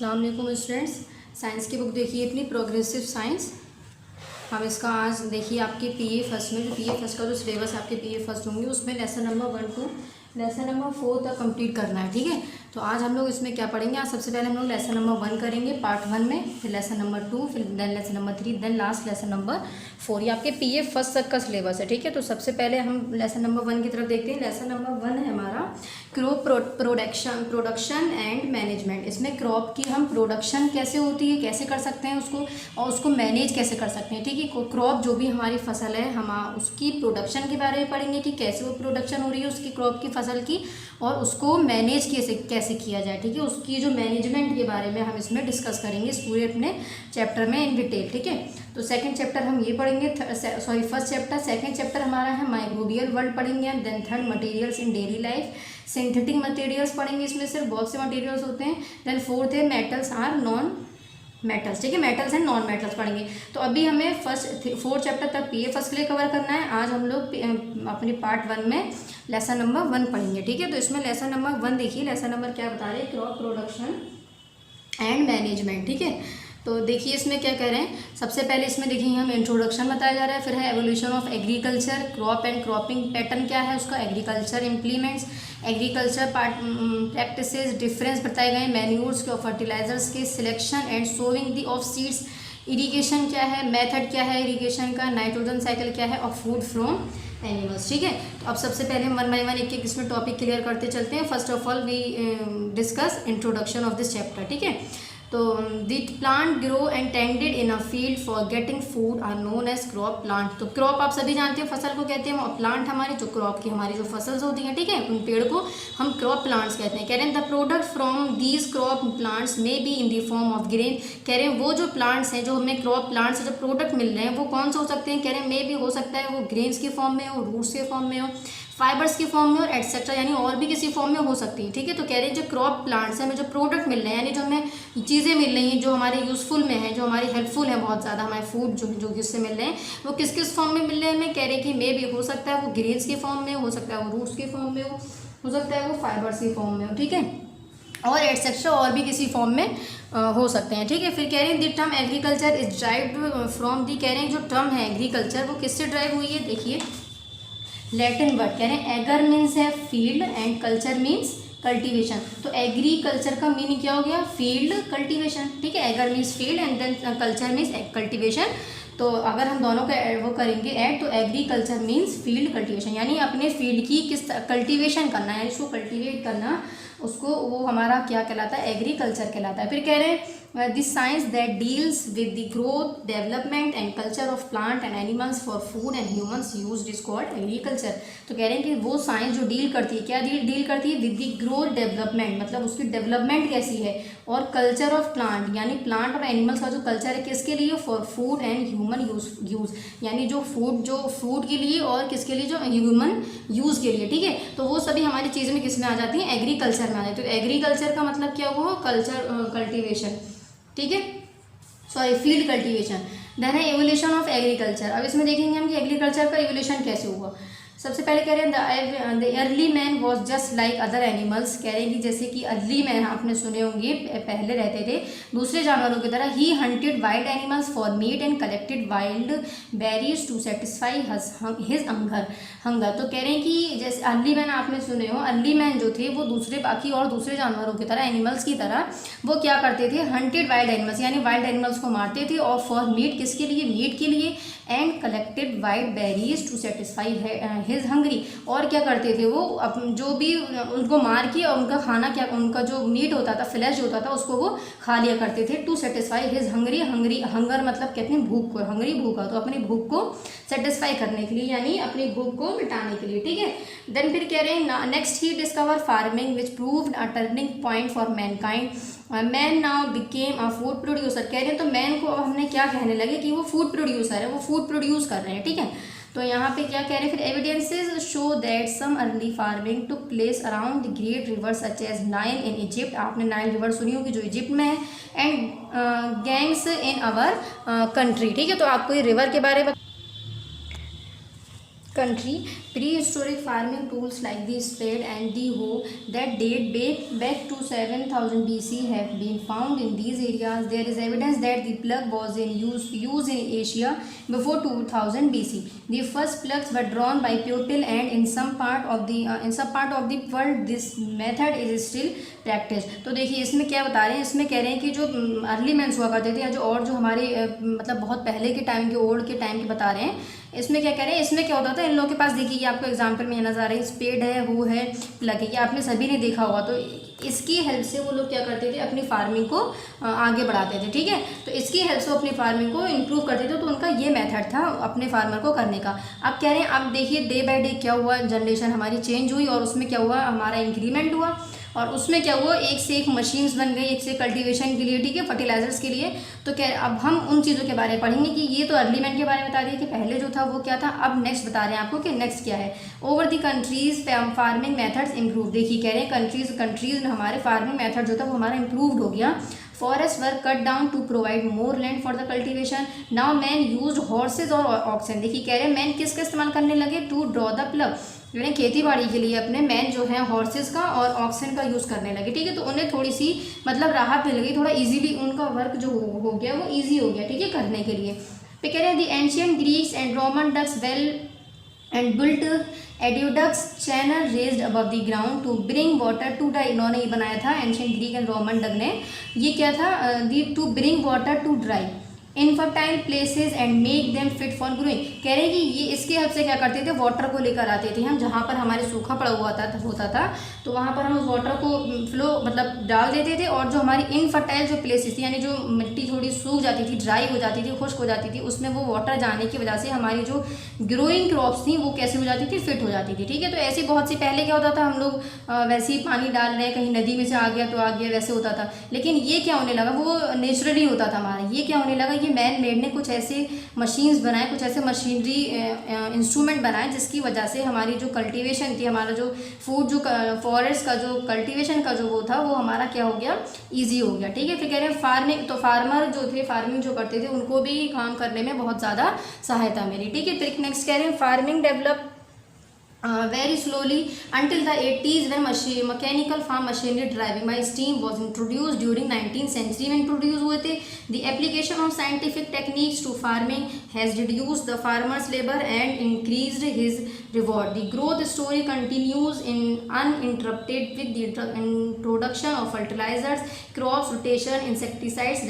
अस्सलाम वालेकुम students. Science की बुक देखिए अपनी प्रोग्रेसिव साइंस। हम इसका आज देखिए आपके पीए फर्स्ट में, जो पीए फर्स्ट का जो सिलेबस आपके पीए फर्स्ट होंगे उसमें lesson number 1 to lesson number 4 तक कंप्लीट करना है। ठीक है, तो आज हम लोग इसमें क्या पढ़ेंगे। आज सबसे पहले हम लोग लेसन नंबर 1 करेंगे पार्ट 1 में, फिर लेसन नंबर 2, फिर then lesson number 3, then last lesson number 4। ये आपके पीए फर्स्ट तक का सिलेबस है। ठीक है, तो सबसे पहले हम लेसन नंबर 1 की तरफ देखते हैं। लेसन नंबर 1 है हमारा क्रॉप प्रोडक्शन एंड मैनेजमेंट। इसमें क्रॉप की हम प्रोडक्शन कैसे होती है, कैसे कर सकते हैं उसको, और उसको मैनेज कैसे कर सकते हैं। ठीक है, क्रॉप जो भी हमारी फसल है हम उसकी प्रोडक्शन के बारे में पढ़ेंगे कि कैसे वो प्रोडक्शन हो रही है उसकी क्रॉप की फसल की, और उसको मैनेज कैसे किया जाए। ठीक है, उसकी जो मैनेजमेंट के बारे में हम इसमें डिस्कस करेंगे इस पूरे अपने चैप्टर में इन डिटेल। ठीक है, तो सेकंड चैप्टर हम ये पढ़ेंगे, फर्स्ट चैप्टर। सेकंड चैप्टर हमारा है माइक्रोबियल वर्ल्ड पढ़ेंगे हम। Then third materials in daily life, synthetic materials पढ़ेंगे, इसमें सिर्फ बहुत से मटेरियल्स होते हैं। देन फोर्थ है मेटल्स आर नॉन मेटल्स। ठीक है, मेटल्स एंड नॉन मेटल्स पढ़ेंगे। तो अभी हमें फोर्थ चैप्टर तक पीए फर्स्ट के लिए कवर करना है। आज हम लोग अपने पार्ट 1 में लेसन नंबर 1 पढ़ेंगे। ठीक है, तो इसमें लेसन नंबर 1 देखिए, लेसन नंबर क्या बता रहे हैं, क्रॉप प्रोडक्शन एंड मैनेजमेंट। ठीक है, तो देखिए इसमें क्या कह रहे हैं। सबसे पहले इसमें देखिए हम इंट्रोडक्शन बताया जा रहा है, फिर है evolution of agriculture, crop and cropping pattern क्या है उसका, agriculture implements, agriculture practices, difference बताए गए, मैन्यूर्स के और फर्टिलाइजर्स के, selection and sowing the of seeds, irrigation क्या है, मेथड क्या है इरीगेशन का, नाइट्रोजन साइकिल क्या है, और फूड फ्रॉम एनिमल्स। ठीक है, तो अब सबसे पहले हम 1 बाय 1 एक एक इसमें टॉपिक क्लियर करते चलते हैं। First of all we discuss introduction of this chapter. ठीक है, तो the plant grow and tended in a field for getting food are known as crop plant. तो क्रॉप आप सभी जानते हैं फसल को कहते हैं, और प्लांट हमारी जो क्रॉप की हमारी जो फसल्स होती हैं, ठीक है, उन पेड़ को हम क्रॉप प्लांट्स कहते हैं। कह रहे हैं the product from these crop plants may be in the form of grain. कह रहे हैं वो जो प्लांट्स हैं, जो हमें क्रॉप प्लांट्स से जो प्रोडक्ट मिल रहे हैं वो कौन से हो सकते हैं। कह रहे हैं मे बी हो सकता है वो ग्रेन्स के फॉर्म में हो, रूट्स के फॉर्म में हो, फाइबर्स के फॉर्म में और एटसेट्रा, यानी और भी किसी फॉर्म में हो सकती है। ठीक है, तो कह रहे हैं जो क्रॉप प्लांट्स हैं, हमें जो प्रोडक्ट मिल रहे हैं, यानी जो हमें चीज़ें मिल रही हैं जो हमारे यूज़फुल में है, जो हमारी हेल्पफुल है बहुत ज़्यादा, हमारे फूड जो किससे मिल रहे हैं वो किस किस फॉर्म में मिल रहे हैं हमें। कह रहे हैं कि मे भी हो सकता है वो ग्रेन्स के फॉर्म में हो सकता है वो रूट्स के फॉर्म में हो सकता है वो फाइबर्स के फॉर्म में हो। ठीक है, और एटसेट्रा और भी किसी फॉर्म में हो सकते हैं। ठीक है, फिर कह रहे हैं the term agriculture is derived from the. कह रहे हैं जो टर्म है एग्रीकल्चर वो किससे ड्राइव हुई है, देखिए लैटिन वर्ड। कह रहे हैं एगर मीन्स है field and culture means cultivation. तो एग्रीकल्चर का मीनिंग क्या हो गया, फील्ड कल्टीवेशन। ठीक है, ager means field and then culture means cultivation. तो अगर हम दोनों का वो करेंगे ऐड, तो एग्रीकल्चर मीन्स फील्ड कल्टीवेशन, यानी अपने फील्ड की किस कल्टीवेशन करना है, इसको कल्टीवेट करना, उसको वो हमारा क्या कहलाता है, एग्रीकल्चर कहलाता है। फिर कह रहे हैं this science that deals with the growth development and culture of plant and animals for food and humans used is called agriculture. तो कह रहे हैं कि वो साइंस जो डील करती है, क्या डील करती है, विद द ग्रोथ डेवलपमेंट, मतलब उसकी डेवलपमेंट कैसी है, और कल्चर ऑफ प्लांट, यानी प्लांट और एनिमल्स का जो कल्चर है किसके लिए, for food and human use, यानी जो फूड के लिए और किसके लिए, जो ह्यूमन यूज़ के लिए। ठीक है, तो वो सभी हमारी चीज़ में किस में आ जाती हैं, एग्रीकल्चर में आ जाती है। तो एग्रीकल्चर का मतलब क्या हुआ, कल्टीवेशन। ठीक है, सॉरी फील्ड कल्टीवेशन। देन है एवोल्यूशन ऑफ एग्रीकल्चर। अब इसमें देखेंगे हम कि एग्रीकल्चर का एवोल्यूशन कैसे हुआ। सबसे पहले कह रहे हैं the early man was just like other animals. कह रहे हैं कि जैसे कि अर्ली मैन आपने सुने होंगे पहले रहते थे दूसरे जानवरों की तरह। He hunted wild animals for meat and collected wild berries to satisfy his hunger. तो कह रहे हैं कि जैसे अर्ली मैन आपने सुने हो, अर्ली मैन जो थे वो बाकी और दूसरे जानवरों की तरह, एनिमल्स की तरह, वो क्या करते थे, हंटेड वाइल्ड एनिमल्स, यानी वाइल्ड एनिमल्स को मारते थे, और फॉर मीट किसके लिए, मीट के लिए, and collected wild berries to satisfy his hungry, और क्या करते थे वो जो भी उनको मार के और उनका खाना क्या, उनका जो मीट होता था, फ्लैश होता था, उसको वो खा लिया करते थे। टू सेटिस्फाई हिज हंगर मतलब कहते हैं भूख को, हंगरी भूखा, तो अपनी भूख को सेटिस्फाई करने के लिए, यानी अपनी भूख को मिटाने के लिए। ठीक है, देन फिर कह रहे हैं next he discover farming which proved a turning point for Mankind. Man now became a food producer. कह रहे हैं तो मैन को अब हमने क्या कहने लगे कि वो फूड प्रोड्यूसर है, वो फूड प्रोड्यूस कर रहे हैं। ठीक है, तो यहाँ पे क्या कह रहे हैं, फिर evidences show that some early farming took place around the great river such as Nile in Egypt. आपने नाइल रिवर सुनी होगी जो इजिप्ट में है, and Ganges in our country. ठीक है, तो आपको ये रिवर के बारे में country. Prehistoric farming tools like the spade and the hoe that date back to 7000 BC have been found in these areas. There is evidence that the plug was in use in Asia before 2000 BC. The first plugs were drawn by pupil, and in some part of the world this method is still practiced. तो देखिए इसमें क्या बता रहे हैं, इसमें कह रहे हैं कि जो अर्ली मैंस हुआ करते थे या जो हमारे मतलब बहुत पहले के टाइम के ओल्ड के टाइम के बता रहे हैं, इसमें क्या कह रहे हैं, इसमें क्या होता था इन लोगों के पास, देखिए ये आपको एग्जांपल में नजर आ रही है, स्पेड है, वो है, प्लग है, ये आपने सभी ने देखा होगा। तो इसकी हेल्प से वो लोग क्या करते थे, अपनी फार्मिंग को आगे बढ़ाते थे, ठीक है। तो इसकी हेल्प से वो अपनी फार्मिंग को इम्प्रूव करते थे, तो उनका ये मेथड था अपने फार्मर को करने का। अब कह रहे हैं, अब देखिए डे बाय डे क्या हुआ, जनरेशन हमारी चेंज हुई और उसमें क्या हुआ, हमारा इंक्रीमेंट हुआ और उसमें क्या हुआ, एक से एक मशीन्स बन गई, एक से कल्टीवेशन के लिए, ठीक है, फर्टिलाइजर्स के लिए। तो क्या अब हम उन चीज़ों के बारे में पढ़ेंगे कि ये तो अर्ली मैन के बारे में बता दिया कि पहले जो था वो क्या था। अब नेक्स्ट बता रहे हैं आपको कि नेक्स्ट क्या है। Over the countries farming methods improve. देखिए कह रहे हैं कंट्रीज में हमारे फार्मिंग मेथड जो था वो हमारा इम्प्रूव्ड हो गया। Forest were cut down to provide more land for the cultivation. Now man used horses और ऑक्सन। देखिए कह रहे हैं मैन किसका इस्तेमाल करने लगे, टू ड्रॉ द प्लग, यानी खेती बाड़ी के लिए अपने मैन जो है हॉर्सेस का और ऑक्सन का यूज़ करने लगे, ठीक है। तो उन्हें थोड़ी सी मतलब राहत मिल गई, थोड़ा इजीली उनका वर्क जो हो गया वो इजी हो गया, ठीक है, करने के लिए। फिर कह रहे हैं the ancient Greeks and Roman dug well and built aqueducts channel raised above the ground to bring water to dry. इन्होंने ये बनाया था, एंशियंट ग्रीक एंड रोमन डक ने, ये क्या था, to bring water to dry infertile places and make them fit for growing. कह रहे हैं कि ये इसके हेल्प से क्या करते थे, वाटर को लेकर आते थे हम, जहाँ पर हमारे सूखा पड़ा हुआ होता था तो वहाँ पर हम उस वाटर को फ्लो मतलब डाल देते थे, और जो हमारी इनफर्टाइल जो प्लेसेस थी, यानी जो मिट्टी थोड़ी सूख जाती थी, ड्राई हो जाती थी, खुश्क हो जाती थी, उसमें वो वाटर जाने की वजह से हमारी जो ग्रोइंग क्रॉप्स थी वो कैसे हो जाती थी, फिट हो जाती थी, ठीक है। तो ऐसे बहुत सी, पहले क्या होता था, हम लोग वैसे ही पानी डाल रहे हैं, कहीं नदी में से आ गया तो आ गया, वैसे होता था। लेकिन ये क्या होने लगा, वो नेचुरली होता था हमारा, ये क्या होने लगा, ये मैन मेड ने कुछ ऐसे मशीन्स बनाए, कुछ ऐसे मशीनरी इंस्ट्रूमेंट बनाए जिसकी वजह से हमारी जो कल्टीवेशन थी, हमारा जो फूड जो फॉरेस्ट का जो कल्टीवेशन का जो वो था वो हमारा क्या हो गया, इजी हो गया, ठीक है। फिर कह रहे हैं फार्मिंग, तो फार्मर जो थे, फार्मिंग जो करते थे, उनको भी काम करने में बहुत ज़्यादा सहायता मिली, ठीक है। फिर नेक्स्ट कह रहे हैं farming develop very slowly until the 80s when mechanical farm machinery driving by steam was introduced during 19th century में introduce हुए थे। The application of scientific techniques to farming has reduced the farmer's labor and increased his reward. The growth story continues in uninterrupted with the introduction of fertilizers, crops rotation, insecticides,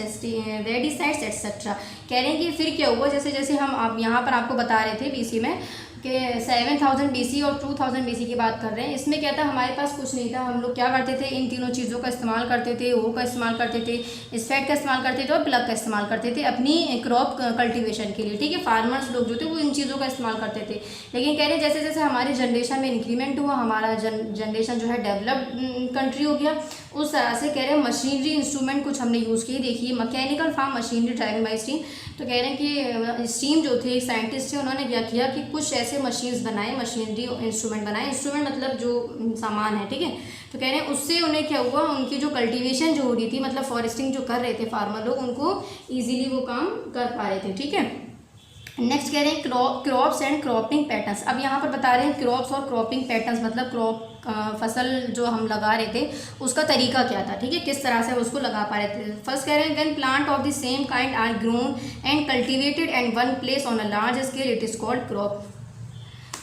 weedicides etc. कह रहे हैं कि फिर क्या हुआ, जैसे जैसे हम आप यहाँ पर आपको बता रहे थे बीसी में कि 7000 BC और 2000 BC की बात कर रहे हैं। इसमें क्या था, हमारे पास कुछ नहीं था, हम लोग क्या करते थे, इन तीनों चीज़ों का इस्तेमाल करते थे, वो का इस्तेमाल करते थे, स्पेड का इस्तेमाल करते थे और प्लग का इस्तेमाल करते थे अपनी क्रॉप कल्टीवेशन के लिए, ठीक है। फार्मर्स लोग जो थे वो इन चीज़ों का इस्तेमाल करते थे। लेकिन कह रहे हैं जैसे जैसे हमारे जनरेशन में इंक्रीमेंट हुआ, हमारा जनरेशन जो है डेवलप्ड कंट्री हो गया, उस तरह से कह रहे हैं मशीनरी इंस्ट्रूमेंट कुछ हमने यूज़ किए। देखिए mechanical farm machinery driving by steam. तो कह रहे हैं कि स्टीम जो थे, साइंटिस्ट थे, उन्होंने क्या किया कि कुछ ऐसे मशीन्स बनाए, मशीनरी इंस्ट्रूमेंट बनाए, इंस्ट्रूमेंट मतलब जो सामान है, ठीक है। तो कह रहे हैं उससे उन्हें क्या हुआ, उनकी जो कल्टीवेशन जो हो रही थी, मतलब फॉरेस्टिंग जो कर रहे थे फार्मर लोग, उनको ईजिली वो काम कर पा रहे थे, ठीक है। नेक्स्ट कह रहे हैं क्रॉप्स एंड क्रॉपिंग पैटर्न्स। अब यहाँ पर बता रहे हैं क्रॉप्स और क्रॉपिंग पैटर्न्स, मतलब क्रॉप फसल जो हम लगा रहे थे उसका तरीका क्या था, ठीक है, किस तरह से उसको लगा पा रहे थे। फर्स्ट कह रहे हैं when plant of the same kind are grown and cultivated and one place on a large scale it is called crop.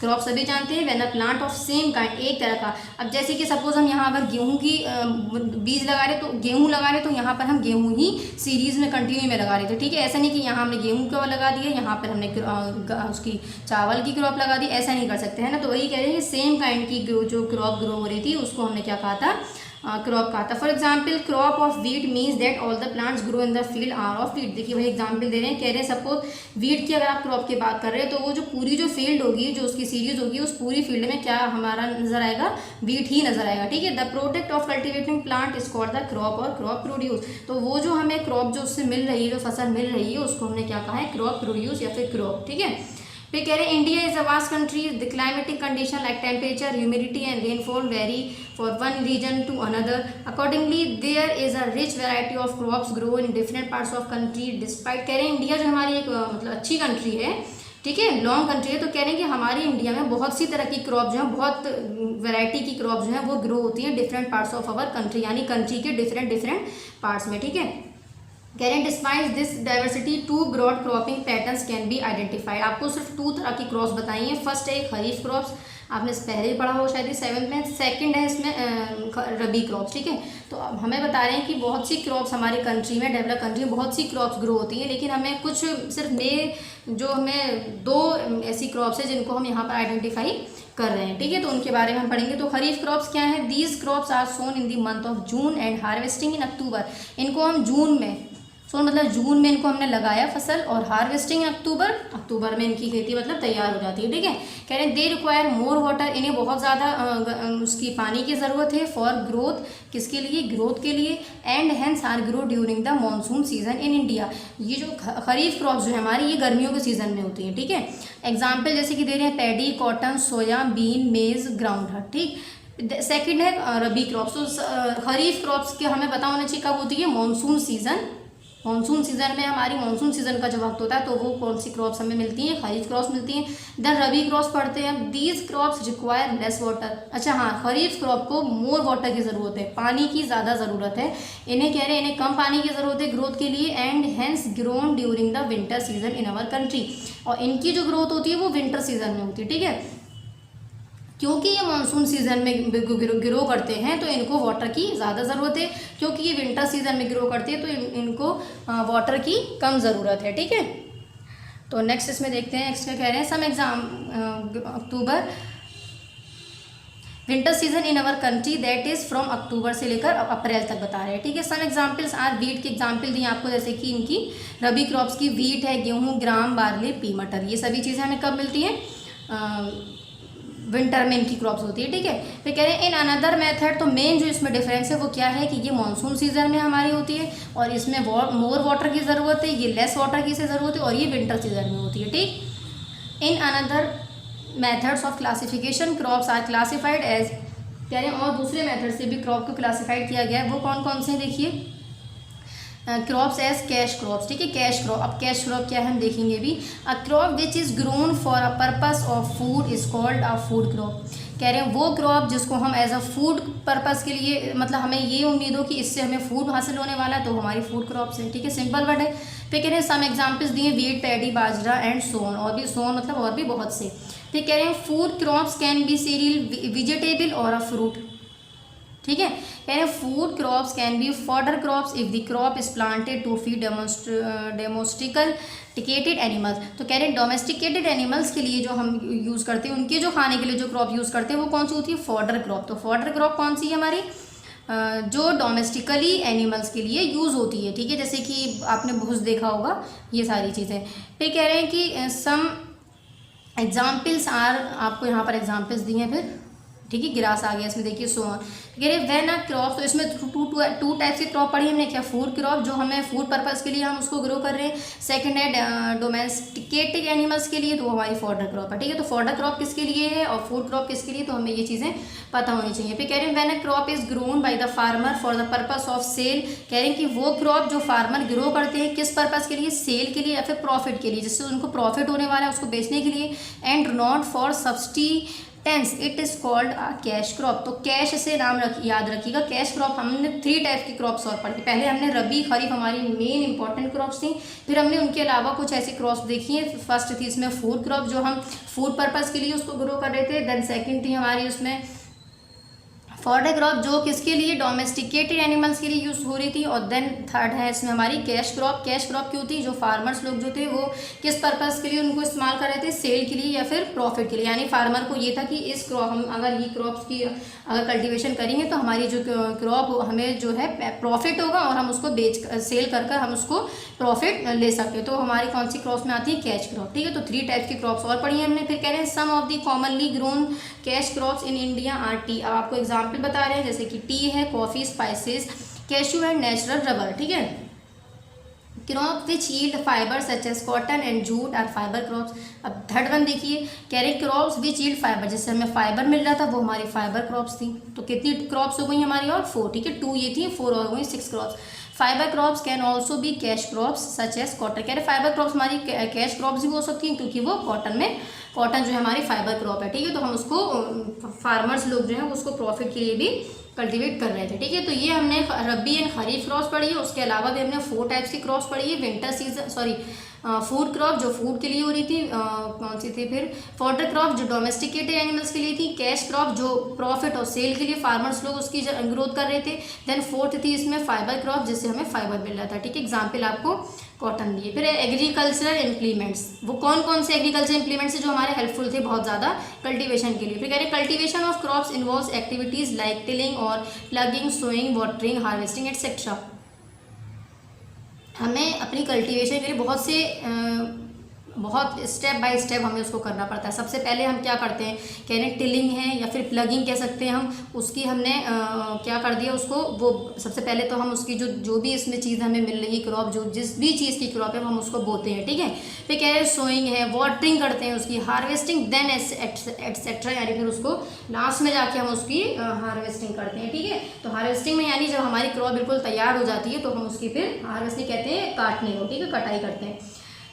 Crop सभी जानते हैं, when a plant of same kind, एक तरह का। अब जैसे कि सपोज हम यहाँ अगर गेहूं की बीज लगा रहे, तो गेहूं लगा रहे तो यहाँ पर हम गेहूं ही सीरीज में कंटिन्यू में लगा रहे थे, ठीक है। ऐसा नहीं कि यहाँ हमने गेहूं का लगा दिया, यहाँ पर हमने उसकी चावल की क्रॉप लगा दी, ऐसा नहीं कर सकते हैं ना। तो वही कह रहे हैं सेम काइंड की जो क्रॉप ग्रो हो रही थी उसको हमने क्या कहा था, क्रॉप कहा था। For example crop of wheat means that all the plants grow in the field are of wheat. देखिए वही एग्जाम्पल दे रहे हैं, कह रहे हैं सपोज वीट की अगर आप क्रॉप की बात कर रहे हैं तो वो जो पूरी जो फील्ड होगी, जो उसकी सीरीज होगी, उस पूरी फील्ड में क्या हमारा नजर आएगा, वीट ही नजर आएगा, ठीक है। The product of cultivating plant is called the crop और क्रॉप प्रोड्यूस। तो वो जो हमें क्रॉप जो उससे मिल रही है, जो फसल मिल रही है, उसको हमने क्या कहा है, क्रॉप प्रोड्यूस या फिर क्रॉप, ठीक है। फिर कह रहे हैं India is a vast country, the climatic condition like temperature, humidity and rainfall vary for one region to another. Accordingly there is a rich variety of crops grow in different parts of country despite. कह रहे हैं India जो हमारी एक मतलब अच्छी country है, ठीक है, लॉन्ग कंट्री है, तो कह रहे हैं कि हमारी इंडिया में बहुत सी तरह की क्रॉप जो है, बहुत वैरायटी की क्रॉप जो है वो ग्रो होती है different parts of our country, यानी कंट्री के डिफरेंट पार्ट्स में। ठीक है, कह रहे हैं despite this diversity 2 broad cropping patterns can be identified. आपको सिर्फ 2 तरह की क्रॉप्स बताई हैं। फर्स्ट है खरीफ क्रॉप्स, आपने पहले ही पढ़ा हो शायद 7th में। सेकंड है इसमें रबी क्रॉप्स। ठीक है, तो अब हमें बता रहे हैं कि बहुत सी क्रॉप्स हमारी कंट्री में, डेवलप कंट्री में बहुत सी क्रॉप्स ग्रो होती हैं, लेकिन हमें कुछ सिर्फ जो हमें 2 ऐसी क्रॉप्स है जिनको हम यहाँ पर आइडेंटिफाई कर रहे हैं। ठीक है, तो उनके बारे में हम पढ़ेंगे। तो खरीफ क्रॉप्स क्या है? These crops are sown in the month of June and harvesting in October. इनको हम जून में, मतलब जून में इनको हमने लगाया फसल, और हार्वेस्टिंग अक्टूबर में इनकी खेती मतलब तैयार हो जाती है। ठीक है, कह रहे हैं दे रिक्वायर मोर वाटर, इन्हें बहुत ज़्यादा उसकी पानी की ज़रूरत है। फॉर ग्रोथ, किसके लिए? ग्रोथ के लिए। And hence are grow during the monsoon season in India. ये जो खरीफ क्रॉप्स जो है हमारी, ये गर्मियों के सीजन में होती है। ठीक है, एग्जाम्पल जैसे कि दे रहे हैं पैडी, कॉटन, सोया बीन, मेज, ग्राउंड। ठीक, सेकंड है रबी क्रॉप्स। तो खरीफ क्रॉप्स के हमें पता होना चाहिए कब होती है? मानसून सीजन में हमारी मानसून सीजन का जब वक्त होता है तो वो कौन सी क्रॉप्स हमें मिलती हैं? खरीफ क्रॉप्स मिलती हैं। देन रबी क्रॉप्स पढ़ते हैं। These crops require less water. अच्छा हाँ, खरीफ क्रॉप को मोर वाटर की ज़रूरत है, पानी की ज़्यादा ज़रूरत है। इन्हें कह रहे हैं इन्हें कम पानी की ज़रूरत है ग्रोथ के लिए। And hence grown during the winter season in our country. और इनकी जो ग्रोथ होती है वो विंटर सीजन में होती है। ठीक है, क्योंकि ये मानसून सीजन में ग्रो करते हैं तो इनको वाटर की ज़्यादा ज़रूरत है, क्योंकि ये विंटर सीजन में ग्रो करते हैं तो इनको वाटर की कम ज़रूरत है। ठीक है, तो नेक्स्ट इसमें देखते हैं। नेक्स्ट क्या कह रहे हैं? Some exam October winter season in our country that is from October से लेकर अप्रैल तक बता रहे हैं। ठीक है, सम एग्जाम्पल्स आर वीट के एग्जाम्पल दिए आपको, जैसे कि इनकी रबी क्रॉप्स की वीट है, गेहूँ, ग्राम, बार्ली, पी, मटर। ये सभी चीज़ें हमें कब मिलती हैं? विंटर में इनकी क्रॉप्स होती है। ठीक है, फिर कह रहे हैं इन अनदर मेथड, तो मेन जो इसमें डिफरेंस है वो क्या है कि ये मानसून सीजन में हमारी होती है और इसमें मोर वाटर की ज़रूरत है, ये लेस वाटर की से ज़रूरत है, और ये विंटर सीजन में होती है। ठीक, in another methods of classification crops are classified as, कह रहे हैं और दूसरे मेथड से भी क्रॉप को क्लासिफाइड किया गया है। वो कौन कौन से हैं? देखिए, क्रॉप्स एज कैश क्रॉप्स। ठीक है, कैश क्रॉप। अब कैश क्रॉप क्या है हम देखेंगे भी। A crop which is grown for a purpose of food is called a food crop. कह रहे हैं वो क्रॉप जिसको हम एज अ फूड पर्पस के लिए, मतलब हमें ये उम्मीद हो कि इससे हमें फूड हासिल होने वाला है, तो हमारी फूड क्रॉप्स हैं। ठीक है, सिंपल वर्ड है। फिर कह रहे हैं सम एग्जाम्पल्स दिए वीट, पैडी, बाजरा एंड सोन। और भी सोन मतलब और भी बहुत से। फिर कह रहे हैं food crops can be cereal, vegetable और अ फ्रूट। ठीक है, कह रहे हैं food crops can be fodder crops if the crop is planted to feed domesticated animals. तो कह रहे हैं डोमेस्टिकेटेड एनिमल्स के लिए जो हम यूज़ करते हैं, उनके जो खाने के लिए जो क्रॉप यूज़ करते हैं वो कौन सी होती है? Fodder crop. तो फॉडर क्रॉप कौन सी है हमारी? जो डोमेस्टिकली एनिमल्स के लिए यूज़ होती है। ठीक है, जैसे कि आपने भूस देखा होगा, ये सारी चीज़ें। फिर कह रहे हैं कि सम एग्जाम्पल्स आर, आपको यहाँ पर एग्जाम्पल्स दिए हैं। फिर ठीक है, ग्रास आ गया इसमें, देखिए सोन। कह रहे व्हेन अ क्रॉप, तो इसमें टू टाइप्स की क्रॉप पढ़ी हमने। क्या? फूड क्रॉप, जो हमें फूड पर्पस के लिए हम उसको ग्रो कर रहे हैं। सेकंड है डोमेस्टिकेटेड एनिमल्स के लिए, तो वो हमारी फॉडर क्रॉप है। ठीक है, तो फॉडर क्रॉप किसके लिए है और फूड क्रॉप किसके लिए, तो हमें ये चीज़ें पता होनी चाहिए। फिर कह रहे हैं when a crop is grown by the farmer for the purpose of sale. कह रहे हैं कि वो क्रॉप जो फार्मर ग्रो करते हैं किस पर्पस के लिए? सेल के लिए या फिर प्रॉफिट के लिए, जिससे उनको प्रॉफिट होने वाला है उसको बेचने के लिए। And not for subsistence, it is called a cash crop. तो कैश से नाम याद रखिएगा। कैश क्रॉप हमने 3 टाइप की क्रॉप्स और पढ़ी। पहले हमने रबी, खरीफ हमारी मेन इंपॉर्टेंट क्रॉप्स थी। फिर हमने उनके अलावा कुछ ऐसी क्रॉप्स देखी हैं। फर्स्ट थी इसमें फूड क्रॉप, जो हम फूड पर्पस के लिए उसको ग्रो कर रहे थे। देन सेकंड थी हमारी उसमें फॉडर क्रॉप, जो किसके लिए? डोमेस्टिकेटेड एनिमल्स के लिए यूज़ हो रही थी। और देन थर्ड है इसमें हमारी कैश क्रॉप। कैश क्रॉप क्यों थी? जो फार्मर्स लोग जो थे वो किस पर्पस के लिए उनको इस्तेमाल कर रहे थे? सेल के लिए या फिर प्रॉफिट के लिए। यानी फार्मर को ये था कि इस क्रॉप, हम अगर ये क्रॉप्स की अगर कल्टीवेशन करेंगे तो हमारी जो क्रॉप हमें जो है प्रॉफिट होगा और हम उसको सेल कर हम उसको प्रॉफिट ले सकते। तो हमारी कौन सी क्रॉप्स में आती है? Cash crop. ठीक है, तो 3 टाइप्स की क्रॉप्स और पढ़ी हमने। फिर कह रहे हैं some of the commonly grown cash crops in India are tea. अब आपको एग्जाम्पल बता रहे हैं, जैसे कि टी है, coffee, spices, cashew and natural rubber. ठीक है, crop which yield fibre such as cotton and jute are fibre crops. अब थर्ड वन देखिए, कह रहे क्रॉप्स विच यील्ड फाइबर, जिससे हमें फाइबर मिल रहा था वो हमारी फाइबर क्रॉप्स थी। तो कितनी क्रॉप्स हो गई हमारी? और 4। ठीक है, 2 ये थी, 4 और हो गई 6 crops. Fibre crops can also be cash crops such as cotton. कह रहे फाइबर क्रॉप्स हमारी कैश क्रॉप्स भी हो सकती हैं क्योंकि वो कॉटन जो है हमारी फाइबर क्रॉप है, ठीक है। तो हम उसको फार्मर्स लोग जो है उसको प्रॉफिट के लिए भी कल्टीवेट कर रहे थे, ठीक है। तो ये हमने रबी एंड खरीफ क्रॉप्स पढ़ी है। उसके अलावा भी हमने 4 टाइप्स की क्रॉप्स पढ़ी है। विंटर सीजन फूड क्रॉप जो फूड के लिए हो रही थी, कौन सी थी फिर, फॉडर क्रॉप जो डोमेस्टिकेटेड एनिमल्स के लिए थी, कैश क्रॉप जो प्रॉफिट और सेल के लिए फार्मर्स लोग उसकी ग्रोथ कर रहे थे। देन फोर्थ थी इसमें फाइबर क्रॉप जिससे हमें फाइबर मिल रहा था, ठीक है। एग्जाम्पल आपको कॉटन दिए। फिर एग्रीकल्चरल इम्प्लीमेंट्स, वो कौन कौन से एग्रीकल्चर इम्प्लीमेंट्स जो हमारे हेल्पफुल थे बहुत ज़्यादा कल्टीवेशन के लिए। फिर कह रहे cultivation of crops involves activities like tilling और ploughing, sowing, watering, harvesting etcetera. हमें अपनी कल्टीवेशन के लिए बहुत स्टेप बाय स्टेप हमें उसको करना पड़ता है। सबसे पहले हम क्या करते हैं, कह रहे हैं टिलिंग है या फिर प्लगिंग कह सकते हैं हम, उसकी हमने क्या कर दिया उसको, वो सबसे पहले तो हम उसकी जो भी इसमें चीज़ हमें मिल रही है क्रॉप, जो जिस भी चीज़ की क्रॉप है हम उसको बोते हैं, ठीक है। फिर कह रहे हैं सोइंग है, वाटरिंग करते हैं उसकी, हार्वेस्टिंग, देन एटसेट्रा, यानी फिर उसको लास्ट में जाके हम उसकी हार्वेस्टिंग करते हैं, ठीक है। तो हार्वेस्टिंग में यानी जब हमारी क्रॉप बिल्कुल तैयार हो जाती है तो हम उसकी फिर हार्वेस्टिंग कहते हैं काटने को, ठीक है, कटाई करते हैं।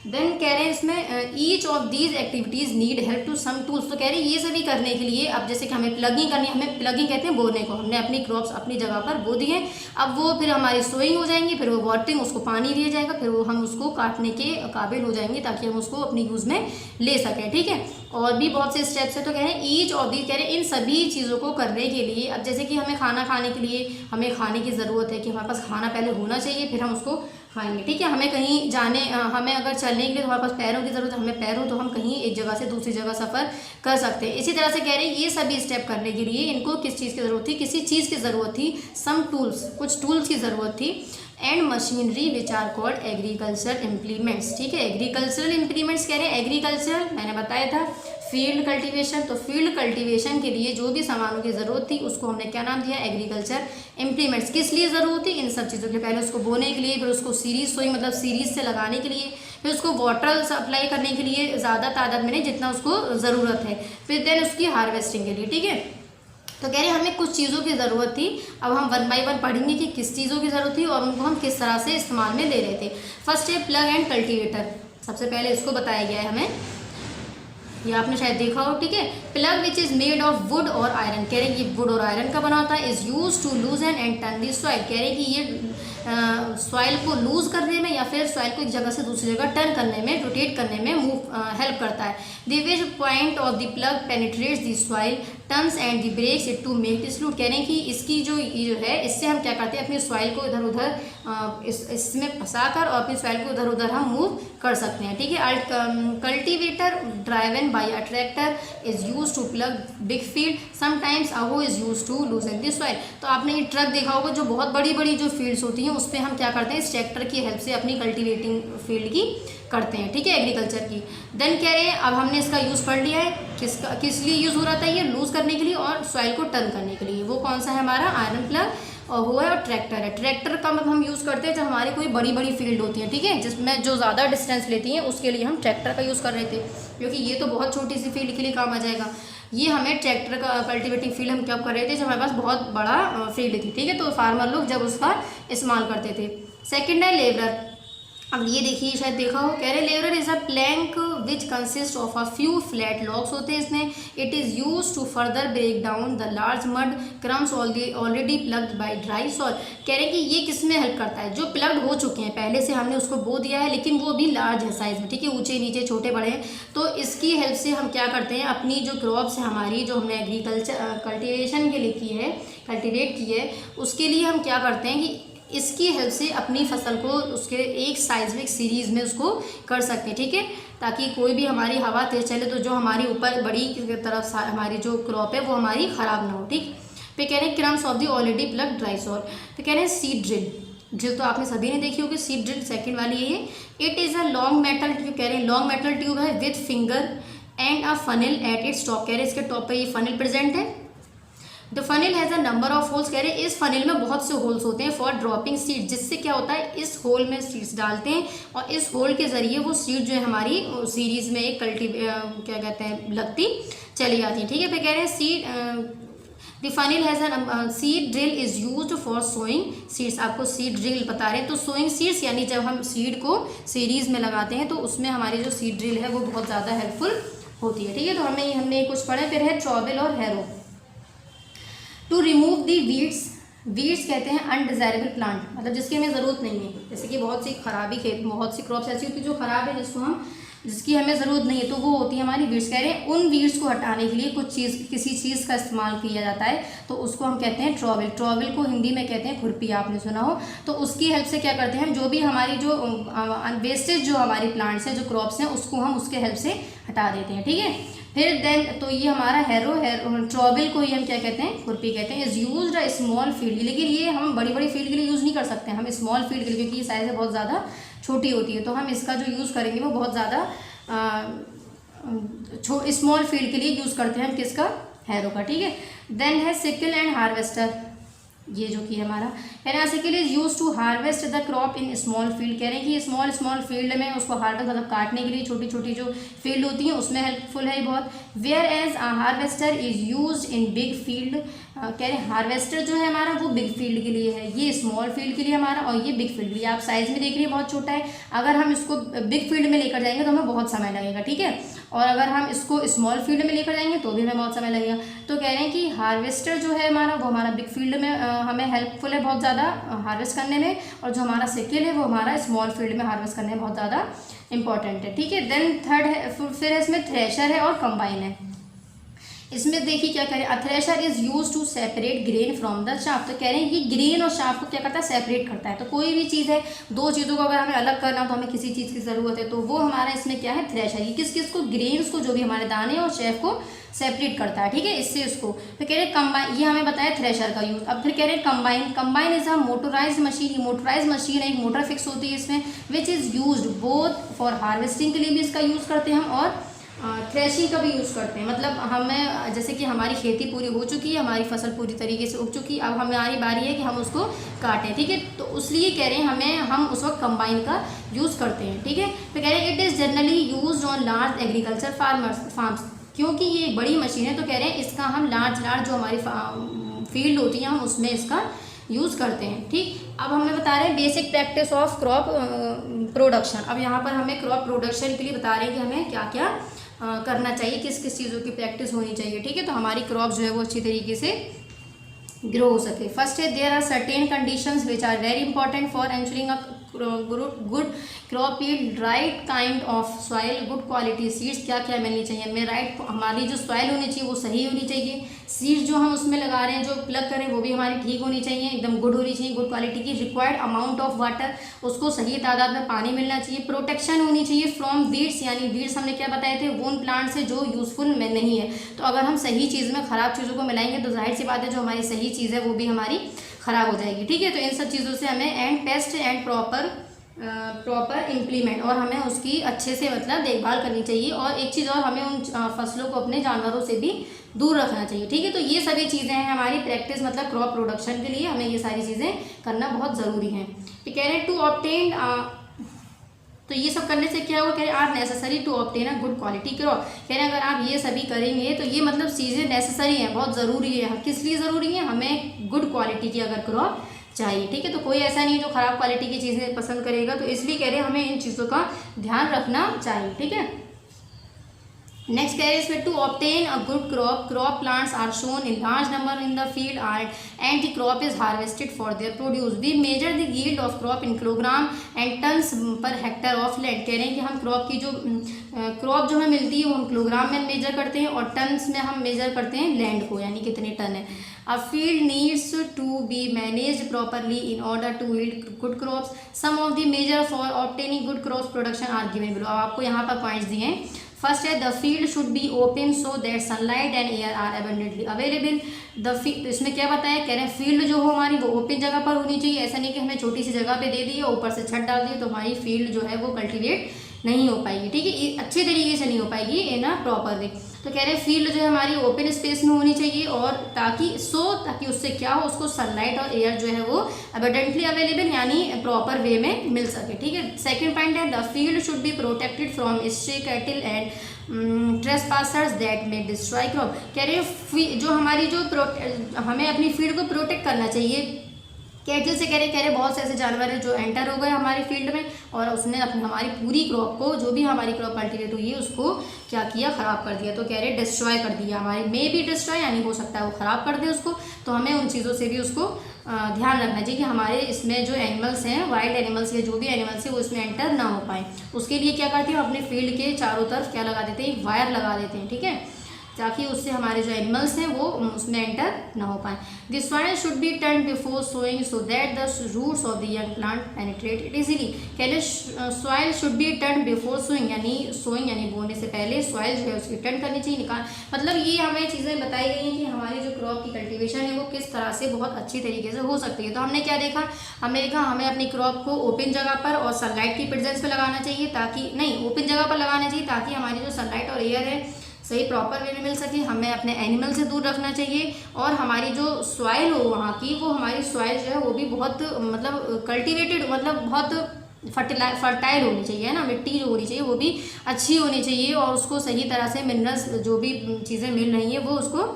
देन कह रहे हैं इसमें each of these activities need help to some tools. तो कह रहे हैं ये सभी करने के लिए, अब जैसे कि हमें प्लगिंग करनी है, हमें प्लगिंग कहते हैं बोने को, हमने अपनी क्रॉप्स अपनी जगह पर बो दी हैं, अब वो फिर हमारी सोइंग हो जाएंगी, फिर वो वाटरिंग, उसको पानी दिया जाएगा, फिर वो हम उसको काटने के काबिल हो जाएंगे ताकि हम उसको अपनी यूज़ में ले सकें, ठीक है। और भी बहुत से स्टेप्स है। तो कह रहे हैं ईच ऑफ दीज, कह रहे हैं इन सभी चीज़ों को करने के लिए, अब जैसे कि हमें खाना खाने के लिए हमें खाने की ज़रूरत है कि हमारे पास खाना पहले होना चाहिए फिर हम उसको खाएंगे, ठीक है। हमें कहीं जाने, हमें अगर चलने के लिए तो हमारे पास पैरों की ज़रूरत है, हमें पैरों तो हम कहीं एक जगह से दूसरी जगह सफ़र कर सकते हैं। इसी तरह से कह रहे हैं ये सभी स्टेप करने के लिए इनको किस चीज़ की ज़रूरत थी, किसी चीज़ की ज़रूरत थी, सम टूल्स, कुछ टूल्स की ज़रूरत थी, and machinery which are called agriculture implements, ठीक है। एग्रीकल्चरल इम्प्लीमेंट्स कह रहे हैं, एग्रीकल्चर मैंने बताया था, फील्ड कल्टीवेशन, तो फील्ड कल्टीवेशन के लिए जो भी सामानों की ज़रूरत थी उसको हमने क्या नाम दिया, एग्रीकल्चर इम्प्लीमेंट्स। किस लिए ज़रूरत थी, इन सब चीज़ों के लिए, पहले उसको बोने के लिए, फिर उसको सीरीज सोई मतलब सीरीज से लगाने के लिए, फिर उसको वाटर सप्लाई करने के लिए ज़्यादा तादाद में नहीं जितना उसको ज़रूरत है, फिर देन उसकी हार्वेस्टिंग के लिए, ठीक है। तो कह रहे हैं हमें कुछ चीज़ों की ज़रूरत थी, अब हम 1 बाय 1 पढ़ेंगे कि किस चीज़ों की ज़रूरत थी और उनको हम किस तरह से इस्तेमाल में ले रहे थे। फर्स्ट है प्लग एंड कल्टीवेटर, सबसे पहले इसको बताया गया है हमें, ये आपने शायद देखा हो, ठीक है। Plug which is made of would और आयरन, कह रहे हैं कि वुड और आयरन का बना होता है, is use to loosen and turn the soil, कह रहे हैं कि ये सॉइल को लूज करने में या फिर सॉइल को एक जगह से दूसरी जगह टर्न करने में, रोटेट करने में हेल्प करता है। The which point of the plough penetrates the soil turns and the breaks it to make this route, कह रहे हैं कि इसकी जो है इससे हम क्या करते हैं अपनी सॉइल को इधर उधर इसमें फंसा कर और अपनी सॉइल को इधर उधर हम मूव कर सकते हैं, ठीक है। Cultivator driven by a tractor is use to plough big field, sometimes a hoe is use to loosen the soil. तो आपने ये ट्रक देखा होगा जो बहुत बड़ी बड़ी जो फील्ड्स होती हैं उस पर हम क्या करते हैं, इस ट्रैक्टर की हेल्प से अपनी कल्टीवेटिंग फील्ड की करते हैं, ठीक है, एग्रीकल्चर की। देन कह रहे हैं अब हमने इसका यूज़ पढ़ लिया है, किस लिए यूज़ हो रहा था, ये लूज़ करने के लिए और सॉइल को टर्न करने के लिए। वो कौन सा है हमारा, आयरन प्लग, और वो है और ट्रैक्टर है। ट्रैक्टर का मतलब हम यूज़ करते हैं जब हमारी कोई बड़ी बड़ी फील्ड होती है, ठीक है, जिसमें जो ज़्यादा डिस्टेंस लेती हैं उसके लिए हम ट्रैक्टर का यूज़ कर रहे थे, क्योंकि ये तो बहुत छोटी सी फील्ड के लिए काम आ जाएगा। ये हमें ट्रैक्टर का कल्टीवेटिंग फील्ड हम क्या कर रहे थे जब हमारे पास बहुत बड़ा फील्ड थी, ठीक है, तो फार्मर लोग जब उसका इस्तेमाल करते थे। सेकेंड है लेबर, अब ये देखिए शायद देखा हो, कह रहे लेबर is a plank which consist of a few flat logs होते हैं इसमें, it is use to further break down the large mud crumbs already ploughed by dry soil. कह रहे हैं कि ये किस में हेल्प करता है, जो प्लग्ड हो चुके हैं पहले से हमने उसको बो दिया है लेकिन वो भी लार्ज है साइज़ में, ठीक है, ऊंचे नीचे छोटे बड़े हैं, तो इसकी हेल्प से हम क्या करते हैं अपनी जो क्रॉप्स है हमारी जो हमने एग्रीकल्चर कल्टिवेशन के लिए की है, कल्टिवेट की है, उसके लिए हम क्या करते हैं कि इसकी हेल्प से अपनी फसल को उसके एक साइज में एक सीरीज़ में उसको कर सकते हैं, ठीक है, ताकि कोई भी हमारी हवा तेज चले तो जो हमारी ऊपर बड़ी तरफ हमारी जो क्रॉप है वो हमारी ख़राब ना हो, ठीक। फिर कह रहे हैं crumbs of the already plug dry soil. फिर कह रहे हैं सीड ड्रिल तो आपने सभी ने देखी होगी, सीड ड्रिल सेकेंड वाली ये है। It is a long metal tube, कह रहे हैं लॉन्ग मेटल ट्यूब है with finger and a funnel at its top, कह रहे हैं इसके टॉप पर ये फनल प्रेजेंट है। The funnel has a number of holes, कह रहे हैं इस फनिल में बहुत से होल्स होते हैं फॉर ड्रॉपिंग सीड, जिससे क्या होता है इस होल में सीड्स डालते हैं और इस होल के ज़रिए वो सीड जो है हमारी सीरीज़ में एक क्या कहते हैं लगती चली जाती है, ठीक है। फिर कह रहे हैं seed the funnel has a seed drill is used for sowing seeds. आपको सीड ड्रिल बता रहे हैं, तो सोइंग सीड्स यानी जब हम सीड को सीरीज़ में लगाते हैं तो उसमें हमारी जो सीड ड्रिल है वो बहुत ज़्यादा हेल्पफुल होती है। ठीक है, तो हमने कुछ पढ़े। फिर है ट्रॉबल और harrow. To remove the weeds, weeds कहते हैं अनडिजायरेबल प्लांट, मतलब जिसकी हमें ज़रूरत नहीं है। जैसे कि बहुत सी खराबी खेत, बहुत सी क्रॉप्स ऐसी होती है जो ख़राब है, जिसकी हमें ज़रूरत नहीं है, तो वो होती है हमारी वीड्स। कह रहे हैं उन वीड्स को हटाने के लिए किसी चीज़ का इस्तेमाल किया जाता है, तो उसको हम कहते हैं ट्रॉबल। ट्रॉबल को हिंदी में कहते हैं खुरपी, आपने सुना हो। तो उसकी हेल्प से क्या करते हैं हम, जो भी हमारी जो वेस्टेज जो हमारी प्लांट्स हैं, जो क्रॉप्स हैं, उसको हम उसके हेल्प से हटा देते हैं। ठीक है, फिर देन तो ये हमारा ट्रॉबल को ही हम क्या कहते हैं, खुरपी कहते हैं। Is used a small field, लेकिन ये हम बड़ी बड़ी फील्ड के लिए यूज़ नहीं कर सकते हैं, हम स्मॉल फील्ड के लिए, क्योंकि ये साइज़ बहुत ज़्यादा छोटी होती है, तो हम इसका जो यूज़ करेंगे वो बहुत ज़्यादा स्मॉल फील्ड के लिए यूज़ करते हैं हम किसका, हैरो का। ठीक है, देन है सिकल एंड हार्वेस्टर। ये जो कि हमारा sickle is use to harvest the crop in small field. कह रहे हैं कि स्मॉल फील्ड में उसको हार्वेस्ट मतलब काटने के लिए छोटी छोटी जो फील्ड होती है उसमें हेल्पफुल है बहुत। Whereas harvester is use in big field. कह रहे हैं हार्वेस्टर जो है हमारा वो बिग फील्ड के लिए है, ये स्मॉल फील्ड के लिए हमारा, और ये बिग फील्ड के लिए। आप साइज में देख रही है बहुत छोटा है, अगर हम इसको बिग फील्ड में लेकर जाएंगे तो हमें बहुत समय लगेगा। ठीक है, और अगर हम इसको स्मॉल फील्ड में लेकर जाएंगे तो भी हमें बहुत समय लगेगा। तो कह रहे हैं कि हार्वेस्टर जो है हमारा वो हमारा बिग फील्ड में हमें हेल्पफुल है बहुत ज़्यादा हार्वेस्ट करने में, और जो हमारा सिकल है वो हमारा स्मॉल फील्ड में हार्वेस्ट करने में बहुत ज़्यादा इंपॉर्टेंट है। ठीक है, देन थर्ड है, फिर इसमें थ्रेशर है और कंबाइन है। इसमें देखिए क्या करें, thresher is use to separate grain from the chaff. तो कह रहे हैं ये ग्रेन और चाफ को क्या करता है, सेपरेट करता है। तो कोई भी चीज़ है, दो चीज़ों को अगर हमें अलग करना हो तो हमें किसी चीज़ की ज़रूरत है, तो वो हमारा इसमें क्या है, थ्रेशर। ये किस को, ग्रेन्स को, जो भी हमारे दाने और शेफ को सेपरेट करता है। ठीक है, इससे उसको फिर कह रहे हैं कंबाइन, ये हमें बताया थ्रेशर का यूज़। अब फिर कह रहे हैं combine. Combine is a motorise machine. Motorise machine है, एक मोटर फिक्स होती है इसमें, विच is use both for harvesting के लिए भी इसका यूज़ करते हैं हम, और थ्रेशिंग का भी यूज़ करते हैं। मतलब हमें जैसे कि हमारी खेती पूरी हो चुकी है, हमारी फसल पूरी तरीके से उग चुकी है, अब हमारी बारी है कि हम उसको काटें। ठीक है, तो इसलिए कह रहे हैं हम उस वक्त कंबाइन का यूज़ करते हैं। ठीक है, तो कह रहे हैं it is generally used on large agriculture farms. क्योंकि ये एक बड़ी मशीन है तो कह रहे हैं इसका हम लार्ज जो हमारी फील्ड होती है हम उसमें इसका यूज़ करते हैं। ठीक, अब हमें बता रहे हैं basic practice of crop production. अब यहाँ पर हमें क्रॉप प्रोडक्शन के लिए बता रहे हैं कि हमें क्या क्या करना चाहिए, किस किस चीज़ों की प्रैक्टिस होनी चाहिए। ठीक है, तो हमारी क्रॉप जो है वो अच्छी तरीके से ग्रो हो सके। फर्स्ट है, there are certain conditions which are very important for ensuring a good crop yield. Right kind of soil, good quality seeds. क्या क्या मिलनी चाहिए हमें, राइट हमारी जो सॉइल होनी चाहिए वो सही होनी चाहिए। सीड्स जो हम उसमें लगा रहे हैं, जो प्लग करें वो भी हमारी ठीक होनी चाहिए, एकदम गुड होनी चाहिए, गुड क्वालिटी की। रिक्वायर्ड अमाउंट ऑफ वाटर, उसको सही तादाद में पानी मिलना चाहिए। प्रोटेक्शन होनी चाहिए फ्रॉम वीड्स, यानी वीड्स हमने क्या बताए थे, वो उन प्लांट से जो यूजफुल में नहीं है। तो अगर हम सही चीज़ में ख़राब चीज़ों को मिलाएंगे तो जाहिर सी बात है जो हमारी सही चीज़ है वो भी हमारी ख़राब हो जाएगी। ठीक है, तो इन सब चीज़ों से हमें and paste and proper implement, और हमें उसकी अच्छे से मतलब देखभाल करनी चाहिए। और एक चीज़ और, हमें उन फसलों को अपने जानवरों से भी दूर रखना चाहिए। ठीक है, तो ये सभी चीज़ें हैं हमारी प्रैक्टिस, मतलब क्रॉप प्रोडक्शन के लिए हमें ये सारी चीज़ें करना बहुत ज़रूरी है। तो कह रहे हैं टू ऑब्टेन, तो ये सब करने से क्या होगा, कह रहे हैं are necessary to obtain a good quality crop. कह रहे हैं अगर आप ये सभी करेंगे तो ये मतलब चीज़ें नेसेसरी हैं, बहुत ज़रूरी है। किस लिए ज़रूरी है, हमें गुड क्वालिटी की अगर क्रॉप चाहिए। ठीक है, तो कोई ऐसा नहीं जो ख़राब क्वालिटी की चीज़ें पसंद करेगा, तो इसलिए कह रहे हैं हमें इन चीज़ों का ध्यान रखना चाहिए। ठीक है, नेक्स्ट कह रहे हैं इसमें to obtain a good crop plants are sown in large number in the field and the crop is harvested for their produce. We measure the yield of crop in kilogram and tonnes per hectare of land. कह रहे हैं कि हम crop की जो crop जो हमें मिलती है वो हम किलोग्राम में मेजर करते हैं, और टन्स में हम मेजर करते हैं लैंड को, यानी कितने टन है। A field needs to be managed properly in order to yield good crops. Some of the measure for obtaining good crops production are given below. अब आपको यहाँ पर पॉइंट्स दिए हैं। फर्स्ट है the field should be open so that sunlight and air are abundantly available. तो इसमें क्या बताया, कह रहे हैं फील्ड जो हो हमारी वो ओपन जगह पर होनी चाहिए। ऐसा नहीं कि हमें छोटी सी जगह पे दे दी और ऊपर से छत डाल दी तो हमारी फील्ड जो है वो कल्टीवेट नहीं हो पाएगी, ठीक है, ये अच्छे तरीके से नहीं हो पाएगी इन अ प्रॉपर वे। तो कह रहे हैं फील्ड जो है हमारी ओपन स्पेस में होनी चाहिए, और ताकि उससे क्या हो, उसको सनलाइट और एयर जो है वो अबंडेंटली अवेलेबल यानी प्रॉपर वे में मिल सके, ठीक है। सेकंड पॉइंट है the field should be protected from stray cattle and trespassers that may destroy crop. कह रहे हैं जो हमारी जो हमें अपनी फील्ड को प्रोटेक्ट करना चाहिए कैटल से। कह रहे बहुत से ऐसे जानवर हैं जो एंटर हो गए हमारी फील्ड में और उसने हमारी पूरी क्रॉप को, जो भी हमारी क्रॉप कल्टीवेट हुई है उसको क्या किया, ख़राब कर दिया। तो कह रहे डिस्ट्रॉय कर दिया, हमारे मे भी डिस्ट्रॉय यानी हो सकता है वो ख़राब कर दे उसको। तो हमें उन चीज़ों से भी उसको ध्यान रखना चाहिए कि हमारे इसमें जो एनिमल्स हैं, वाइल्ड एनिमल्स या जो भी एनिमल्स हैं वो इसमें एंटर ना हो पाए। उसके लिए क्या करते हैं, अपने फील्ड के चारों तरफ क्या लगा देते हैं, वायर लगा देते हैं, ठीक है, ताकि उससे हमारे जो एनिमल्स हैं वो उसमें एंटर ना हो पाए। The soil should be turn before sowing so that the roots of the young plant penetrate it easily. कहते soil should be turn before sowing यानी बोने से पहले सॉइल जो है उसकी टर्न करनी चाहिए, मतलब ये हमें चीज़ें बताई गई हैं कि हमारी जो क्रॉप की कल्टीवेशन है वो किस तरह से बहुत अच्छी तरीके से हो सकती है। तो हमने क्या देखा, हमें अपनी क्रॉप को ओपन जगह पर और सनलाइट की प्रेजेंस में लगाना चाहिए, ओपन जगह पर लगाना चाहिए ताकि हमारी जो सनलाइट और एयर है सही प्रॉपर वे में मिल सके। हमें अपने एनिमल से दूर रखना चाहिए, और हमारी जो सॉइल हो वहाँ की, वो हमारी सॉइल जो है वो भी बहुत मतलब कल्टीवेटेड, मतलब बहुत फर्टाइल होनी चाहिए, है ना, मिट्टी जो होनी चाहिए वो भी अच्छी होनी चाहिए, और उसको सही तरह से मिनरल्स जो भी चीज़ें मिल रही हैं वो उसको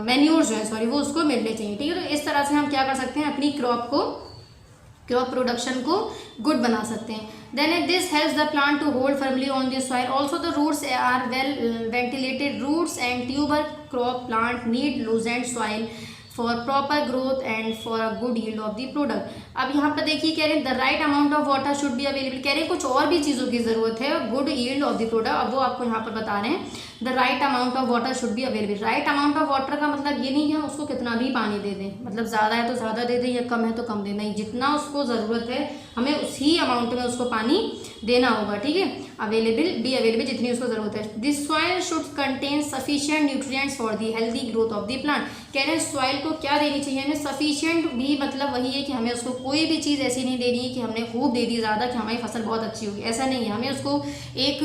मैन्योर्स जो है वो उसको मिलने चाहिए, ठीक है। तो इस तरह से हम क्या कर सकते हैं, अपनी क्रॉप प्रोडक्शन को गुड बना सकते हैं। Then this helps the plant to hold firmly on the soil. Also the roots are well ventilated. Roots and tuber crop plant need loosened soil for proper growth and for a good yield of the product. अब यहाँ पर देखिए कह रहे हैं the right amount of water should be available. कह रहे हैं कुछ और भी चीज़ों की ज़रूरत है good yield of the product, अब वो आपको यहाँ पर बता रहे हैं। The right amount of water should be available. Right amount of water का मतलब ये नहीं कि हम उसको कितना भी पानी दे दें, मतलब ज़्यादा है तो ज़्यादा दे दें या कम है तो कम दें, नहीं, जितना उसको ज़रूरत है हमें उसी अमाउंट में उसको पानी देना होगा, ठीक है। अवेलेबल जितनी उसको ज़रूरत है। This soil should contain sufficient nutrients for the healthy growth of the plant. कह रहे हैं सॉइल को क्या देनी चाहिए हमें, सफिशिएंट भी मतलब वही है कि हमें उसको कोई भी चीज़ ऐसी नहीं देनी है कि हमने खूब दे दी ज़्यादा कि हमारी फसल बहुत अच्छी होगी, ऐसा नहीं है। हमें उसको एक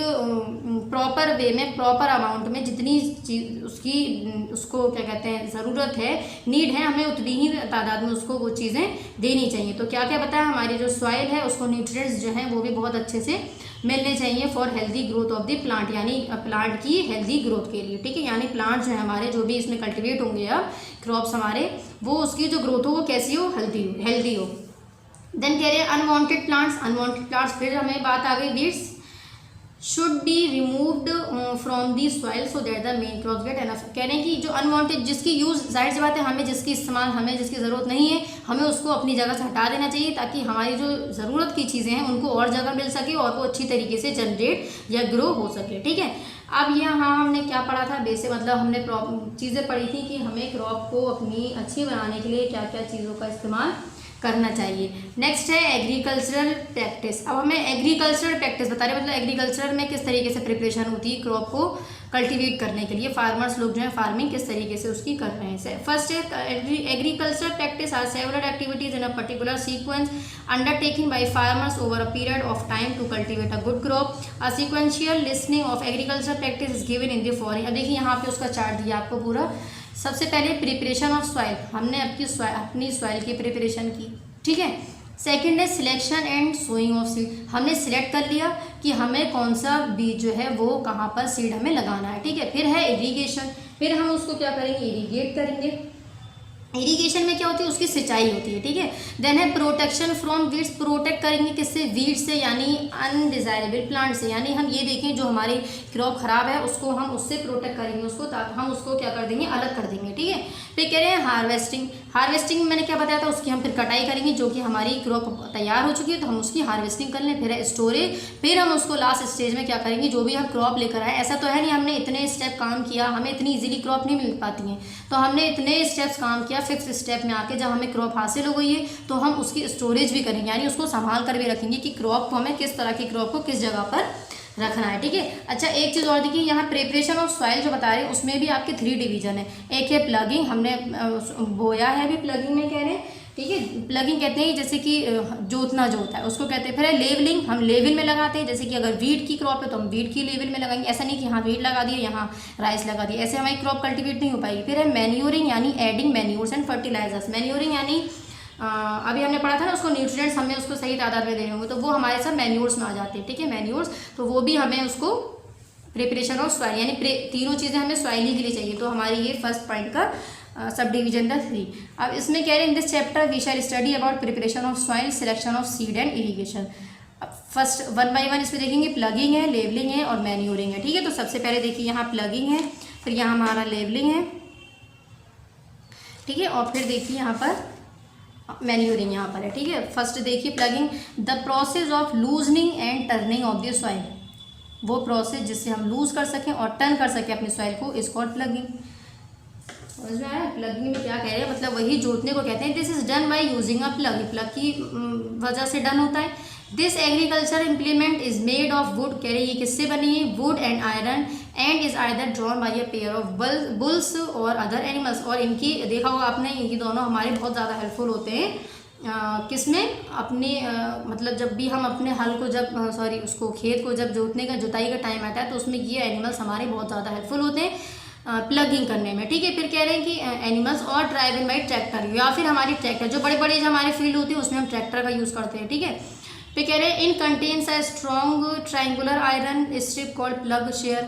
प्रॉपर वे में, प्रॉपर अमाउंट में जितनी चीज़ उसको क्या कहते हैं ज़रूरत है, नीड है, हमें उतनी ही तादाद में उसको वो चीज़ें देनी चाहिए। तो क्या क्या बताया, हमारी जो सॉइल है उसको न्यूट्रिएंट्स जो हैं वो भी बहुत अच्छे से मिलने चाहिए for healthy growth of the plant, यानी प्लांट की हेल्दी ग्रोथ के लिए, ठीक है। यानी प्लांट जो है हमारे जो भी इसमें कल्टीवेट होंगे अब क्रॉप्स हमारे, वो उसकी जो ग्रोथ हो वो कैसी हो, हेल्दी हो। देन कह रहे हैं अनवांटेड प्लांट्स, फिर हमें बात आ गई weeds should be removed from the soil so that the main crop get enough. कह रहे हैं कि जो अनवांटेड, जिसकी यूज़ जाहिर सी बात है हमें जिसकी ज़रूरत नहीं है, हमें उसको अपनी जगह से हटा देना चाहिए ताकि हमारी जो ज़रूरत की चीज़ें हैं उनको और जगह मिल सके और वो अच्छी तरीके से जनरेट या ग्रो हो सके, ठीक है। अब यहाँ हमने क्या पढ़ा था, बेसिक मतलब हमने चीज़ें पढ़ी थी कि हमें क्रॉप को अपनी अच्छी बनाने के लिए क्या क्या चीज़ों का इस्तेमाल करना चाहिए। नेक्स्ट है एग्रीकल्चरल प्रैक्टिस। अब हमें एग्रीकल्चरल प्रैक्टिस बता रहे हैं, मतलब एग्रीकल्चर में किस तरीके से प्रिपरेशन होती है क्रॉप को कल्टीवेट करने के लिए, फार्मर्स लोग जो है फार्मिंग किस तरीके से उसकी कर रहे हैं। फर्स्ट है agriculture practice are several activities in a particular sequence undertaking by farmers over a period of time to cultivate a good crop. A sequential listing of agriculture practice is given in the following. अब देखिए यहाँ पे उसका chart दिया आपको पूरा। सबसे पहले प्रिपरेशन ऑफ सॉइल, हमने अपनी सॉइल की प्रिपरेशन की, ठीक है। सेकंड है selection and sowing of seed, हमने सिलेक्ट कर लिया कि हमें कौन सा बीज जो है वो कहाँ पर सीड हमें लगाना है, ठीक है। फिर है इरीगेशन, फिर हम उसको क्या करेंगे, इरीगेट करेंगे। इरीगेशन में क्या होती है, उसकी सिंचाई होती है, ठीक है। देन है प्रोटेक्शन फ्रॉम वीड्स, प्रोटेक्ट करेंगे किससे, वीड्स से, यानी अनडिजायरेबल प्लांट से, यानी हम ये देखें जो हमारी क्रॉप खराब है उसको हम उससे प्रोटेक्ट करेंगे उसको, ताकि हम उसको क्या कर देंगे, अलग कर देंगे, ठीक है। फिर कह रहे हैं हार्वेस्टिंग में मैंने क्या बताया था, उसकी हम फिर कटाई करेंगे, जो कि हमारी क्रॉप तैयार हो चुकी है तो हम उसकी हार्वेस्टिंग कर लें। फिर है स्टोरेज, फिर हम उसको लास्ट स्टेज में क्या करेंगे, जो भी हम क्रॉप लेकर आए, ऐसा तो है नहीं हमने इतने स्टेप काम किया, हमें इतनी इजीली क्रॉप नहीं मिल पाती है, तो हमने इतने स्टेप्स काम किया, फिफ्थ स्टेप में आके जब हमें क्रॉप हासिल हो गई है तो हम उसकी स्टोरेज भी करेंगे, यानी उसको संभाल कर भी रखेंगे कि क्रॉप को हमें किस तरह की क्रॉप को किस जगह पर रखना है, ठीक है। अच्छा एक चीज़ और देखिए, यहाँ प्रिपरेशन ऑफ सॉइल जो बता रहे हैं उसमें भी आपके 3 डिवीजन है। एक है प्लगिंग, हमने बोया है अभी प्लगिंग में कह रहे हैं, ठीक है। प्लगिंग कहते हैं जैसे कि जोतना जो होता है उसको कहते हैं। फिर है लेवलिंग, हम लेवल में लगाते हैं, जैसे कि अगर वीट की क्रॉप है तो हम वीट की लेवल में लगाएंगे। ऐसा नहीं कि यहाँ वीट लगा दिया यहाँ राइस लगा दिया, ऐसे हमारी क्रॉप कल्टीवेट नहीं हो पाएगी। फिर है मैन्योरिंग यानी adding manures and fertilisers. Manuring यानी अभी हमने पढ़ा था ना उसको न्यूट्रिएंट्स हमें उसको सही तादाद में देने होंगे, तो वो हमारे साथ मैन्योर्स में आ जाते हैं। ठीक है, मैन्योर्स, तो वो भी हमें उसको प्रिपरेशन ऑफ सॉइल यानी तीनों चीज़ें हमें सॉइलिंग के लिए चाहिए। तो हमारी ये फर्स्ट पॉइंट का सब डिवीजन था 3। अब इसमें कह रहे हैं in this chapter we shall study about preparation of soil, selection of seed and irrigation. First 1 by 1 इसमें देखेंगे। प्लगिंग है, लेवलिंग है और मैन्योरिंग है। ठीक है, तो सबसे पहले देखिए यहाँ प्लगिंग है, फिर यहाँ हमारा लेवलिंग है, ठीक है, और फिर देखिए यहाँ पर मैन्योरिंग यहाँ पर है। ठीक है, फर्स्ट देखिए plugging, the process of loosening and turning of the soil. वो प्रोसेस जिससे हम लूज कर सकें और टर्न कर सकें अपने सॉइल को, इज कॉल्ड प्लगिंग। समझ में आया प्लगिंग में क्या कह रहे हैं, मतलब वही जोतने को कहते हैं। This is done by using a plug, plug की वजह से डन होता है। This agriculture implement is made of would, कह रहे हैं ये किससे बनी है, would and iron, and is either drawn by a pair of bulls और अदर एनिमल्स। और इनकी देखा होगा आपने, इनकी दोनों हमारे बहुत ज़्यादा हेल्पफुल होते हैं किसमें, अपने मतलब जब भी हम अपने हल को जब उसको खेत को जब जोतने का जुताई का टाइम आता है तो उसमें ये एनिमल्स हमारे बहुत ज़्यादा हेल्पफुल होते हैं प्लगिंग करने में। ठीक है, फिर कह रहे हैं कि एनिमल्स और ड्राइवन बाई ट्रैक्टर, या फिर हमारी ट्रैक्टर जो बड़े बड़े जो हमारे फील्ड होती है उसमें हम ट्रैक्टर का यूज़ करते हैं। ठीक है, फिर कह रहे हैं in contains a strong triangular iron strip called ploughshare.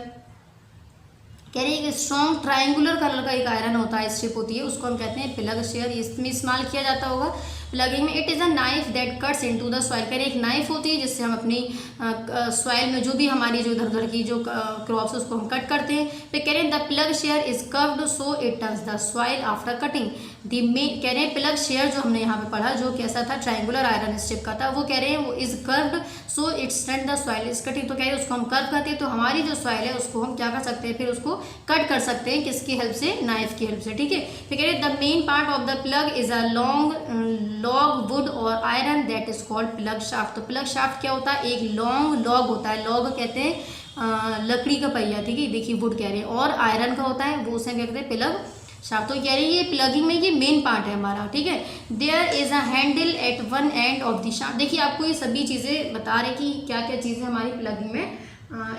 कह रहे हैं कि स्ट्रॉन्ग ट्राइंगुलर कलर का एक आयरन होता है, स्ट्रिप होती है, उसको हम कहते हैं प्लग शेयर। इसमें इस्तेमाल किया जाता होगा प्लगिंग में। It is a knife that cuts into the soil, कह रहे एक नाइफ होती है जिससे हम अपनी सॉइल में जो भी हमारी जो इधर उधर की जो क्रॉप्स उसको हम कट करते हैं। फिर कह रहे हैं the plug share is curved so it turns the soil after cutting. The main, कह रहे हैं प्लग शेयर जो हमने यहाँ पे पढ़ा जो कैसा था, ट्राइंगुलर आयरन स्ट्रिप का था, वो कह रहे हैं वो is curved so it's turn the soil is cutting. तो कह रहे हैं उसको हम कर्व करते हैं तो हमारी जो सॉइल है उसको हम क्या कर सकते हैं, फिर उसको कट कर सकते हैं, किसकी हेल्प से, नाइफ की हेल्प से। ठीक है, फिर कह रहे हैं the main part of the plough is a log wood और iron that is called plough shaft. तो प्लग शाफ्ट क्या होता है, एक लॉन्ग लॉग होता है, लॉग कहते हैं लकड़ी का पहिया। ठीक है, देखिए वुड कह रहे हैं, और आयरन का होता है वो उसे क्या कहते हैं, प्लग शाफ्ट। तो कह रही है ये प्लगिंग में ये मेन पार्ट है हमारा। ठीक है, there is a handle at one end of the shaft. देखिए आपको ये सभी चीज़ें बता रहे कि क्या क्या चीज़ें हमारी प्लगिंग में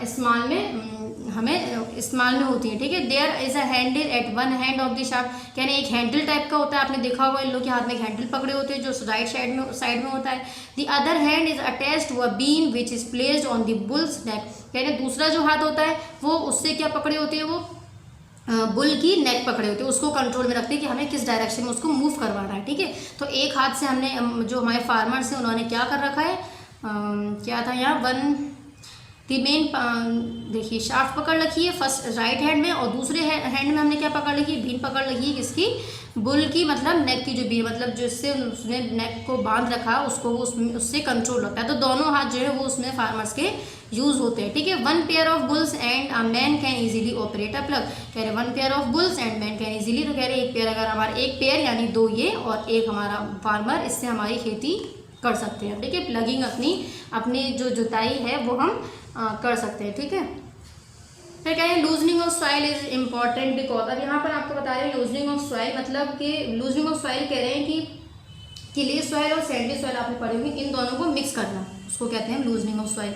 इस्तेमाल में हमें इस्तेमाल में होती है। ठीक है, there is a handle at one hand of the shaft, यानी एक हैंडल टाइप का होता है, आपने देखा होगा इन लोग के हाथ में एक हैंडल पकड़े होते हैं जो राइट साइड में होता है। The other hand is attached to a beam which is placed on the bull's neck, यानी दूसरा जो हाथ होता है वो उससे क्या पकड़े होते हैं, वो बुल की नेक पकड़े होते हैं, उसको कंट्रोल में रखते हैं कि हमें किस डायरेक्शन में उसको मूव करवाना है। ठीक है, तो एक हाथ से हमने जो हमारे फार्मर्स हैं उन्होंने क्या कर रखा है, क्या था यहाँ वन दी मेन, देखिए शाफ्ट पकड़ रखी है फर्स्ट राइट हैंड में, और दूसरे हैंड में हमने क्या पकड़ रखी है, बीन पकड़ रखी है किसकी, बुल की, मतलब नेक की जो बीन, मतलब जिससे उसने नेक को बांध रखा उसको वो उससे कंट्रोल रखता है। तो दोनों हाथ जो है वो उसमें फार्मर्स के यूज होते हैं। ठीक है, one pair of bulls and a man can easily operate a plug, कह रहे one pair of bulls and man can easily, तो कह रहे एक पेयर, अगर हमारा एक पेयर यानी दो ये और एक हमारा फार्मर, इससे हमारी खेती कर सकते हैं। ठीक है, प्लगिंग अपनी जो जुताई है वो हम कर सकते हैं। ठीक है, फिर कह रहे हैं loosening of soil is important because, अब यहाँ पर आपको बता रहे हैं लूजनिंग ऑफ सॉइल मतलब कि लूजनिंग ऑफ सॉइल कह रहे हैं कि क्ले सॉइल और सैंडी सॉइल आपने पढ़ी होगी, इन दोनों को मिक्स करना, उसको कहते हैं लूजनिंग ऑफ सॉइल।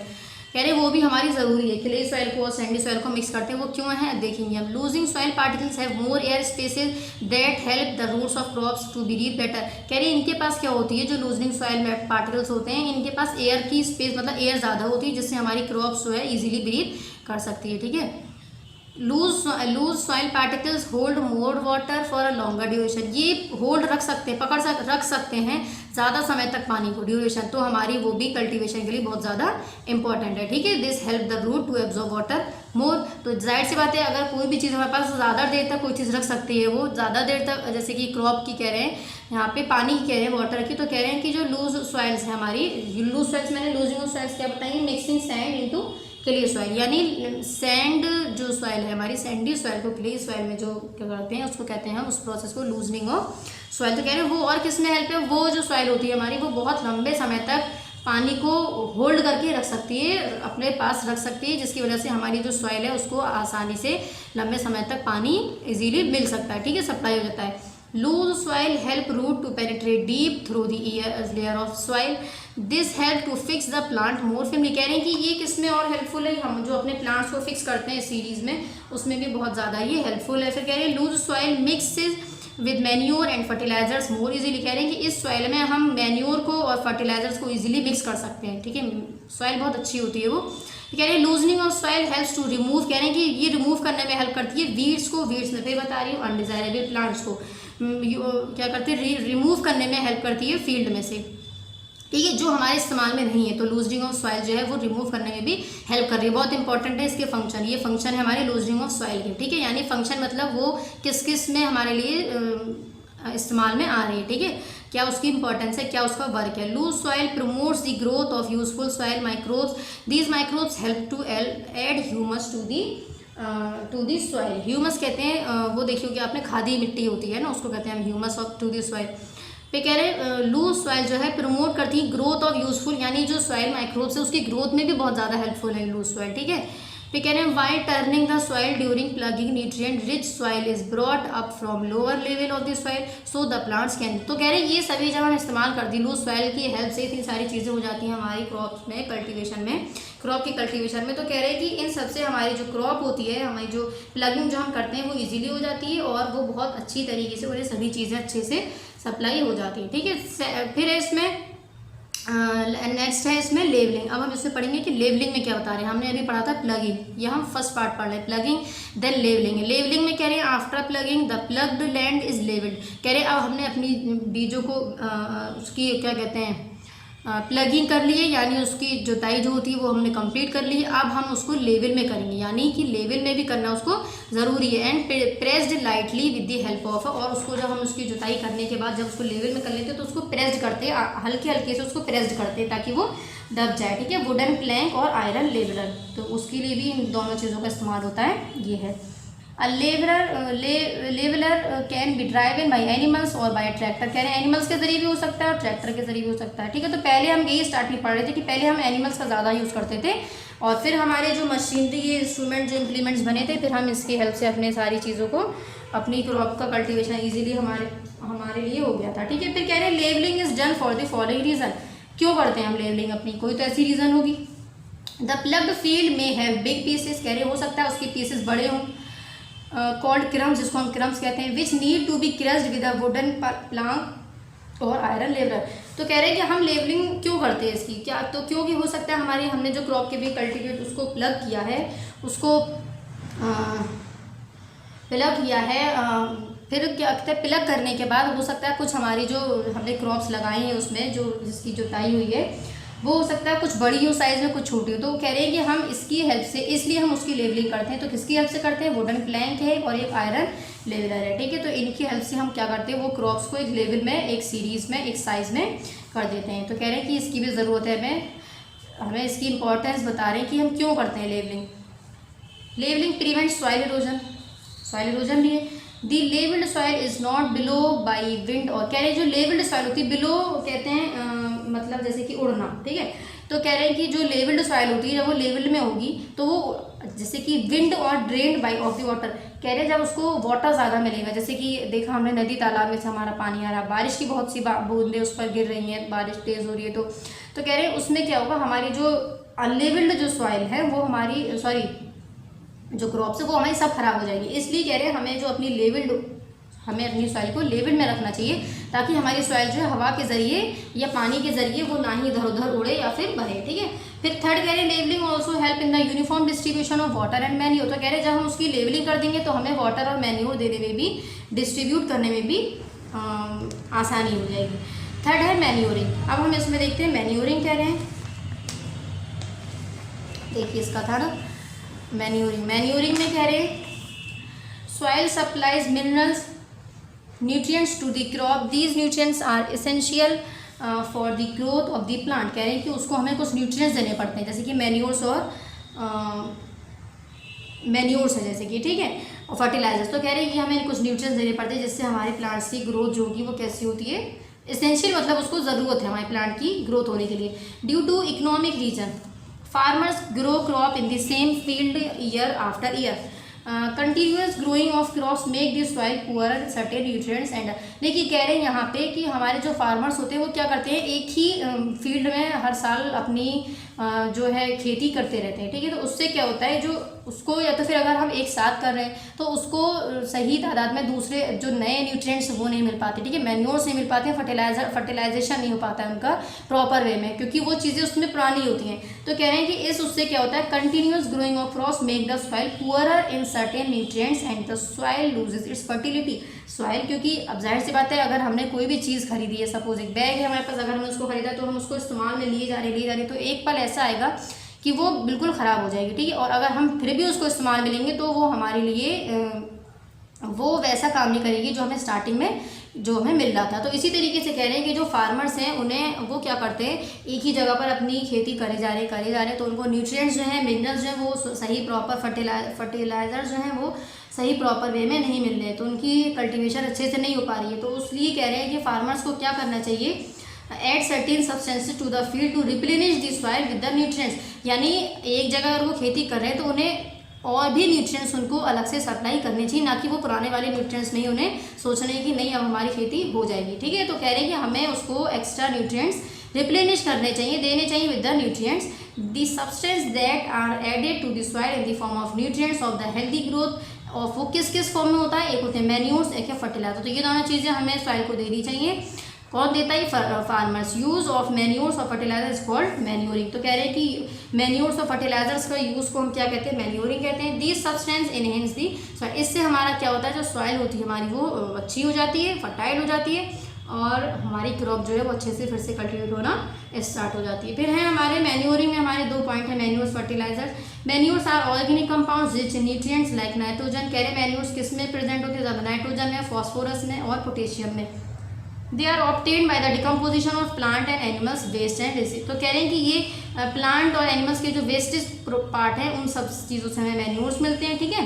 कह रहे हैं वो भी हमारी ज़रूरी है, क्ले सॉइल को और सैंडी सॉइल को मिक्स करते हैं, वो क्यों है देखेंगे हम। Loosening soil particles have more air spaces that help the roots of crops to breathe better. कह रहे हैं इनके पास क्या होती है, जो लूजनिंग सॉइल पार्टिकल्स होते हैं इनके पास एयर की स्पेस, मतलब एयर ज़्यादा होती है जिससे हमारी क्रॉप्स जो है ईजिली ब्रीथ कर सकती है। ठीक है, loose soil particles hold more water for a longer duration, ये होल्ड रख सकते हैं, रख सकते हैं ज़्यादा समय तक पानी को, ड्यूरेशन, तो हमारी वो भी कल्टीवेशन के लिए बहुत ज़्यादा इंपॉर्टेंट है। ठीक है, this help the root to absorb water more. तो जाहिर सी बात है अगर कोई भी चीज़ हमारे पास ज़्यादा देर तक कोई चीज़ रख सकती है, वो ज़्यादा देर तक, जैसे कि क्रॉप की कह रहे हैं यहाँ पे पानी की कह रहे हैं, वाटर की, तो कह रहे हैं कि जो लूज सॉइल्स है हमारी, लूज सॉइल्स मैंने लूजिंग सॉइल्स क्या बताएंगे, mixing sand into clay soil, यानी सैंड जो सॉइल है हमारी, सैंडी सॉइल को क्ले सॉइल में जो क्या करते हैं उसको कहते हैं हम उस प्रोसेस को लूजनिंग ऑफ सॉइल। तो कह रहे हैं वो और किस में हेल्प है, वो जो सॉइल होती है हमारी वो बहुत लंबे समय तक पानी को होल्ड करके रख सकती है, अपने पास रख सकती है, जिसकी वजह से हमारी जो सॉइल है उसको आसानी से लंबे समय तक पानी इजीली मिल सकता है। ठीक है, सप्लाई हो जाता है। Loose soil help root to penetrate deep through the layer of soil, this help to fix the plant more firmly. कह रहे हैं कि ये किसमें और हेल्पफुल है, हम जो अपने प्लांट्स को फिक्स करते हैं इस सीरीज में उसमें भी बहुत ज़्यादा ये हेल्पफुल है। फिर कह रहे हैं loose soil mixes with manure and fertilisers more easily. कह रहे हैं कि इस सॉइल में हम मैन्योर को और फर्टिलाइजर्स को इजीली मिक्स कर सकते हैं, ठीक है, सॉइल बहुत अच्छी होती है वो। कह रहे हैं loosening of soil helps to remove, कह रहे हैं कि ये रिमूव करने में हेल्प करती है वीड्स को, वीड्स में फिर बता रही हूँ अनडिजायरेबल प्लांट्स को क्या करते हैं, रिमूव करने में हेल्प करती है फील्ड में से, ठीक है, जो हमारे इस्तेमाल में नहीं है। तो लूजनिंग ऑफ सॉइल जो है वो रिमूव करने में भी हेल्प कर रही है, बहुत इंपॉर्टेंट है इसके फंक्शन, ये फंक्शन है हमारे लूजनिंग ऑफ सॉइल के, ठीक है, यानी फंक्शन मतलब वो किस किस में हमारे लिए इस्तेमाल में आ रही है, ठीक है, क्या उसकी इंपॉर्टेंस है, क्या उसका वर्क है। Loose soil promotes the growth of useful soil microbes, these microbes help to add humus to the soil. Humus कहते हैं वो देखिए कि आपने खादी मिट्टी होती है ना, उसको कहते हैं humus of to the soil. पे कह रहे हैं लूज सॉइल जो है प्रमोट करती है ग्रोथ ऑफ यूजफुल, यानी जो सॉइल माइक्रोब्स है उसकी ग्रोथ में भी बहुत ज़्यादा हेल्पफुल है लूज सॉइल, ठीक है। फिर कह रहे हैं by turning the soil during ploughing nutrient rich soil is brought up from lower level of the soil so the plants can. तो कह रहे हैं ये सभी जब हम इस्तेमाल करती लूज सॉइल की हेल्प से इतनी सारी चीज़ें हो जाती हैं हमारी क्रॉप्स में, कल्टीवेशन में, क्रॉप की कल्टीवेशन में। तो कह रहे हैं कि इन सबसे हमारी जो क्रॉप होती है, हमारी जो प्लगिंग जो हम करते हैं वो इजीली हो जाती है और वो बहुत अच्छी तरीके से उन्हें सभी चीज़ें अच्छे से सप्लाई हो जाती है, ठीक है। फिर इसमें नेक्स्ट है इसमें लेवलिंग। अब हम इसमें पढ़ेंगे कि लेवलिंग में क्या बता रहे हैं। हमने अभी पढ़ा था प्लगिंग, यह हम फर्स्ट पार्ट पढ़ रहे हैं, प्लगिंग देन लेवलिंग। लेवलिंग में कह रहे हैं after ploughing the ploughed land is levelled. कह रहे हैं अब हमने अपनी बीजों को उसकी क्या कहते हैं प्लगिंग कर लिए, यानी उसकी जुताई जो होती है वो हमने कंप्लीट कर ली है। अब हम उसको लेवल में करेंगे, यानी कि लेवल में भी करना उसको ज़रूरी है। And pressed lightly with the help of, और उसको जब हम उसकी जुताई करने के बाद जब उसको लेवल में कर लेते हैं तो उसको प्रेस्ड करते हैं, हल्के हल्के से उसको प्रेस्ड करते हैं ताकि वो दब जाए, ठीक है। वुडन प्लैंक और आयरन लेवलर, तो उसके लिए भी इन दोनों चीज़ों का इस्तेमाल होता है, ये है। Leveller can be driven by animals और बाई ट्रैक्टर। कह रहे हैं एनिमल्स के जरिए भी हो सकता है और ट्रैक्टर के जरिए भी हो सकता है, ठीक है। तो पहले हम यही स्टार्ट में पढ़ रहे थे कि पहले हम एनिमल्स का ज़्यादा यूज़ करते थे और फिर हमारे जो मशीनरी ये इंस्ट्रूमेंट जो इम्प्लीमेंट्स बने थे फिर हम इसकी हेल्प से अपने सारी चीज़ों को अपनी क्रॉप का कल्टिवेशन ईजिली हमारे लिए हो गया था, ठीक है। फिर कह रहे हैं levelling is done for the following reason. क्यों करते हैं हम लेवलिंग अपनी, कोई तो ऐसी रीज़न होगी। द प्लग्ड फील्ड में हैव बिग पीसेस, कह रहे हो सकता है उसके पीसेस बड़े हों, कॉल्ड क्रम्स, जिसको हम क्रम्स कहते हैं, which need to be crushed with a wooden plank और आयरन लेवलर। तो कह रहे हैं कि हम लेवलिंग क्यों करते हैं इसकी, क्या तो क्योंकि हो सकता है हमारी हमने जो क्रॉप के भी कल्टीवेट उसको प्लग किया है, उसको प्लग किया है, फिर क्या कहते हैं प्लग करने के बाद हो सकता है कुछ हमारी जो हमने क्रॉप्स लगाई हैं उसमें जो जिसकी जुताई हुई है वो हो सकता है कुछ बड़ी हो साइज़ में, कुछ छोटी हो। तो कह रहे हैं कि हम इसकी हेल्प से, इसलिए हम उसकी लेवलिंग करते हैं। तो किसकी हेल्प से करते हैं, वुडन प्लैंक है और एक आयरन लेवलर है, ठीक है। तो इनकी हेल्प से हम क्या करते हैं, वो क्रॉप्स को एक लेवल में, एक सीरीज़ में, एक साइज़ में कर देते हैं। तो कह रहे हैं कि इसकी भी ज़रूरत है, हमें इसकी इंपॉर्टेंस बता रहे हैं कि हम क्यों करते हैं levelling. Levelling prevent soil erosion भी है। The levelled soil is not blown by wind, और कह रहे हैं जो लेवल्ड सॉइल होती है, बिलो कहते हैं मतलब जैसे कि उड़ना, ठीक है। तो कह रहे हैं कि जो लेवल्ड सॉइल होती है जब वो लेवल्ड में होगी तो वो जैसे कि विंड और drained by of the water, कह रहे हैं जब उसको वाटर ज़्यादा मिलेगा, जैसे कि देखा हमने नदी तालाब में से हमारा पानी आ रहा, बारिश की बहुत सी बूंदें उस पर गिर रही हैं, बारिश तेज़ हो रही है, तो कह रहे हैं उसमें क्या होगा, हमारी जो अनलेवल्ड जो सॉइल है वो हमारी जो क्रॉप्स है वो हमारी सब खराब हो जाएगी। इसलिए कह रहे हैं हमें जो हमें अपनी सॉइल को लेवल में रखना चाहिए ताकि हमारी सॉइल जो है हवा के ज़रिए या पानी के ज़रिए वो ना ही इधर उधर उड़े या फिर बहे, ठीक है। फिर थर्ड कह रहे हैं levelling also help in the uniform distribution of water and manure. तो कह रहे हैं जब हम उसकी लेवलिंग कर देंगे तो हमें वाटर और मैन्योर देने में भी, डिस्ट्रीब्यूट करने में भी आसानी हो जाएगी। थर्ड है मैन्योरिंग। अब हम इसमें देखते हैं मैन्योरिंग कह रहे हैं, देखिए इसका थर्ड मैन्योरिंग में कह रहे हैं soil supplies minerals nutrients to the crop, these nutrients are essential for the growth of the plant। कह रहे हैं कि उसको हमें कुछ न्यूट्रिएंट्स देने पड़ते हैं जैसे कि मैन्योर्स है जैसे कि, ठीक है, और फर्टिलाइजर्स। तो कह रहे हैं कि हमें कुछ न्यूट्रिएंट्स देने पड़ते हैं जिससे हमारे प्लांट्स की ग्रोथ जो होगी वो कैसी होती है, एसेंशियल मतलब उसको ज़रूरत है हमारे प्लांट की ग्रोथ होने के लिए। Due to economic reason farmers grow crop in the same field year after year. Continuous growing of crops make this soil poor certain nutrients and, देखिए कह रहे हैं यहाँ पे कि हमारे जो फार्मर्स होते हैं वो क्या करते हैं, एक ही फील्ड में हर साल अपनी जो है खेती करते रहते हैं, ठीक है। तो उससे क्या होता है, जो उसको या तो फिर अगर हम एक साथ कर रहे हैं तो उसको सही तादाद में दूसरे जो नए न्यूट्रिएंट्स वो नहीं मिल पाते, ठीक है। मैन्योर्स नहीं मिल पाते हैं, फर्टिलाइजेशन नहीं हो पाता है उनका प्रॉपर वे में, क्योंकि वो चीज़ें उसमें पुरानी होती हैं। तो कह रहे हैं कि इस उससे क्या होता है, continuous growing of crops make the soil poorer in certain nutrients and the soil loses it's fertility. Soil, क्योंकि अब जाहिर सी बात है, अगर हमने कोई भी चीज़ खरीदी है, सपोज एक बैग है हमारे पास, अगर हमने उसको खरीदा तो हम उसको इस्तेमाल में लिए जा रहे तो एक पल ऐसा आएगा कि वो बिल्कुल ख़राब हो जाएगी, ठीक है। और अगर हम फिर भी उसको इस्तेमाल में लेंगे तो वो हमारे लिए वो वैसा काम नहीं करेगी जो हमें स्टार्टिंग में जो हमें मिल रहा था। तो इसी तरीके से कह रहे हैं कि जो फार्मर्स हैं उन्हें वो क्या करते हैं, एक ही जगह पर अपनी खेती करे जा रहे तो उनको न्यूट्रिएंट्स जो हैं, मिनरल्स जो हैं वो सही प्रॉपर फर्टिलाइजर्स जो हैं वो सही प्रॉपर वे में नहीं मिल रहे, तो उनकी कल्टीवेशन अच्छे से नहीं हो पा रही है। तो इसलिए कह रहे हैं कि फार्मर्स को क्या करना चाहिए, add certain substances to the field to replenish the soil with the nutrients, यानी एक जगह अगर वो खेती कर रहे हैं तो उन्हें और भी न्यूट्रिएंट्स उनको अलग से सप्लाई करने चाहिए, ना कि वो पुराने वाले न्यूट्रिएंट्स में ही उन्हें सोचना है कि नहीं अब हमारी खेती हो जाएगी, ठीक है। तो कह रहे हैं कि हमें उसको एक्स्ट्रा न्यूट्रिएंट्स रिप्लेनिश करने चाहिए, देने चाहिए with the nutrients the substance that are added to the soil in the form of nutrients of the healthy growth. और वो किस किस फॉर्म में होता है, एक होते हैं मैन्योर्स, एक है फर्टिलाइजर। तो ये दोनों चीज़ें हमें सॉइल को देनी चाहिए। कौन देता है, फार्मर्स। यूज़ ऑफ मैन्योर्स और फर्टिलाइजर इज कॉल्ड मैन्योरिंग। तो कह रहे हैं कि मैन्योर्स और फर्टिलाइजर्स का यूज़ को हम क्या कहते हैं, मैन्योरिंग कहते हैं। These substance enhance the soil, इससे हमारा क्या होता है, जो सॉइल होती है हमारी वो अच्छी हो जाती है, फर्टाइल हो जाती है और हमारी क्रॉप जो है वो अच्छे से फिर से कल्टिवेट होना स्टार्ट हो जाती है। फिर है हमारे मैन्योरिंग में हमारे दो पॉइंट है, manures fertilisers. Manures are organic compounds rich in nutrients like nitrogen. कह रहे मैन्योर्स किस में प्रेजेंट होते हैं, ज़्यादा नाइट्रोजन में, फॉस्फोरस में और पोटेशियम में। They are obtained by the decomposition of plant and animals waste and residue. तो कह रहे हैं कि ये प्लांट और एनिमल्स के जो वेस्टेज पार्ट है उन सब चीज़ों से हमें मैन्योर्स मिलते हैं, ठीक है,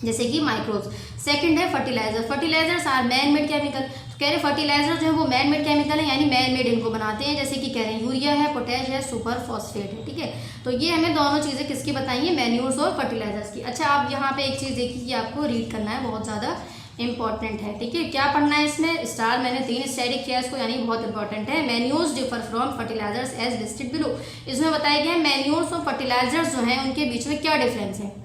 जैसे कि माइक्रोब्स। सेकंड है fertiliser. Fertilisers are man made chemical. तो कह रहे फर्टिलाइजर जो है वो मैन मेड केमिकल है, यानी मैन मेड इनको बनाते हैं, जैसे कि कह रहे हैं यूरिया है, पोटैश है, सुपर फॉस्फेट है, ठीक है। तो ये हमें दोनों चीज़ें किसकी बताइए, मैन्योर्स और फर्टिलाइजर्स की। अच्छा, आप यहाँ पे एक चीज़ देखिए कि आपको रीड करना है, बहुत ज़्यादा इंपॉर्टेंट है, ठीक है। क्या पढ़ना है इसमें, स्टार मैंने 3 स्टैटिक किया इसको, यानी बहुत इंपॉर्टेंट है। Manures differ from fertilisers as listed below. इसमें बताया गया है मैन्योर्स और फर्टिलाइजर्स जो हैं उनके बीच में क्या डिफरेंस है।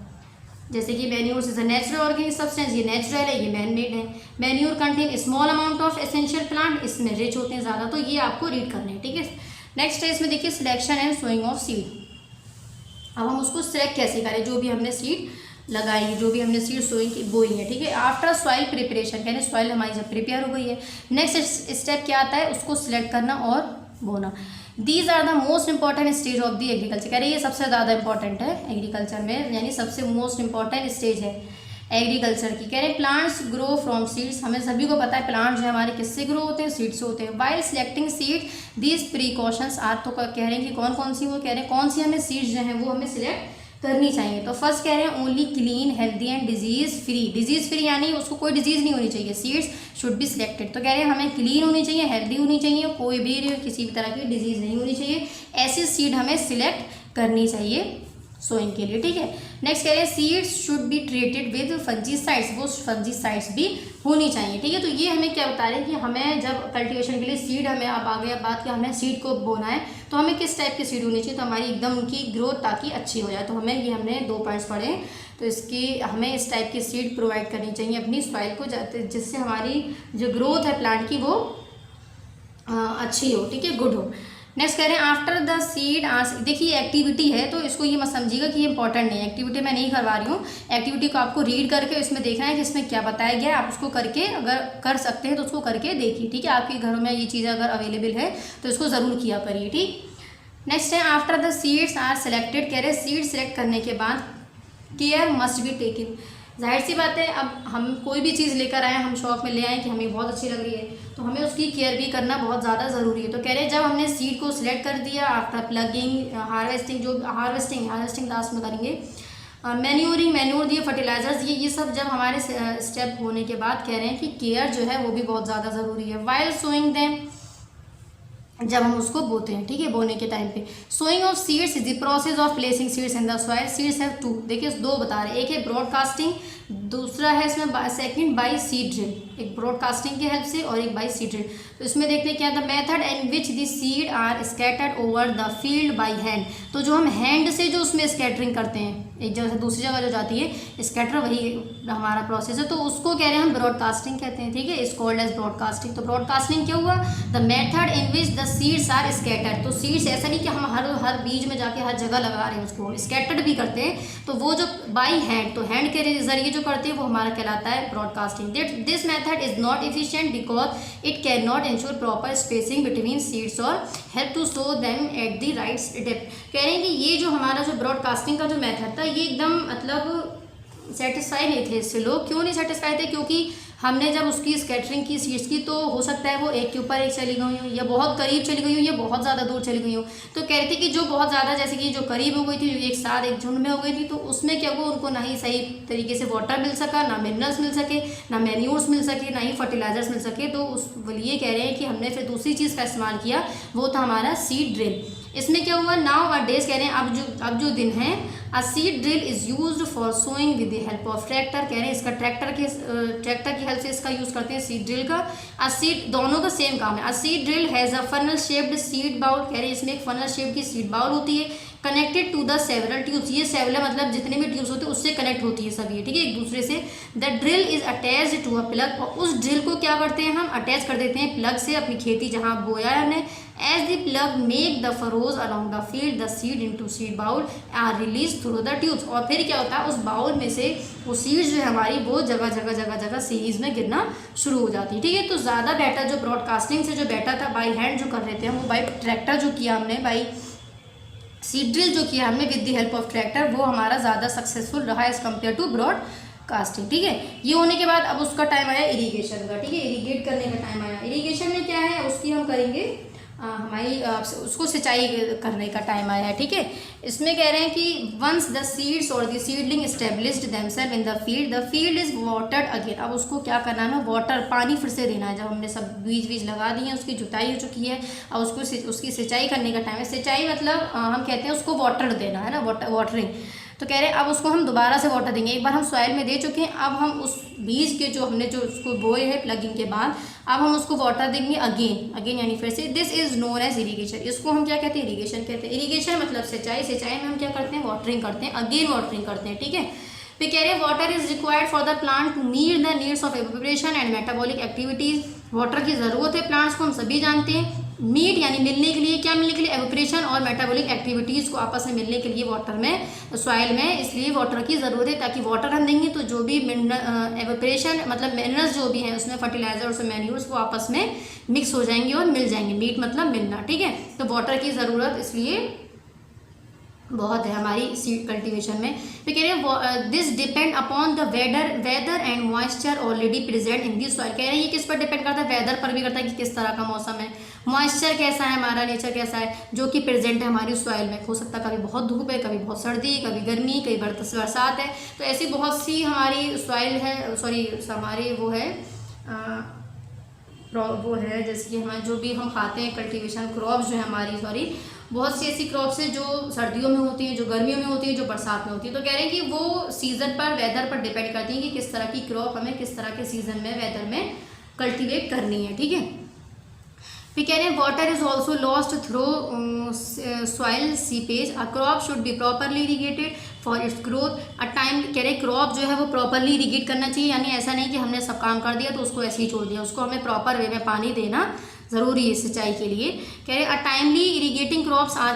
जैसे कि manures is a natural organic substance, ये नेचुरल है, ये मैन मेड है। Manure contain small amount of essential plant, इसमें रिच होते हैं ज़्यादा, तो ये आपको रीड करने हैं, ठीक है। नेक्स्ट है इसमें देखिए selection and sowing of seed. अब हम उसको सिलेक्ट कैसे करें, जो भी हमने सीड लगाई, जो भी हमने सीड सोइंग की बोई है, ठीक है। आफ्टर सॉइल प्रिपरेशन, यानी सॉइल हमारी जब प्रिपेयर हो गई है, नेक्स्ट स्टेप क्या आता है, उसको सिलेक्ट करना और बोना। These are the most important stage of the agriculture. कह रहे ये सबसे ज़्यादा इंपॉर्टेंट है एग्रीकल्चर में, यानी सबसे मोस्ट इंपॉर्टेंट स्टेज है एग्रीकल्चर की। कह रहे प्लांट्स ग्रो फ्रॉम सीड्स। हमें सभी को पता है प्लांट्स जो हमारे किससे ग्रो होते हैं, सीड्स से होते हैं। While selecting seed these precautions are, तो कह रहे हैं कि कौन कौन सी, वो कह रहे हैं कौन सी हमें सीड्स जो हैं वो हमें सिलेक्ट करनी चाहिए। तो फर्स्ट कह रहे हैं only clean healthy and disease free. Disease free यानी उसको कोई डिजीज़ नहीं होनी चाहिए, सीड्स शुड बी सिलेक्टेड। तो कह रहे हैं हमें क्लीन होनी चाहिए, हेल्दी होनी चाहिए, कोई भी किसी भी तरह की डिजीज़ नहीं होनी चाहिए, ऐसी सीड हमें सिलेक्ट करनी चाहिए सोइंग के लिए, ठीक है। नेक्स्ट कह रहे हैं seeds should be treated with fungicides, वो फंजीसाइड्स भी होनी चाहिए, ठीक है। तो ये हमें क्या बता रहे हैं कि हमें जब कल्टीवेशन के लिए सीड हमें अब आ गया बात कि हमें सीड को बोना है तो हमें किस टाइप की सीड होनी चाहिए, तो हमारी एकदम उनकी ग्रोथ ताकि अच्छी हो जाए। तो हमें ये हमने 2 पॉइंट्स पढ़े, तो इसकी हमें इस टाइप की सीड प्रोवाइड करनी चाहिए अपनी सॉइल को, जिससे हमारी जो ग्रोथ है प्लांट की वो अच्छी हो, ठीक है, गुड हो। नेक्स्ट कह रहे हैं आफ्टर द सीड आर, देखिए एक्टिविटी है तो इसको ये मत समझिएगा कि ये इंपॉर्टेंट नहीं है, एक्टिविटी मैं नहीं करवा रही हूँ। एक्टिविटी को आपको रीड करके इसमें देखना है कि इसमें क्या बताया गया है, आप उसको करके अगर कर सकते हैं तो उसको करके देखिए, ठीक है। आपके घरों में ये चीज़ें अगर अवेलेबल है तो इसको ज़रूर किया करिए, ठीक। नेक्स्ट है after the seeds are selected. कह रहे सीड सेलेक्ट करने के बाद केयर मस्ट बी टेकन। जाहिर सी बात है, अब हम कोई भी चीज़ लेकर आए, हम शॉप में ले आए कि हमें बहुत अच्छी लग रही है तो हमें उसकी केयर भी करना बहुत ज़्यादा ज़रूरी है। तो कह रहे हैं जब हमने सीड को सिलेक्ट कर दिया, आफ्टर प्लगिंग, हार्वेस्टिंग, जो हार्वेस्टिंग लास्ट में करेंगे, मैन्योरिंग, मैन्योर दिए, फर्टिलाइजर्स, ये सब जब हमारे स्टेप होने के बाद कह रहे हैं कि केयर जो है वो भी बहुत ज़्यादा ज़रूरी है। वाइल सोइंग देम जब हम उसको बोते हैं, ठीक है, बोने के टाइम पे। Sowing of seeds is the process of placing seeds in the soil. Seeds have to, देखिए दो बता रहे हैं, एक है ब्रॉडकास्टिंग, दूसरा है इसमें सेकंड बाय सीड ड्रिल, एक ब्रॉडकास्टिंग की हेल्प से और एक बाय सीड ड्रिल। तो इसमें देखते हैं क्या the method in which the seed are scattered over the field by hand. तो जो हम हैंड से जो उसमें स्कैटरिंग करते हैं, एक जगह से दूसरी जगह जो जाती है स्कैटर, वही हमारा प्रोसेस है, तो उसको कह रहे हैं हम ब्रॉडकास्टिंग कहते हैं, ठीक है, इज कॉल्ड एज ब्रॉडकास्टिंग। तो ब्रॉडकास्टिंग क्या हुआ, the method in which the seeds are scattered. तो सीड्स ऐसा नहीं कि हम हर बीज में जाके हर जगह लगा रहे हैं, उसको स्कैटर्ड भी करते हैं, तो वो जो बाई हैंड, तो हैंड के जरिए जो करते हैं वो हमारा कहलाता है broadcasting. This method is not efficient because it can not ensure proper spacing between seeds और help to sow them at the right depth. कह रहे हैं कि ये जो हमारा जो ब्रॉडकास्टिंग का जो मेथड था, ये एकदम मतलब सेटिस्फाई नहीं थे इससे लोग। क्यों नहीं सेटिस्फाई थे, क्योंकि हमने जब उसकी स्कैटरिंग की सीड्स की, तो हो सकता है वो एक के ऊपर एक चली गई हो, या बहुत करीब चली गई हो, या बहुत ज़्यादा दूर चली गई हो। तो कह रहे थे कि जो बहुत ज़्यादा, जैसे कि जो करीब हो गई थी, जो एक साथ एक झुंड में हो गई थी, तो उसमें क्या हुआ, उनको ना ही सही तरीके से वाटर मिल सका, ना मिनरल्स मिल सके, ना मैन्यूर्स मिल सके, ना ही फर्टिलाइजर्स मिल सके। तो उस लिए कह रहे हैं कि हमने फिर दूसरी चीज़ का इस्तेमाल किया, वो था हमारा सीड ड्रिल। इसमें क्या हुआ, नाउ अ डेज कह रहे हैं अब जो दिन है, a seed drill is used for sowing with the help of tractor. कह रहे हैं इसका ट्रैक्टर की हेल्प से इसका यूज़ करते हैं सीड ड्रिल का। अ सीड, दोनों का सेम काम है। A seed drill has a funnel shaped seed bowl. कह रहे हैं इसमें एक फनल शेप की सीड बाउल होती है, connected to the several tubes. ये सेवरल मतलब जितने भी ट्यूब्स होते हैं उससे कनेक्ट होती है सब ये, ठीक है, एक दूसरे से। The drill is attached to a plug. और उस ड्रिल को क्या करते हैं हम, अटैच कर देते हैं प्लग से, अपनी खेती जहाँ बोया है हमने। As the plug make the furrows along the field, the seed into seed bowl are release through the tubes. और फिर क्या होता है, उस बाउल में से वो सीड्स जो है हमारी, वो जगह सीरीज में गिरना शुरू हो जाती है, ठीक है। तो ज़्यादा बेटर जो ब्रॉडकास्टिंग से जो बेटर था, बाई हैंड जो कर रहे थे हम, वो बाई ट्रैक्टर जो किया हमने, बाई सीड ड्रिल जो किया हमने with the help of tractor, वो हमारा ज़्यादा सक्सेसफुल रहा एज़ कम्पेयर टू ब्रॉडकास्टिंग, ठीक है। ये होने के बाद अब उसका टाइम आया इरीगेशन का, ठीक है, इरीगेट करने का टाइम आया। इरीगेशन में क्या है, उसकी हम करेंगे हमारी उसको सिंचाई करने का टाइम आया है, ठीक है। इसमें कह रहे हैं कि वंस द सीड्स और the seedling established themselves in the field is watered again. अब उसको क्या करना है, वाटर, पानी फिर से देना है। जब हमने सब बीज लगा दिए हैं, उसकी जुताई हो चुकी है, अब उसको उसकी सिंचाई करने का टाइम है। सिंचाई मतलब हम कहते हैं उसको वाटर देना है ना, वाटरिंग। तो कह रहे हैं अब उसको हम दोबारा से वाटर देंगे। एक बार हम सॉइल में दे चुके हैं, अब हम उस बीज के जो हमने जो उसको बोए हैं प्लगिंग के बाद, अब हम उसको वाटर देंगे अगेन यानी फिर से। This is known as irrigation. इसको हम क्या कहते हैं, इरीगेशन कहते हैं। इरीगेशन मतलब सिंचाई, सिंचाई में हम क्या करते हैं, वाटरिंग करते हैं, अगेन वाटरिंग करते हैं, ठीक है। फिर कह रहे हैं water is required for the plant to meet the needs of evaporation and metabolic activities. Water की ज़रूरत है प्लांट्स को, हम सभी जानते हैं। मीट यानी मिलने के लिए, क्या मिलने के लिए, एवोपरेशन और मेटाबॉलिक एक्टिविटीज़ को आपस में मिलने के लिए वाटर में, सॉइल में, इसलिए वाटर की ज़रूरत है। ताकि वाटर हम देंगे तो जो भी एवोपरेशन मतलब मिनरल्स जो भी हैं उसमें, फर्टिलाइजर्स और मैन्यूर्स, वो आपस में मिक्स हो जाएंगे और मिल जाएंगे। मीट मतलब मिलना, ठीक है। तो वाटर की ज़रूरत इसलिए बहुत है हमारी सीड कल्टीवेशन में। फिर कह रहे हैं this depend upon the weather and moisture already present in the soil. कह रहे हैं ये किस पर डिपेंड करता है, वेदर पर भी करता है कि किस तरह का मौसम है, मॉइस्चर कैसा है, हमारा नेचर कैसा है जो कि प्रेजेंट है हमारी सॉइल में। हो सकता है कभी बहुत धूप है, कभी बहुत सर्दी, कभी गर्मी, कई बरसात है। तो ऐसी बहुत सी हमारी सॉइल है, सॉरी हमारी वो है जैसे कि हमारे जो भी हम खाते हैं कल्टीवेशन क्रॉप्स जो है हमारी, बहुत सी ऐसी क्रॉप्स हैं जो सर्दियों में होती हैं, जो गर्मियों में होती है, जो बरसात में होती है। तो कह रहे हैं कि वो सीज़न पर, वेदर पर डिपेंड करती हैं कि किस तरह की क्रॉप हमें किस तरह के सीज़न में, वेदर में कल्टीवेट करनी है, ठीक है। फिर कह रहे हैं water is also lost through soil seepage. A crop should be properly irrigated for its growth. A time, कह रहे हैं क्रॉप जो है वो प्रॉपरली इरीगेट करना चाहिए, यानी ऐसा नहीं कि हमने सब काम कर दिया तो उसको ऐसे ही छोड़ दिया, उसको हमें प्रॉपर वे में पानी देना ज़रूरी है सिंचाई के लिए। कह रहे a timely irrigating crops are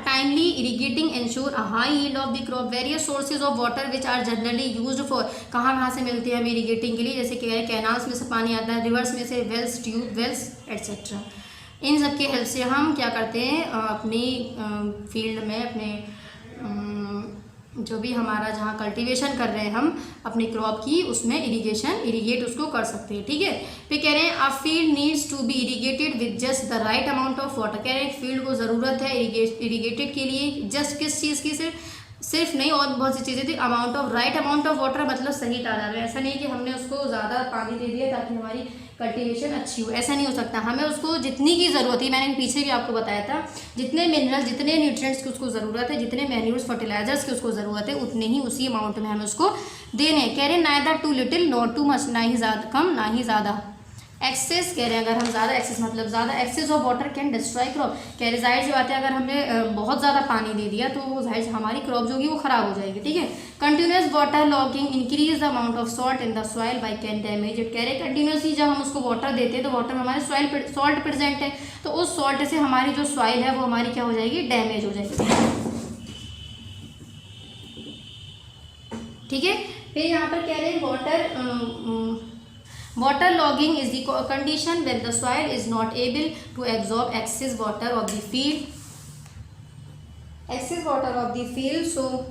timely irrigating ensure a high yield of the crop. Various sources of water which are generally used for, कहाँ से मिलते हैं हमें इरीगेटिंग के लिए, जैसे कह रहे हैं कैनाल्स में से पानी आता है, रिवर्स में से, वेल्स, ट्यूब वेल्स एट्सेट्रा। इन सब के हेल्प से हम क्या करते हैं, अपनी फील्ड में, अपने जो भी हमारा जहाँ कल्टीवेशन कर रहे हैं हम अपनी क्रॉप की, उसमें इरीगेट उसको कर सकते हैं, ठीक है। फिर कह रहे हैं a field needs to be irrigated with just the right amount of water. कह रहे हैं फील्ड को ज़रूरत है इरीगेटेड के लिए जस्ट किस चीज़ की, सिर्फ सिर्फ नहीं और बहुत सी चीज़ें थी। Amount of right amount of water मतलब सही तादाद में, ऐसा नहीं कि हमने उसको ज़्यादा पानी दे दिया ताकि हमारी कल्टीवेशन अच्छी हो, ऐसा नहीं हो सकता। हमें उसको जितनी की ज़रूरत है, मैंने पीछे भी आपको बताया था, जितने मिनरल्स जितने न्यूट्रिएंट्स की उसको ज़रूरत है, जितने मैन्यूर्स फर्टिलाइजर्स की उसको ज़रूरत है, उतने ही उसी अमाउंट में हमें उसको देने हैं। कह रहे हैं neither too little not too much, ना ही ज़्यादा कम ना ही ज़्यादा एक्सेस। कह रहे हैं अगर हम ज़्यादा एक्सेस मतलब ज़्यादा excess of water can destroy crop. कह रहे जाहिर सी बात है अगर हमने बहुत ज़्यादा पानी दे दिया तो वो जाहिर हमारी क्रॉप जो होगी वो ख़राब हो जाएगी, ठीक है। Continuous water logging increase the amount of salt in the soil by can damage it. कह रहे कंटिन्यूसली जब हम उसको वाटर देते हैं तो वाटर में हमारे सॉइल सॉल्ट प्रेजेंट है, तो उस सॉल्ट से हमारी जो सॉइल है वो हमारी क्या हो जाएगी, डैमेज हो जाएगी, ठीक है। फिर यहाँ पर कह रहे हैं water logging is the condition when the soil is not able to absorb excess water of the field. So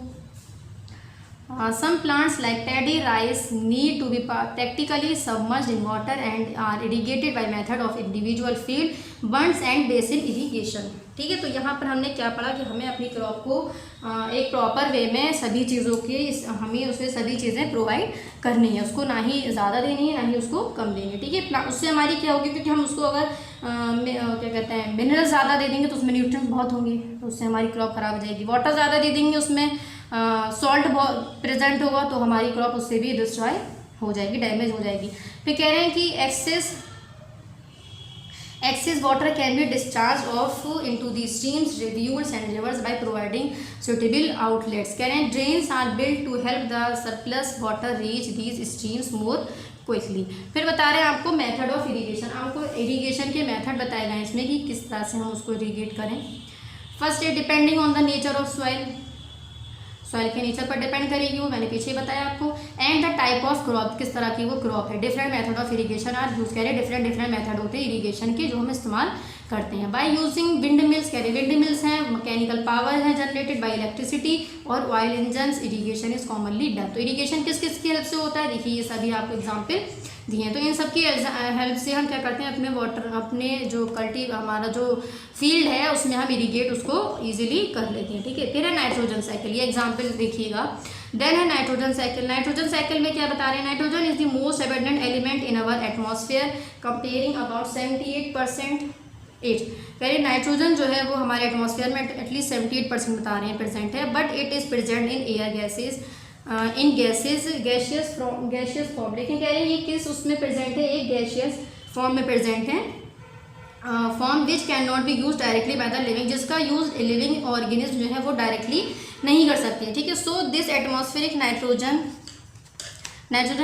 some plants like paddy, rice need to be practically submerged in water and are irrigated by method of individual field bunds and basin irrigation, ठीक है। तो यहाँ पर हमने क्या पढ़ा कि हमें अपनी क्रॉप को एक प्रॉपर वे में सभी चीज़ों की हमें उसमें सभी चीज़ें प्रोवाइड करनी है, उसको ना ही ज़्यादा देनी है ना ही उसको कम देनी है, ठीक है। उससे हमारी क्या होगी, क्योंकि हम उसको अगर क्या कहते हैं मिनरल ज़्यादा दे देंगे तो उसमें न्यूट्रिएंट्स बहुत होंगे, तो उससे हमारी क्रॉप ख़राब हो जाएगी। वाटर ज़्यादा दे देंगे उसमें सॉल्ट बहुत प्रेजेंट होगा तो हमारी क्रॉप उससे भी डिस्ट्रॉय हो जाएगी, डैमेज हो जाएगी। फिर कह रहे हैं कि excess water can be discharged off into the streams, rivers and rivers by providing suitable outlets. कह रहे हैं drains are built to help the surplus water reach these streams more quickly. फिर बता रहे हैं आपको मेथड ऑफ इरीगेशन, आपको irrigation के मेथड बताए गए इसमें कि किस तरह से हम उसको इरीगेट करें। फर्स्ट है depending on the nature of soil के नेचर पर डिपेंड करेगी वो, मैंने पीछे बताया आपको। And the type of crop, किस तरह की वो क्रॉप है। Different method of irrigation are use, कह रहे डिफरेंट मेथड होते हैं इरीगेशन के जो हम इस्तेमाल करते हैं। बाय यूजिंग विंड मिल्स, कह रहे विंड मिल्स हैं, मैकेनिकल पावर है जनरेटेड बाय इलेक्ट्रिसिटी और oil engines, irrigation is commonly done. तो इरीगेशन किस किस की हेल्प से होता है, देखिए ये सभी आपको एग्जाम्पल दिए हैं। तो इन सब की हेल्प से हम क्या करते हैं, अपने जो हमारा जो फील्ड है उसमें हम इरीगेट उसको इजीली कर लेते हैं, ठीक है। फिर है नाइट्रोजन साइकिल, ये एग्जांपल देखिएगा। देन है नाइट्रोजन साइकिल। नाइट्रोजन साइकिल में क्या बता रहे हैं, nitrogen is the most abundant element in our atmosphere comparing about 78%। कह रहे नाइट्रोजन जो है वो हमारे एटमॉस्फेयर में एटलीस्ट 78% बता रहे हैं प्रेजेंट है, but it is present in air gases gaseous form. लेकिन कह रहे हैं ये किस उसमें प्रेजेंट है, एक गैशियस फॉर्म में प्रेजेंट है, form which can not be use directly by the living, जिसका यूज लिविंग ऑर्गेनिज्म जो है वो डायरेक्टली नहीं कर सकते, ठीक है। So this atmospheric nitrogen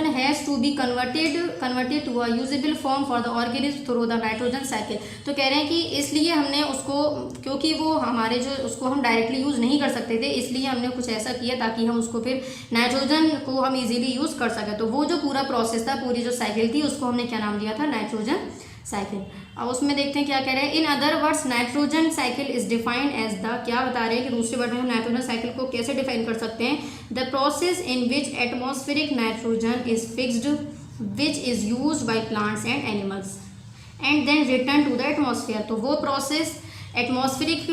has to be converted to a usable form for the organism through the nitrogen cycle. तो कह रहे हैं कि इसलिए हमने उसको, क्योंकि वो हमारे जो उसको हम डायरेक्टली यूज़ नहीं कर सकते थे, इसलिए हमने कुछ ऐसा किया ताकि हम उसको फिर नाइट्रोजन को हम इजीली यूज़ कर सकें। तो वो जो पूरा प्रोसेस था, पूरी जो साइकिल थी, उसको हमने क्या नाम दिया था, नाइट्रोजन साइकिल। अब उसमें देखते हैं क्या कह रहे हैं। In other words nitrogen cycle is defined as the, क्या बता रहे हैं कि दूसरे वर्ड में हम नाइट्रोजन साइकिल को कैसे डिफाइन कर सकते हैं, the process in which atmospheric nitrogen is fixed which is used by plants and animals and then return to the atmosphere. तो वो प्रोसेस एटमॉस्फेरिक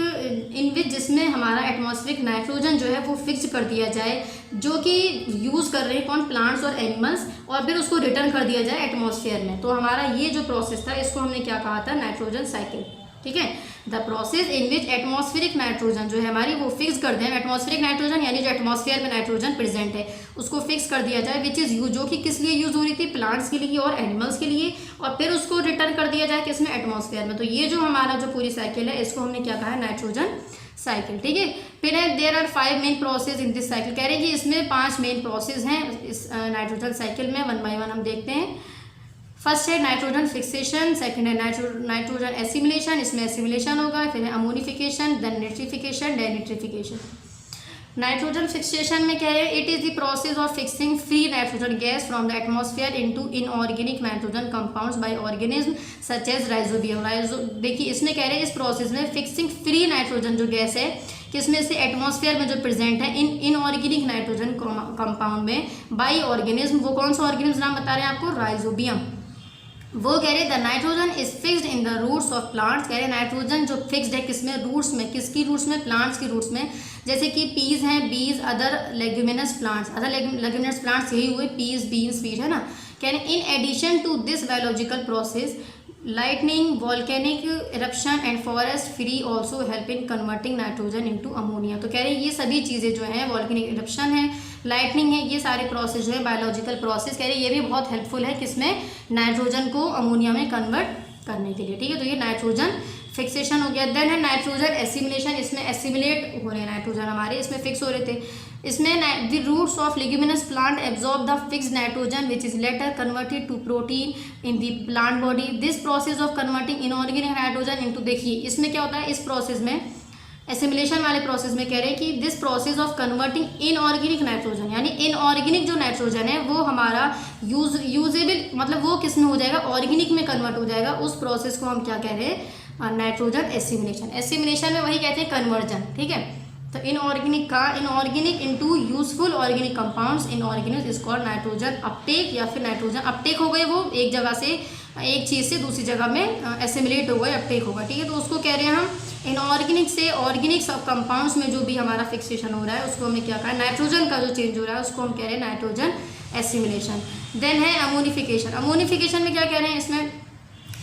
इन विच जिसमें हमारा एटमॉस्फेरिक नाइट्रोजन जो है वो फिक्स कर दिया जाए, जो कि यूज़ कर रहे हैं कौन, प्लांट्स और एनिमल्स, और फिर उसको रिटर्न कर दिया जाए एटमॉस्फेयर में। तो हमारा ये जो प्रोसेस था इसको हमने क्या कहा था, नाइट्रोजन साइकिल, ठीक है। The process in which atmospheric nitrogen जो है हमारी वो फिक्स कर दें, एटमॉस्फेरिक नाइट्रोजन यानी जो एटमॉस्फेयर में नाइट्रोजन प्रेजेंट है उसको फिक्स कर दिया जाए, विच इज़ यूज, जो कि किस लिए यूज़ हो रही थी, प्लांट्स के लिए और एनिमल्स के लिए, और फिर उसको रिटर्न कर दिया जाए किसमें, एटमॉस्फेयर में। तो ये जो हमारा जो पूरी साइकिल है इसको हमने क्या कहा है, नाइट्रोजन साइकिल, ठीक है। फिर है there are 5 main process in this cycle. कह रहे हैं कि इसमें 5 मेन प्रोसेस हैं इस नाइट्रोजन साइकिल में, वन बाय वन हम देखते हैं। फर्स्ट है नाइट्रोजन फिक्सेशन, सेकंड है नाइट्रोजन एसिमिलेशन, इसमें एसिमिलेशन होगा, फिर है ammonification, then nitrification, then nitrification. Nitrogen fixation में क्या है, it is the process of fixing free nitrogen gas from the atmosphere into inorganic nitrogen compounds by organism such as rhizobium. देखिए इसमें कह रहे हैं इस प्रोसेस में फिक्सिंग फ्री नाइट्रोजन जो गैस है किसमें से, एटमॉस्फेयर में जो प्रेजेंट है इनऑर्गेनिक नाइट्रोजन कंपाउंड में बाय ऑर्गेनिज्म, वो कौन सा ऑर्गेनिज्म नाम बता रहे हैं आपको, राइजोबियम, वो कह रहे the nitrogen is fixed in the roots of plants. कह रहे नाइट्रोजन जो फिक्स्ड है किसमें, रूट्स में। किसकी रूट्स में, प्लांट्स की रूट्स में। जैसे कि पीज हैं, बीज, other leguminous plants, other leguminous plants यही हुए पीज, बीन्स, वीट, है ना। कह रहे in addition to this biological process lightning, volcanic eruption and forest fire also help in converting nitrogen into ammonia. तो कह रहे हैं ये सभी चीज़ें जो हैं, वॉल्केनिक इरप्शन है, लाइटनिंग है, ये सारे प्रोसेस जो है बायोलॉजिकल प्रोसेस, कह रहे हैं ये भी बहुत हेल्पफुल है किसमें, नाइट्रोजन को अमोनिया में कन्वर्ट करने के लिए। ठीक है, तो ये नाइट्रोजन फिक्सेशन हो गया। देन है नाइट्रोजन एसिमिलेशन, इसमें एसिमिलेट हो रहे हैं नाइट्रोजन हमारे, इसमें फिक्स हो रहे थे। इसमें the roots of leguminous plant absorb the fixed nitrogen which is later converted to protein in the plant body. This process of converting inorganic nitrogen into, देखिए इसमें क्या होता है इस प्रोसेस में, एसिमिलेशन वाले प्रोसेस में कह रहे हैं कि this process of converting inorganic nitrogen, यानी इनऑर्गेनिक जो नाइट्रोजन है वो हमारा यूजेबल, मतलब वो किस में हो जाएगा, ऑर्गेनिक में कन्वर्ट हो जाएगा। उस प्रोसेस को हम क्या कह रहे हैं, नाइट्रोजन एसिमिलेशन। एसिमिलेशन में वही कहते हैं कन्वर्जन। ठीक है, तो इनऑर्गेनिक का inorganic into useful organic compounds, inorganic is called nitrogen Uptake, या फिर नाइट्रोजन अपटेक हो गए, वो एक जगह से, एक चीज़ से दूसरी जगह में एसिमिलेट हो गए, अपटेक होगा। ठीक है, तो उसको कह रहे हैं हम इनऑर्गेनिक से ऑर्गेनिक सब कंपाउंड्स में जो भी हमारा फिक्सेशन हो रहा है उसको हमें क्या कहा है, नाइट्रोजन का जो चेंज हो रहा है उसको हम कह रहे हैं नाइट्रोजन एसिमिलेशन। देन है अमोनिफिकेशन। अमोनिफिकेशन में क्या कह रहे हैं, इसमें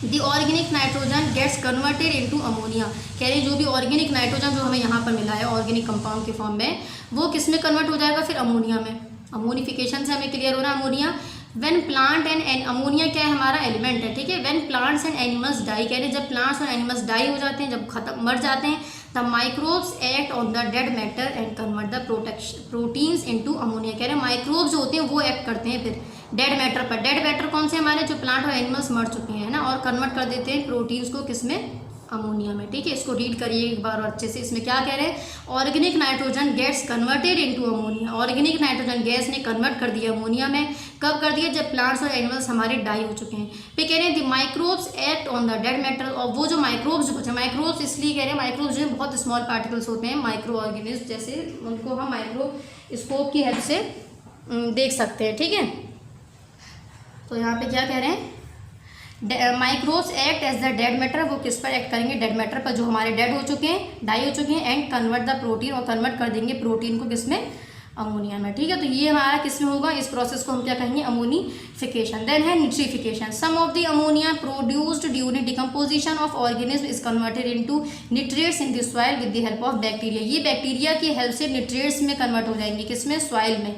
the organic nitrogen gets converted into ammonia. कह रहे हैं जो भी ऑर्गेनिक नाइट्रोजन जो हमें यहाँ पर मिला है ऑर्गेनिक कंपाउंड के फॉर्म में, वो किस में कन्वर्ट हो जाएगा, फिर अमोनिया में। अमोनिफिकेशन से हमें क्लियर हो रहा है ammonia. When plant and ammonia क्या है, हमारा एलिमेंट है। ठीक है, when plants and animals die, कह रहे हैं जब प्लांट्स और एनिमल्स डाई हो जाते हैं, जब खत्म मर जाते हैं, the microbes act on the dead matter and convert the proteins into ammonia. कह रहे हैं माइक्रोब्स जो होते हैं वो एक्ट करते हैं फिर डेड मैटर पर। डेड मैटर कौन से, हमारे जो प्लांट और एनिमल्स मर चुके हैं ना, और कन्वर्ट कर देते हैं प्रोटीन्स को किसमें, अमोनिया में। ठीक है, इसको रीड करिए एक बार और अच्छे से। इसमें क्या कह रहे हैं, organic nitrogen gets converted into ammonia. Organic nitrogen gas ने कन्वर्ट कर दिया अमोनिया में, कब कर दिया, जब प्लांट्स और एनिमल्स हमारे डाई हो चुके हैं। फिर कह रहे हैं the microbes act on the dead matter, और वो जो माइक्रोब्स जो बचे, माइक्रोब्स इसलिए कह रहे हैं, माइक्रोब्स जो है बहुत स्मॉल पार्टिकल्स होते हैं, माइक्रो ऑर्गेनिज्म जैसे, उनको हम माइक्रोस्कोप की हेल्प से देख सकते हैं। ठीक है, तो यहाँ पे क्या कह रहे हैं, microbes act as the dead matter, वो किस पर एक्ट करेंगे, डेड मैटर पर जो हमारे डेड हो चुके हैं, डाई हो चुके हैं, एंड कन्वर्ट द प्रोटीन, और कन्वर्ट कर देंगे प्रोटीन को किसमें, अमोनिया में। ठीक है, तो ये हमारा किसमें होगा, इस प्रोसेस को हम क्या कहेंगे, अमोनिफिकेशन। देन है nitrification. Some of the ammonia produced during decomposition of organism is converted into nitrates in the soil with the help of bacteria. ये बैक्टीरिया की हेल्प से निट्रिएट्स में कन्वर्ट हो जाएंगे, किसमें, सॉइल में।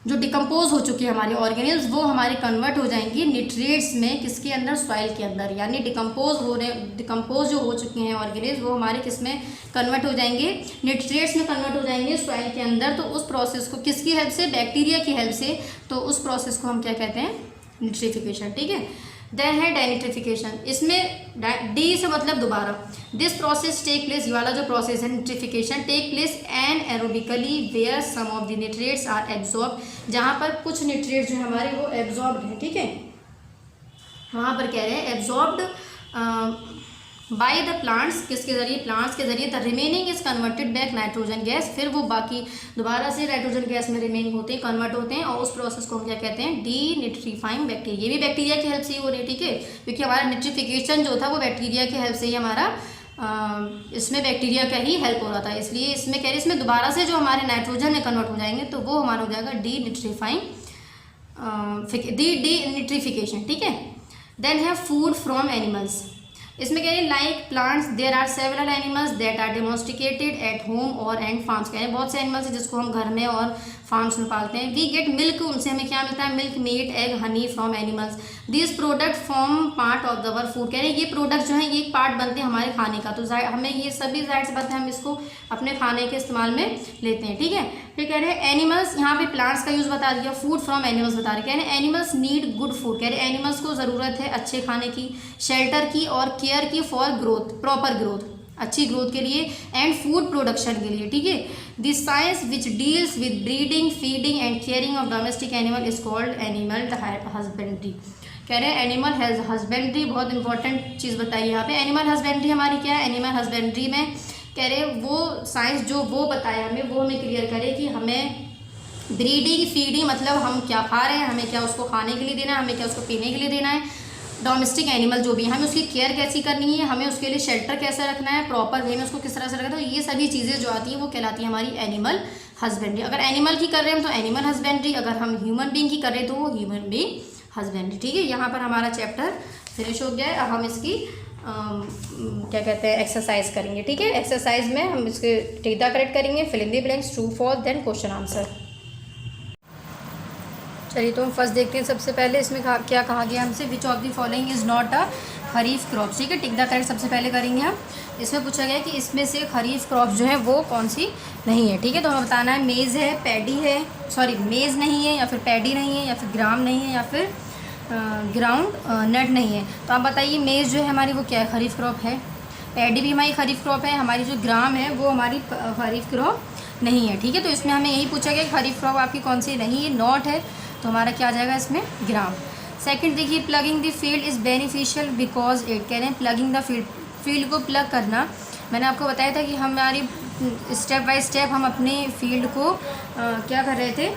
जो डिकम्पोज हो चुके हैं हमारे ऑर्गेनिल्स वो हमारे कन्वर्ट हो जाएंगी न्यूट्रिएंट्स में, किसके अंदर, सॉइल के अंदर। यानी डिकम्पोज जो हो चुके हैं ऑर्गेनिल्स वो हमारे किस में कन्वर्ट हो जाएंगे, न्यूट्रिएंट्स में कन्वर्ट हो जाएंगे, सॉइल के अंदर। तो उस प्रोसेस को किसकी हेल्प से, बैक्टीरिया की हेल्प से। तो उस प्रोसेस को हम क्या कहते हैं, निट्रिफिकेशन। ठीक है, देन है डेनिट्रिफिकेशन। इसमें डी से मतलब दोबारा। दिस प्रोसेस टेक प्लेस, ये वाला जो प्रोसेस है nitrification, take place anaerobically where some of the nutrients are absorb, जहाँ पर कुछ न्यूट्रिएंट्स जो हमारे वो एब्जॉर्ब्ड है। ठीक है, वहाँ पर कह रहे हैं एब्जॉर्ब्ड बाय द प्लांट्स, किसके जरिए, प्लांट्स के जरिए। The remaining is converted back nitrogen gas, फिर वो बाकी दोबारा से नाइट्रोजन गैस में रिमेनिंग होते हैं, कन्वर्ट होते हैं, और उस प्रोसेस को हम क्या कहते हैं, डी निट्रीफाइंग बैक्टीरिया। ये भी बैक्टीरिया की हेल्प से ही हो रही है। ठीक है, क्योंकि हमारा निट्रिफिकेशन जो था वो बैक्टीरिया की हेल्प से ही हमारा इसमें बैक्टीरिया का ही हेल्प हो रहा था। इसलिए इसमें कह रहे इसमें दोबारा से जो हमारे नाइट्रोजन में कन्वर्ट हो जाएंगे तो वो हमारा हो जाएगा डी निट्रीफाइंग, डी निट्रिफिकेशन। ठीक है, देन है फूड फ्रॉम एनिमल्स। इसमें कह रहे हैं like plants there are several animals that are domesticated at home और एंड फार्म्स। कह रहे हैं बहुत से एनिमल्स हैं जिसको हम घर में और फार्म्स में पालते हैं। वी गेट मिल्क, उनसे हमें क्या मिलता है, milk, meat, egg, honey from animals. This product form part of their food. कह रहे हैं ये प्रोडक्ट जो है ये एक पार्ट बनते हैं हमारे खाने का। तो हमें ये सभी जाहिर सी बात है हम इसको अपने खाने के इस्तेमाल में लेते हैं। ठीक है, फिर कह रहे हैं एनिमल्स, यहाँ पे प्लांट्स का यूज़ बता दिया, फूड फ्रॉम एनिमल्स बता रहे। कह रहे हैं एनिमल्स नीड गुड फूड। कह रहे हैं एनिमल्स को ज़रूरत है अच्छे खाने की, शेल्टर की और केयर की, फॉर ग्रोथ, प्रॉपर ग्रोथ, अच्छी ग्रोथ के लिए, एंड फूड प्रोडक्शन के लिए। ठीक है, this science which deals with breeding, feeding and caring of domestic animal is called animal husbandry. कह रहे हैं एनिमल हस्बेंड्री, बहुत इंपॉर्टेंट चीज़ बताइए यहाँ पे। एनिमल हस्बेंड्री हमारी क्या है, एनिमल हस्बेंड्री में कह रहे हैं वो साइंस जो वो बताया हमें वो हमें क्लियर करे कि हमें ब्रीडिंग, फीडिंग मतलब हम क्या खा रहे हैं, हमें क्या उसको खाने के लिए देना है, हमें क्या उसको पीने के लिए देना है, डोमेस्टिक एनिमल जो भी है, हमें उसकी केयर कैसी करनी है, हमें उसके लिए शेल्टर कैसा रखना है, प्रॉपर वे में उसको किस तरह से रखना है, तो ये सभी चीज़ें जो आती हैं वो कहलाती है हमारी एनिमल हस्बेंड्री। अगर एनिमल की कर रहे हैं हम तो एनिमल हस्बेंड्री, अगर हम ह्यूमन बीइंग की कर रहे हैं तो वो ह्यूमन बीइंग हस्बेंड्री। ठीक है, यहाँ पर हमारा चैप्टर फिनिश हो गया है। अब हम इसकी क्या कहते हैं एक्सरसाइज करेंगे। ठीक है, एक्सरसाइज में हम इसके टिक द करेक्ट करेंगे, fill in the blanks, true false, then question answer. चलिए तो हम फर्स्ट देखते हैं। सबसे पहले इसमें क्या कहा गया हमसे, which of the following is not a kharif crop. ठीक है, टिक द करेक्ट सबसे पहले करेंगे हम। इसमें पूछा गया कि इसमें से खरीफ क्रॉप जो है वो कौन सी नहीं है। ठीक है, तो हमें बताना है मेज़ है, पैडी है, सॉरी मेज़ नहीं है, या फिर पैडी नहीं है, या फिर ग्राम नहीं है, या फिर ग्राउंड नट नहीं है। तो आप बताइए मेज़ जो है हमारी वो क्या है, खरीफ क्रॉप है। पैडी भी हमारी खरीफ क्रॉप है, हमारी जो ग्राम है वो हमारी खरीफ क्रॉप नहीं है। ठीक है, तो इसमें हमें यही पूछा गया कि खरीफ क्रॉप आपकी कौन सी नहीं है, नॉट है, तो हमारा क्या आ जाएगा इसमें ग्राम। सेकंड देखिए, plugging the field is beneficial because it, कह रहे हैं प्लगिंग द फील्ड को प्लग करना। मैंने आपको बताया था कि हमारी स्टेप बाय स्टेप हम अपने फील्ड को क्या कर रहे थे,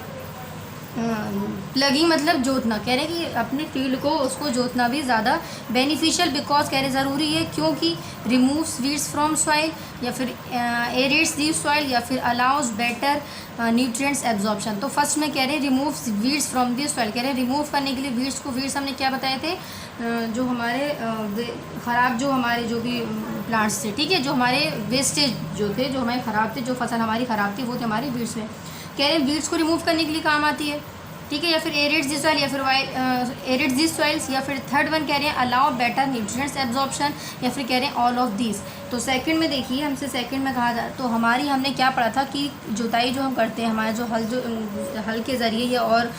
प्लगिंग मतलब जोतना, कह रहे हैं कि अपने फील्ड को उसको जोतना भी ज़्यादा बेनिफिशियल बिकॉज कह रहे ज़रूरी है, क्योंकि रिमूव्स वीड्स फ्रॉम सॉइल, या फिर एरेट्स दी सॉइल, या फिर अलाउज बेटर न्यूट्रिएंट्स एब्जॉर्प्शन। तो फर्स्ट में कह रहे हैं removes weeds from the soil, कह रहे हैं रिमूव करने के लिए वीड्स को, वीड्स हमने क्या बताए थे, जो हमारे ख़राब जो हमारे जो भी प्लांट्स थे, ठीक है, जो हमारे वेस्टेज जो थे, जो हमारे ख़राब थे, जो फसल हमारी ख़राब थी वो थे हमारे वीड्स में। कह रहे हैं वीड्स को रिमूव करने के लिए काम आती है। ठीक है, या फिर एरिड्स दी सॉइल, या फिर एरिड्स दी सॉइल्स, या फिर थर्ड वन कह रहे हैं अलाउ बेटर न्यूट्रिएंट्स एब्जॉर्प्शन, या फिर कह रहे हैं ऑल ऑफ दीज। तो सेकंड में देखिए, हमसे सेकंड में कहा जाए तो हमारी हमने क्या पढ़ा था कि जुताई जो हम करते हैं, हमारे जो हल के ज़रिए या और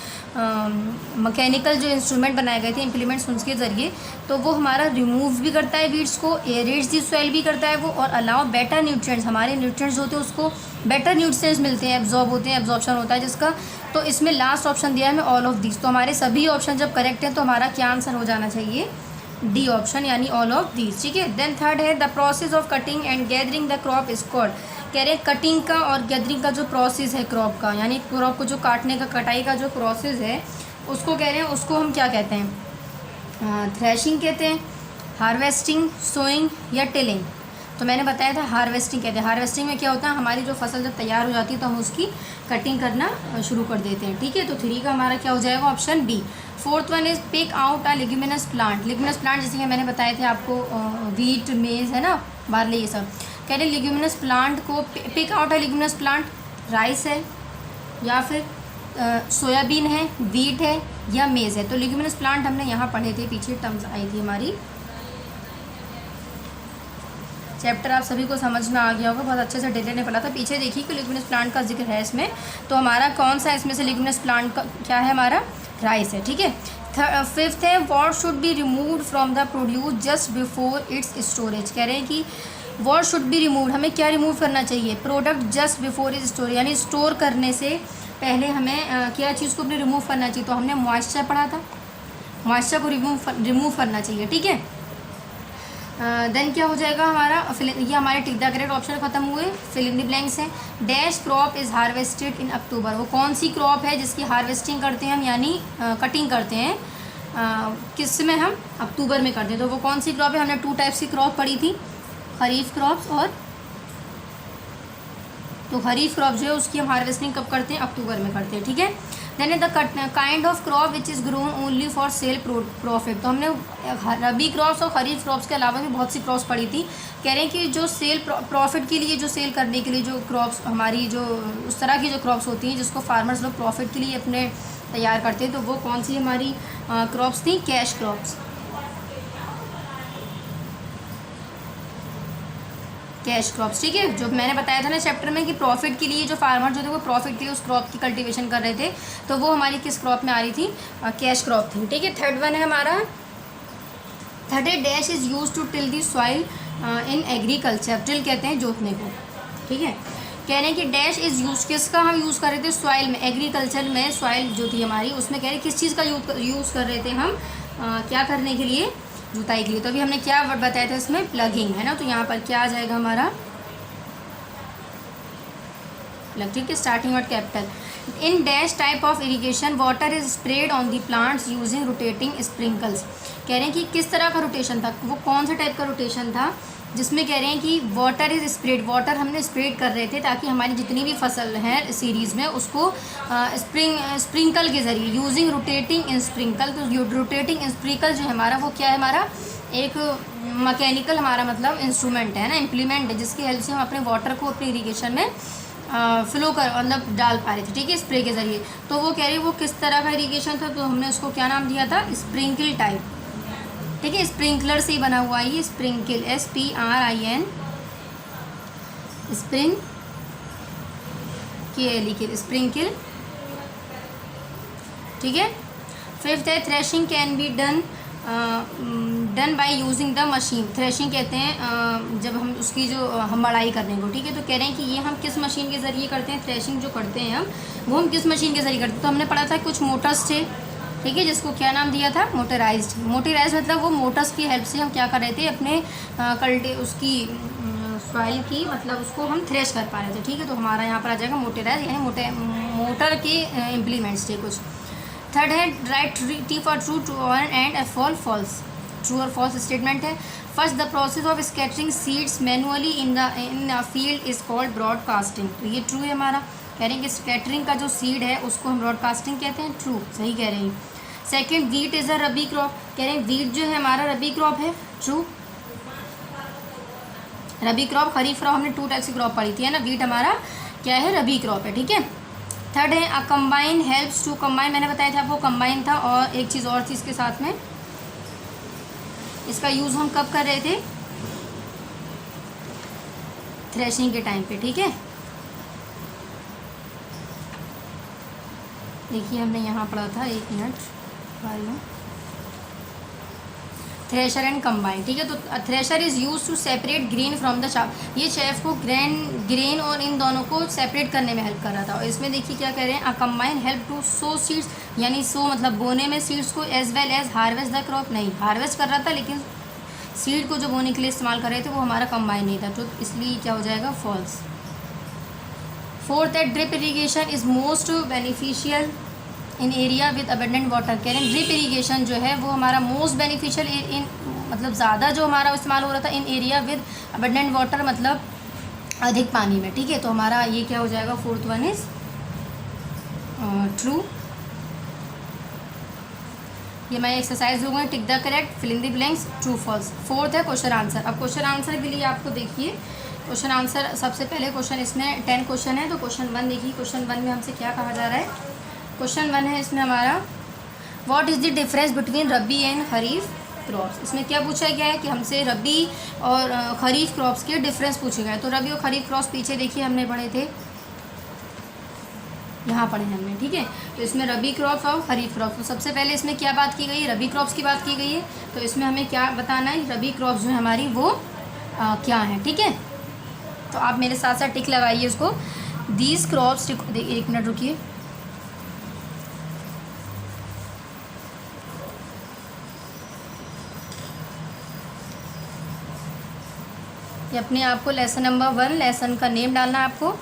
मैकेनिकल जो इंस्ट्रूमेंट बनाए गए थे, इम्प्लीमेंट्स उनके ज़रिए, तो वो हमारा रिमूव भी करता है वीड्स को, एरिड्स दी सॉइल भी करता है वो, और अलाउ बेटर न्यूट्रिएंट्स, हमारे न्यूट्रिएंट्स होते हैं उसको बेटर न्यूट्रिएंट्स मिलते हैं, एब्जॉर्ब होते हैं, एब्जॉर्प्शन होता है जिसका। तो इसमें लास्ट ऑप्शन दिया है हमें ऑल ऑफ दिस। तो हमारे सभी ऑप्शन जब करेक्ट हैं तो हमारा क्या आंसर हो जाना चाहिए, डी ऑप्शन, यानी ऑल ऑफ दिस। ठीक है, देन थर्ड है the process of cutting and gathering the crop is called, कह रहे हैं कटिंग का और गैदरिंग का जो प्रोसेस है क्रॉप का, यानी क्रॉप को जो काटने का, कटाई का जो प्रोसेस है उसको कह रहे हैं, उसको हम क्या कहते हैं, थ्रेशिंग कहते हैं, हार्वेस्टिंग, सोइंग, या टिलिंग। तो मैंने बताया था हार्वेस्टिंग कहते हैं। हार्वेस्टिंग में क्या होता है, हमारी जो फसल जब तैयार हो जाती है तो हम उसकी कटिंग करना शुरू कर देते हैं। ठीक है, तो 3 का हमारा क्या हो जाएगा, option B. Fourth one is pick out a leguminous plant. Leguminous plant जैसे कि मैंने बताए थे आपको, वीट, मेज़ है ना, बार्ले, ये सब। कह रहे लिग्यूमिनस प्लांट को pick out a leguminous plant, rice है, या फिर सोयाबीन है, वीट है, या मेज़ है। तो लिग्यूमिनस प्लांट हमने यहाँ पढ़े थे, पीछे टर्म्स आई थी हमारी। चैप्टर आप सभी को समझ में आ गया होगा, बहुत अच्छे से डिटेल ने पढ़ा था। पीछे देखिए कि लिग्यूमिनस प्लांट का जिक्र है इसमें। तो हमारा कौन सा इसमें से लिग्यूमिनस प्लांट का क्या है, हमारा राइस है। ठीक है, फिफ्थ है what should be removed from the produce just before it's storage. कह रहे हैं कि व्हाट शुड बी रिमूव्ड, हमें क्या रिमूव करना चाहिए, product just before it's storage, यानी स्टोर करने से पहले हमें क्या चीज़ को अपने रिमूव करना चाहिए। तो हमने मॉइस्चर पढ़ा था, मॉइस्चर को रिमूव करना चाहिए। ठीक है, देन क्या हो जाएगा हमारा, ये हमारे टिक द करेक्ट ऑप्शन खत्म हुए, फिल इन द ब्लैंक्स हैं। डैश क्रॉप इज़ हार्वेस्टेड इन अक्टूबर, वो कौन सी क्रॉप है जिसकी हार्वेस्टिंग करते हैं हम, यानी कटिंग करते हैं किस में, हम अक्टूबर में करते हैं। तो वो कौन सी क्रॉप है, हमने 2 टाइप्स की क्रॉप पढ़ी थी, खरीफ क्रॉप्स और, तो खरीफ क्रॉप जो है उसकी हम हार्वेस्टिंग कब करते हैं, अक्टूबर में करते हैं। ठीक है, then the kind of crop which is grown only for sale profit. तो हमने रबी क्रॉप्स और खरीफ क्रॉप्स के अलावा भी बहुत सी क्रॉप्स पढ़ी थी। कह रहे हैं कि जो सेल प्रॉफिट के लिए, जो सेल करने के लिए जो क्रॉप्स हमारी, जो उस तरह की जो क्रॉप्स होती हैं जिसको फार्मर्स लोग प्रॉफिट के लिए अपने तैयार करते हैं, तो वो कौन सी हमारी क्रॉप्स थी, कैश क्रॉप्स, कैश क्रॉप्स। ठीक है, जो मैंने बताया था ना चैप्टर में कि प्रॉफिट के लिए जो फार्मर जो थे वो प्रॉफिट के लिए उस क्रॉप की कल्टीवेशन कर रहे थे, तो वो हमारी किस क्रॉप में आ रही थी, कैश क्रॉप थी। ठीक है, थर्ड वन है हमारा, थर्ड है dash is use to till the soil in agriculture. Till कहते हैं जोतने को। ठीक है, कह रहे हैं कि डैश इज़ यूज, किसका हम यूज़ कर रहे थे, सॉइल में, एग्रीकल्चर में सॉइल जो थी हमारी उसमें, कह रहे हैं किस चीज़ का यूज़ कर रहे थे हम, क्या करने के लिए, जुताई के लिए। तो अभी हमने क्या वर्ड बताया था इसमें, प्लगिंग, है ना। तो यहाँ पर क्या आ जाएगा हमारा प्लग। ठीक है, starting word capital. In dash type of irrigation water is spread on the plants using rotating sprinkles. कह रहे हैं कि किस तरह का रोटेशन था, वो कौन सा टाइप का रोटेशन था जिसमें कह रहे हैं कि वाटर इज स्प्रेड, वाटर हमने स्प्रेड कर रहे थे ताकि हमारी जितनी भी फसल है सीरीज़ में उसको स्प्रिंकल के ज़रिए यूजिंग रोटेटिंग इन स्प्रिंकल। तो रोटेटिंग स्प्रिंकल जो है हमारा वो क्या है, हमारा एक मैकेनिकल हमारा मतलब इंस्ट्रूमेंट है ना, इम्प्लीमेंट है, जिसकी हेल्प से हम अपने वाटर को अपने इरीगेशन में फ्लो कर मतलब डाल पा रहे थे, ठीक है, स्प्रे के ज़रिए। तो वो कह रहे हैं वो किस तरह का इरीगेशन था, तो हमने उसको क्या नाम दिया था, स्प्रिंकल टाइप, ठीक है, स्प्रिंकलर से ही बना हुआ है ये स्प्रिंकल, SPRIN स्प्रिंग के स्प्रिंकल, ठीक है। फिफ्थ है threshing can be done by using the machine. Threshing कहते हैं जब हम उसकी जो हम मड़ाई करने को, ठीक है, तो कह रहे हैं कि ये हम किस मशीन के ज़रिए करते हैं, थ्रेशिंग जो करते हैं हम किस मशीन के ज़रिए करते हैं। तो हमने पढ़ा था कुछ मोटर्स थे, ठीक है, जिसको क्या नाम दिया था, मोटराइज्ड। मोटराइज्ड मतलब वो मोटर्स की हेल्प से हम क्या कर रहे थे, अपने उसकी सॉइल की मतलब उसको हम थ्रेश कर पा रहे थे, ठीक है। तो हमारा यहाँ पर आ जाएगा मोटराइज, यानी मोटर के इम्प्लीमेंट्स थे कुछ। थर्ड है write T for true and false, true और फॉल्स स्टेटमेंट है। First the process of scattering seeds manually in field is called broadcasting. तो ये ट्रू है हमारा, कह रहे हैं कि स्कैटरिंग का जो सीड है उसको हम ब्रॉडकास्टिंग कहते हैं, ट्रू, सही कह रहे हैं। Second wheat is a rabi crop, कह रहे हैं वीट जो है हमारा रबी क्रॉप है, ट्रू। रबी क्रॉप खरीफ क्रॉप हमने 2 टाइप की क्रॉप पढ़ी थी है ना, वीट हमारा क्या है, रबी क्रॉप है, ठीक है। थर्ड है अ कंबाइन हेल्प्स टू कंबाइन, मैंने बताया था आपको कंबाइन था, और एक चीज़ और थी इसके साथ में, इसका यूज़ हम कब कर रहे थे, थ्रेशिंग के टाइम पे, ठीक है। देखिए हमने यहाँ पढ़ा था, 1 मिनट वालों, थ्रेशर एंड कंबाइन, ठीक है। तो thresher is use to separate grain from the chaff, ये शेफ को ग्रेन और इन दोनों को सेपरेट करने में हेल्प कर रहा था। और इसमें देखिए क्या कह रहे हैं, a combine help to sow seeds, यानी सो मतलब बोने में सीड्स को, as well as harvest the crop, नहीं हार्वेस्ट कर रहा था लेकिन सीड को जो बोने के लिए इस्तेमाल कर रहे थे वो हमारा कंबाइन नहीं था, तो इसलिए क्या हो जाएगा, फॉल्स। फोर्थ है drip irrigation is most beneficial in area with abundant water, कह रहे हैं ड्रिप इरीगेशन जो है वो हमारा मोस्ट बेनिफिशियल इन मतलब ज़्यादा जो हमारा इस्तेमाल हो रहा था इन एरिया विद अबेंडेंट वाटर, मतलब अधिक पानी में, ठीक है। तो हमारा ये क्या हो जाएगा, फोर्थ वन इज ट्रू। ये मैं एक्सरसाइज दूंगा, tick the correct, fill in the blanks, true false. Fourth है क्वेश्चन आंसर। अब क्वेश्चन आंसर के लिए आपको देखिए क्वेश्चन आंसर, सबसे पहले क्वेश्चन, इसमें 10 क्वेश्चन है, तो क्वेश्चन 1 देखिए, क्वेश्चन 1 में हमसे क्या कहा जा रहा है, क्वेश्चन 1 है इसमें हमारा what is the difference between rabi and kharif crops. इसमें क्या पूछा गया है कि हमसे रबी और खरीफ क्रॉप्स के डिफरेंस पूछे गए। तो रबी और खरीफ क्रॉप्स पीछे देखिए हमने पढ़े थे, यहाँ पढ़े हमने, ठीक है। तो इसमें रबी क्रॉप्स और खरीफ क्रॉप्स, तो सबसे पहले इसमें क्या बात की गई है, रबी क्रॉप्स की बात की गई है। तो इसमें हमें क्या बताना है, रबी क्रॉप्स जो है हमारी वो क्या है, ठीक है। तो आप मेरे साथ साथ टिक लगाइए उसको, दीज क्रॉप्स, 1 मिनट रुकिए, ये अपने आप को लेसन नंबर 1 लेसन का नेम डालना है आपको,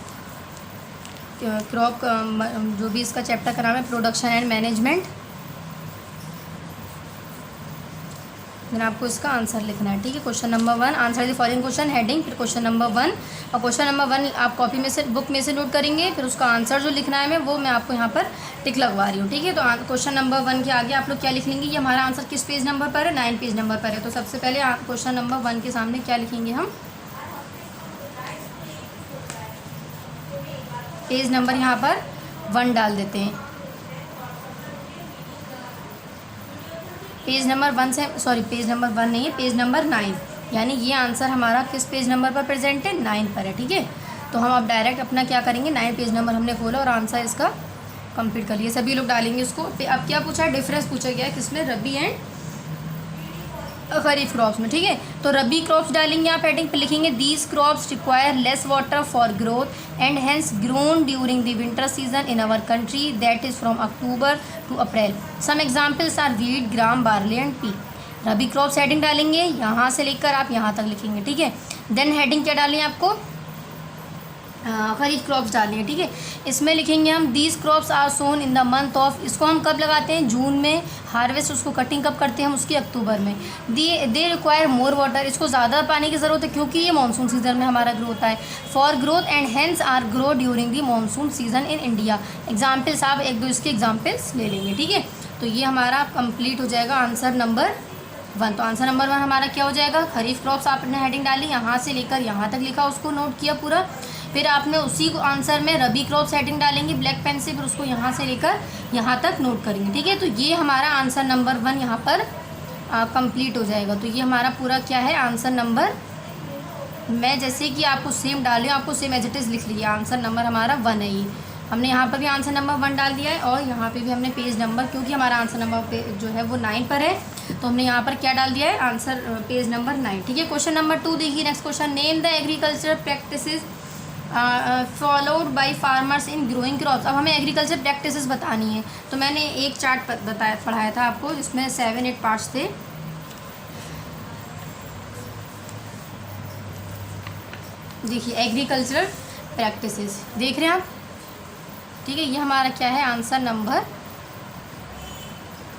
क्रॉप जो भी इसका चैप्टर का नाम है, प्रोडक्शन एंड मैनेजमेंट। देन आपको इसका आंसर लिखना है, ठीक है। Question number 1, answer the following question, heading, फिर क्वेश्चन नंबर 1, और क्वेश्चन नंबर 1 आप कॉपी में से, बुक में से नोट करेंगे, फिर उसका आंसर जो लिखना है वो मैं आपको यहाँ पर टिक लगवा रही हूँ, ठीक है। तो क्वेश्चन नंबर 1 के आगे आप लोग क्या लिख लेंगे, ये हमारा आंसर किस पेज नंबर पर है, 9 पेज नंबर पर है। तो सबसे पहले आप क्वेश्चन नंबर 1 के सामने क्या लिखेंगे, हम पेज नंबर यहाँ पर 1 डाल देते हैं। पेज नंबर 1 से, सॉरी पेज नंबर 1 नहीं है, पेज नंबर 9, यानी ये आंसर हमारा किस पेज नंबर पर प्रेजेंट है, 9 पर है, ठीक है। तो हम अब डायरेक्ट अपना क्या करेंगे, 9 पेज नंबर हमने खोला और आंसर इसका कंप्लीट कर लिया, सभी लोग डालेंगे उसको। अब क्या पूछा है, डिफरेंस पूछा गया है किसमें, रबी एंड खरीफ क्रॉप्स में, ठीक है। तो रबी क्रॉप्स डालेंगे, आप हेडिंग पे लिखेंगे these crops require less water for growth and hence grown during the winter season in our country, that is from October to April. Some examples are wheat, gram, barley and pea. Rabi crops heading डालेंगे, यहाँ से लेकर आप यहाँ तक लिखेंगे, ठीक है। देन हेडिंग क्या डालें आपको, खरीफ क्रॉप्स डालनी है, ठीक है। इसमें लिखेंगे हम these crops are sown in the month of, इसको हम कब लगाते हैं, जून में। हार्वेस्ट उसको कटिंग कब करते हैं हम, उसकी अक्टूबर में। दे रिक्वायर मोर वाटर, इसको ज़्यादा पानी की ज़रूरत है क्योंकि ये मानसून सीजन में हमारा ग्रो होता है। For growth and hence are grow during the monsoon season in India. Examples आप एक दो इसके एग्जाम्पल्स ले लेंगे, ठीक है। तो ये हमारा कंप्लीट हो जाएगा आंसर नंबर 1। तो आंसर नंबर 1 हमारा क्या हो जाएगा, खरीफ क्रॉप्स आपने हेडिंग डाली, यहाँ से लेकर यहाँ तक लिखा, उसको नोट किया पूरा। फिर आपने उसी को आंसर में रबी क्रॉप हेडिंग डालेंगे ब्लैक पेन से, फिर उसको यहाँ से लेकर यहाँ तक नोट करेंगे, ठीक है। तो ये हमारा आंसर नंबर 1 यहाँ पर कंप्लीट हो जाएगा। तो ये हमारा पूरा क्या है, आंसर नंबर, मैं जैसे कि आपको सेम डाली, आपको सेम एज इट इज़ लिख लिया। आंसर नंबर हमारा 1 है। ये हमने यहाँ पर भी आंसर नंबर 1 डाल दिया है और यहाँ पे भी हमने पेज नंबर, क्योंकि हमारा आंसर नंबर पे जो है वो 9 पर है, तो हमने यहाँ पर क्या डाल दिया है, आंसर पेज नंबर 9, ठीक है। क्वेश्चन नंबर 2 देखिए, next question, name the agriculture practices followed by farmers in growing crops. अब हमें एग्रीकल्चर प्रैक्टिसेस बतानी है। तो मैंने एक चार्ट पढ़ाया था आपको, जिसमें 7-8 पार्ट्स थे। देखिए एग्रीकल्चर प्रैक्टिसेस देख रहे हैं आप, ठीक है। ये हमारा क्या है, आंसर नंबर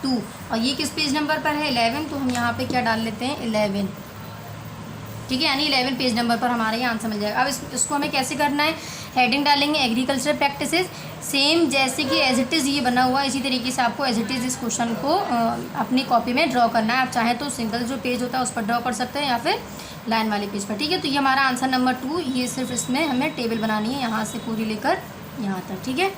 2। और ये किस पेज नंबर पर है, 11। तो हम यहाँ पे क्या डाल लेते हैं, 11, ठीक है। यानी 11 पेज नंबर पर हमारा ये आंसर मिल जाएगा। अब इसको हमें कैसे करना है, हेडिंग डालेंगे एग्रीकल्चर प्रैक्टिसेस, सेम जैसे कि एज इट इज़ ये बना हुआ है, इसी तरीके से आपको एज इट इज़ इस क्वेश्चन को अपनी कॉपी में ड्रॉ करना है। आप चाहें तो सिंगल जो पेज होता है उस पर ड्रॉ कर सकते हैं या फिर लाइन वाले पेज पर, ठीक है। तो ये हमारा आंसर नंबर 2, ये सिर्फ इसमें हमें टेबल बनानी है, यहाँ से पूरी लेकर यहाँ तक, ठीक है।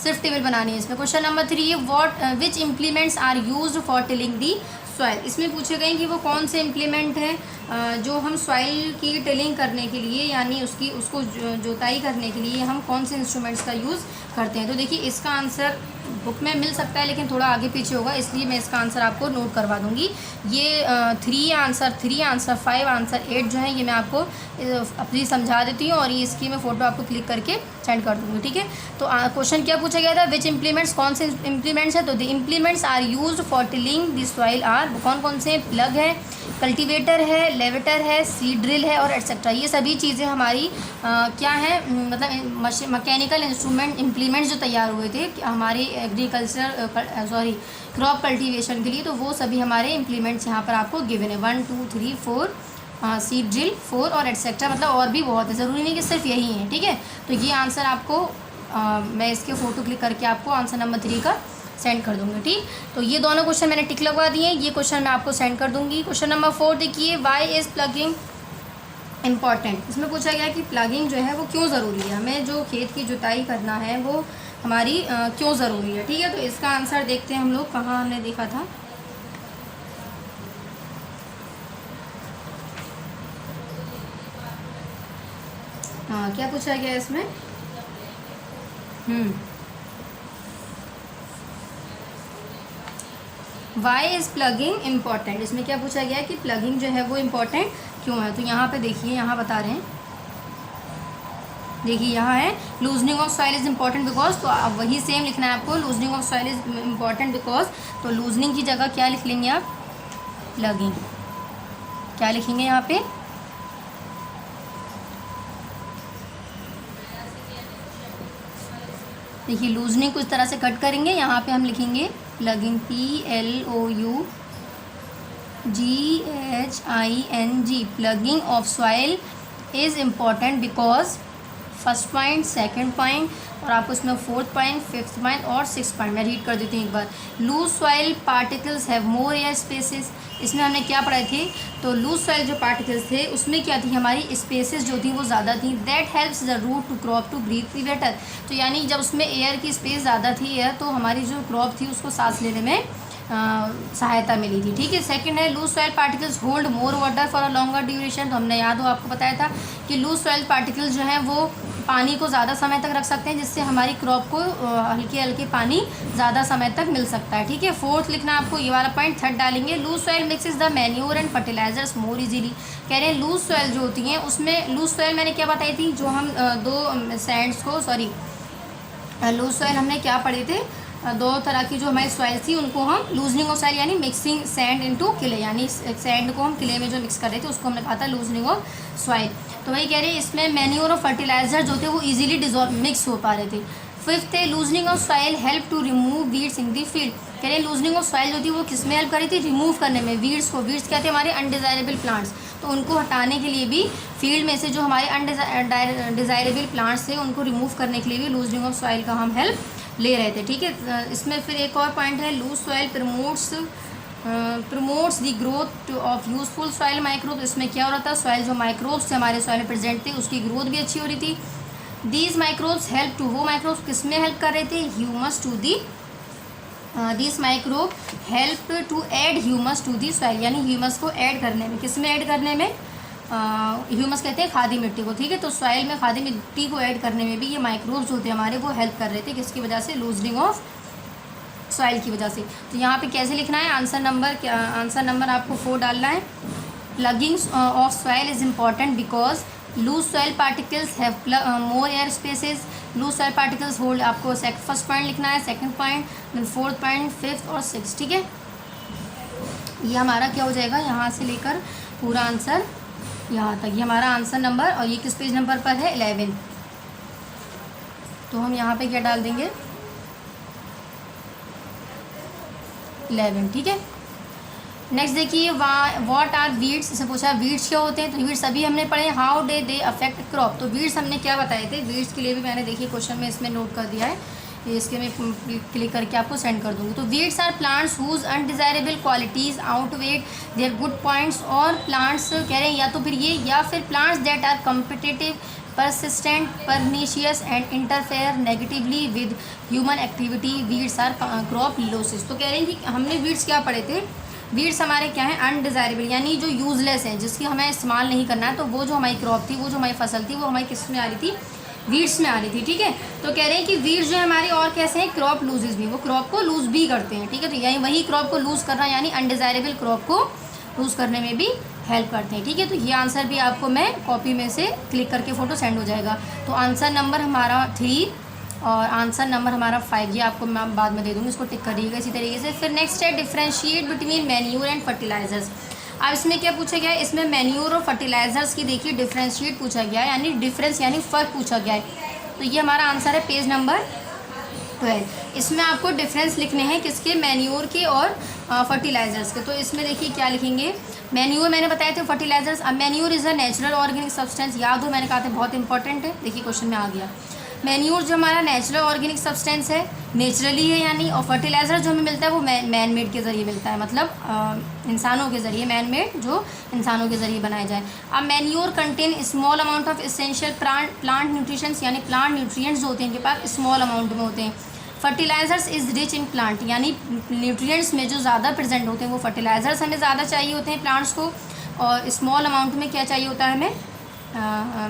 सिर्फ टेबल बनानी है इसमें। Question number 3, what which implements are used for tilling the soil. इसमें पूछे गए कि वो कौन से इम्प्लीमेंट हैं जो हम सॉइल की टिलिंग करने के लिए, यानी उसको जोताई करने के लिए हम कौन से इंस्ट्रूमेंट्स का यूज़ करते हैं। तो देखिए इसका आंसर बुक में मिल सकता है लेकिन थोड़ा आगे पीछे होगा, इसलिए मैं इसका आंसर आपको नोट करवा दूंगी। ये 3 आंसर 5 आंसर 8 जो है ये मैं आपको अपनी समझा देती हूँ और ये इसकी मैं फ़ोटो आपको क्लिक करके सेंड कर दूँगी, ठीक है। तो क्वेश्चन क्या पूछा गया था, विच इम्प्लीमेंट्स, कौन से इम्प्लीमेंट्स है। तो the implements are used for tilling the soil are, कौन कौन से, प्लग है, कल्टीवेटर है, लेवेटर है, सीड ड्रिल है और एटसेट्रा। ये सभी चीज़ें हमारी क्या है, मतलब मैकेनिकल इंस्ट्रूमेंट इम्प्लीमेंट्स जो तैयार हुए थे हमारी एग्रीकल्चर क्रॉप कल्टीवेशन के लिए, तो वो सभी हमारे इम्प्लीमेंट्स यहाँ पर आपको गिवन है। 1 2 3 4 सीड ड्रिल 4 और एटसेट्रा, मतलब और भी बहुत है, ज़रूरी नहीं कि सिर्फ यही है, ठीक है। तो ये आंसर आपको मैं इसके फ़ोटो क्लिक करके आपको आंसर नंबर 3 का सेंड कर दूंगी, ठीक। तो ये दोनों क्वेश्चन मैंने टिक लगवा दिए हैं, ये क्वेश्चन मैं आपको सेंड कर दूंगी। क्वेश्चन नंबर 4 देखिए, वाई इज़ प्लगिंग इम्पॉर्टेंट। इसमें पूछा गया कि प्लगिंग जो है वो क्यों ज़रूरी है, हमें जो खेत की जुताई करना है वो हमारी क्यों ज़रूरी है, ठीक है। तो इसका आंसर देखते हैं हम लोग, कहाँ हमने देखा था, हाँ क्या पूछा गया इसमें, वाई इज़ प्लगिंग इम्पॉर्टेंट। इसमें क्या पूछा गया है कि प्लगिंग जो है वो इम्पॉर्टेंट क्यों है। तो यहाँ पे देखिए, यहाँ बता रहे हैं, देखिए यहाँ है loosening of soil is important because, तो अब वही सेम लिखना है आपको, loosening of soil is important because. तो लूजनिंग की जगह क्या लिख लेंगे आप, प्लगिंग, क्या लिखेंगे यहाँ पे, देखिए लूजनिंग कुछ तरह से कट करेंगे, यहाँ पे हम लिखेंगे plugging, PLOUGHING, plugging of soil is important because, first point, second point और आपको इसमें 4th पॉइंट, 5th पॉइंट और 6th पॉइंट मैं रीड कर देती हूँ एक बार। Loose soil particles have more air spaces, इसमें हमने क्या पढ़े थे, तो लूज सॉइल जो पार्टिकल्स थे उसमें क्या थी, हमारी स्पेसेस जो थी वो ज़्यादा थी। That helps the root to crop to breathe better, तो यानी जब उसमें एयर की स्पेस ज़्यादा थी एयर, तो हमारी जो क्रॉप थी उसको सांस लेने में सहायता मिली थी, ठीक है। सेकंड है loose soil particles hold more water for a longer duration, तो हमने याद हो आपको बताया था कि लूज सॉइल पार्टिकल्स जो हैं वो पानी को ज़्यादा समय तक रख सकते हैं, जिससे हमारी क्रॉप को हल्के हल्के पानी ज़्यादा समय तक मिल सकता है, ठीक है। 4th लिखना आपको ये वाला पॉइंट, 3rd डालेंगे, loose soil mixes the manure and fertilisers more easily. कह रहे हैं लूज सॉइल जो होती हैं उसमें, लूज सॉइल मैंने क्या बताई थी, जो हम दो सैंड्स को, लूज सॉइल हमने क्या पढ़े थे, 2 तरह की जो हमारी सॉइल थी उनको हम लूजनिंग ऑफ सॉइल यानी मिक्सिंग सैंड इनटू क्ले, यानी सैंड को हम क्ले में जो मिक्स कर रहे थे उसको हमने कहा था लूजनिंग ऑफ सॉइल। तो वही कह रहे हैं इसमें मैन्योर और फर्टिलाइजर जो थे वो इजीली डिजॉल्व मिक्स हो पा रहे थे। फिफ्थ है loosening of soil help to remove weeds in the field. कह रहे हैं लूजनिंग ऑफ सॉइल जो थी वो किस में हेल्प करी थी, रिमूव करने में वीड्स को। वीड्स क्या थे, हमारे अनडिज़ायरेबल प्लांट्स, तो उनको हटाने के लिए भी फील्ड में से जो हमारे अनडिज़ायरेबल प्लांट्स थे उनको रिमूव करने के लिए भी लूजनिंग ऑफ सॉइल का हम हेल्प ले रहे थे। ठीक है, इसमें फिर एक और पॉइंट है loose soil promotes the growth of useful soil microbes. इसमें क्या हो रहा था, सॉइल जो माइक्रोब्स थे हमारे सॉइल में प्रेजेंट थे उसकी ग्रोथ भी अच्छी हो रही थी। दीज माइक्रोब्स हेल्प टू, वो माइक्रोब्स किस में हेल्प कर रहे थे, humus to the, this microbe help to add humus to the soil, यानी ह्यूमस को ऐड करने में, किस में ऐड करने में, ह्यूमस कहते हैं खादी मिट्टी को। ठीक है, तो सॉइल में खादी मिट्टी को ऐड करने में भी ये माइक्रोब्स जो थे हमारे वो हेल्प कर रहे थे, किसकी वजह से, लूजनिंग ऑफ सॉइल की वजह से। तो यहाँ पे कैसे लिखना है, आंसर नंबर आपको 4 डालना है। Plugging of soil is important because loose soil particles have more air spaces. Loose soil particles hold, आपको फर्स्ट पॉइंट लिखना है, second point, then fourth point, fifth और सिक्स। ठीक है, ये हमारा क्या हो जाएगा, यहाँ से लेकर पूरा आंसर यहाँ तक, ये हमारा आंसर नंबर, और ये किस पेज नंबर पर है, 11। तो हम यहाँ पे क्या डाल देंगे, 11। ठीक है, नेक्स्ट देखिए व्हाट आर वीड्स, इसे पूछा वीड्स क्या होते हैं, तो वीड्स अभी हमने पढ़े, how day they affect crop. तो वीड्स हमने क्या बताए थे, वीड्स के लिए भी मैंने देखिए क्वेश्चन में इसमें नोट कर दिया है, इसके मैं क्लिक करके आपको सेंड कर दूँगी। तो weeds are plants whose undesirable qualities outweigh their good points, और प्लांट्स कह रहे हैं या तो फिर ये, या फिर plants that are competitive, persistent, pernicious and interfere negatively with human activity, weeds are crop losses। तो कह रहे हैं कि हमने weeds क्या पढ़े थे, weeds हमारे क्या हैं, अनडिज़ायरेबल, यानी जो यूजलेस है, जिसकी हमें इस्तेमाल नहीं करना है, तो वो जो हमारी क्रॉप थी, वो जो हमारी फसल थी, वो हमारी किस में आ रही थी, वीड्स में आ रही थी। ठीक है, तो कह रहे हैं कि वीड्स जो है हमारी और कैसे हैं, क्रॉप लूजेस भी, वो क्रॉप को लूज भी करते हैं। ठीक है, तो यही वही क्रॉप को लूज करना, यानी अनडिज़ायरेबल क्रॉप को लूज करने में भी हेल्प करते हैं। ठीक है, तो ये आंसर भी आपको मैं कॉपी में से क्लिक करके फ़ोटो सेंड हो जाएगा। तो आंसर नंबर हमारा 3 और आंसर नंबर हमारा 5, ये आपको मैं बाद में दे दूँगी, इसको टिक करिएगा इसी तरीके से। फिर नेक्स्ट है differentiate between manure and fertilisers. अब इसमें क्या पूछा गया है, इसमें मैन्यूर और फर्टिलाइजर्स की देखिए डिफ्रेंशिएट पूछा गया है, यानी डिफरेंस यानी फ़र्क पूछा गया है। तो ये हमारा आंसर है पेज नंबर 12। इसमें आपको डिफरेंस लिखने हैं किसके, मैन्योर के और फर्टिलाइजर्स के। तो इसमें देखिए क्या लिखेंगे, मैन्योर मैंने बताए थे, फर्टिलाइजर्स। अब manure is a natural organic substance, याद हो मैंने कहा था बहुत इंपॉर्टेंट है, देखिए क्वेश्चन में आ गया। मैन्योर जो हमारा नेचुरल ऑर्गेनिक सब्सटेंस है, नेचुरली है यानी, और फर्टिलाइजर जो हमें मिलता है वो मैन मेड के ज़रिए मिलता है, मतलब इंसानों के ज़रिए, मैन मेड जो इंसानों के ज़रिए बनाए जाए। अब manure contain small amount of essential plant nutritions, यानी प्लांट न्यूट्रिएंट्स जो होते हैं इनके पास स्मॉल अमाउंट में होते हैं। Fertilisers is rich in plant, यानी न्यूट्रिएंट्स में जो ज़्यादा प्रेजेंट होते हैं वो फर्टिलाइजर्स हमें ज़्यादा चाहिए होते हैं प्लांट्स को, और स्मॉल अमाउंट में क्या चाहिए होता है हमें,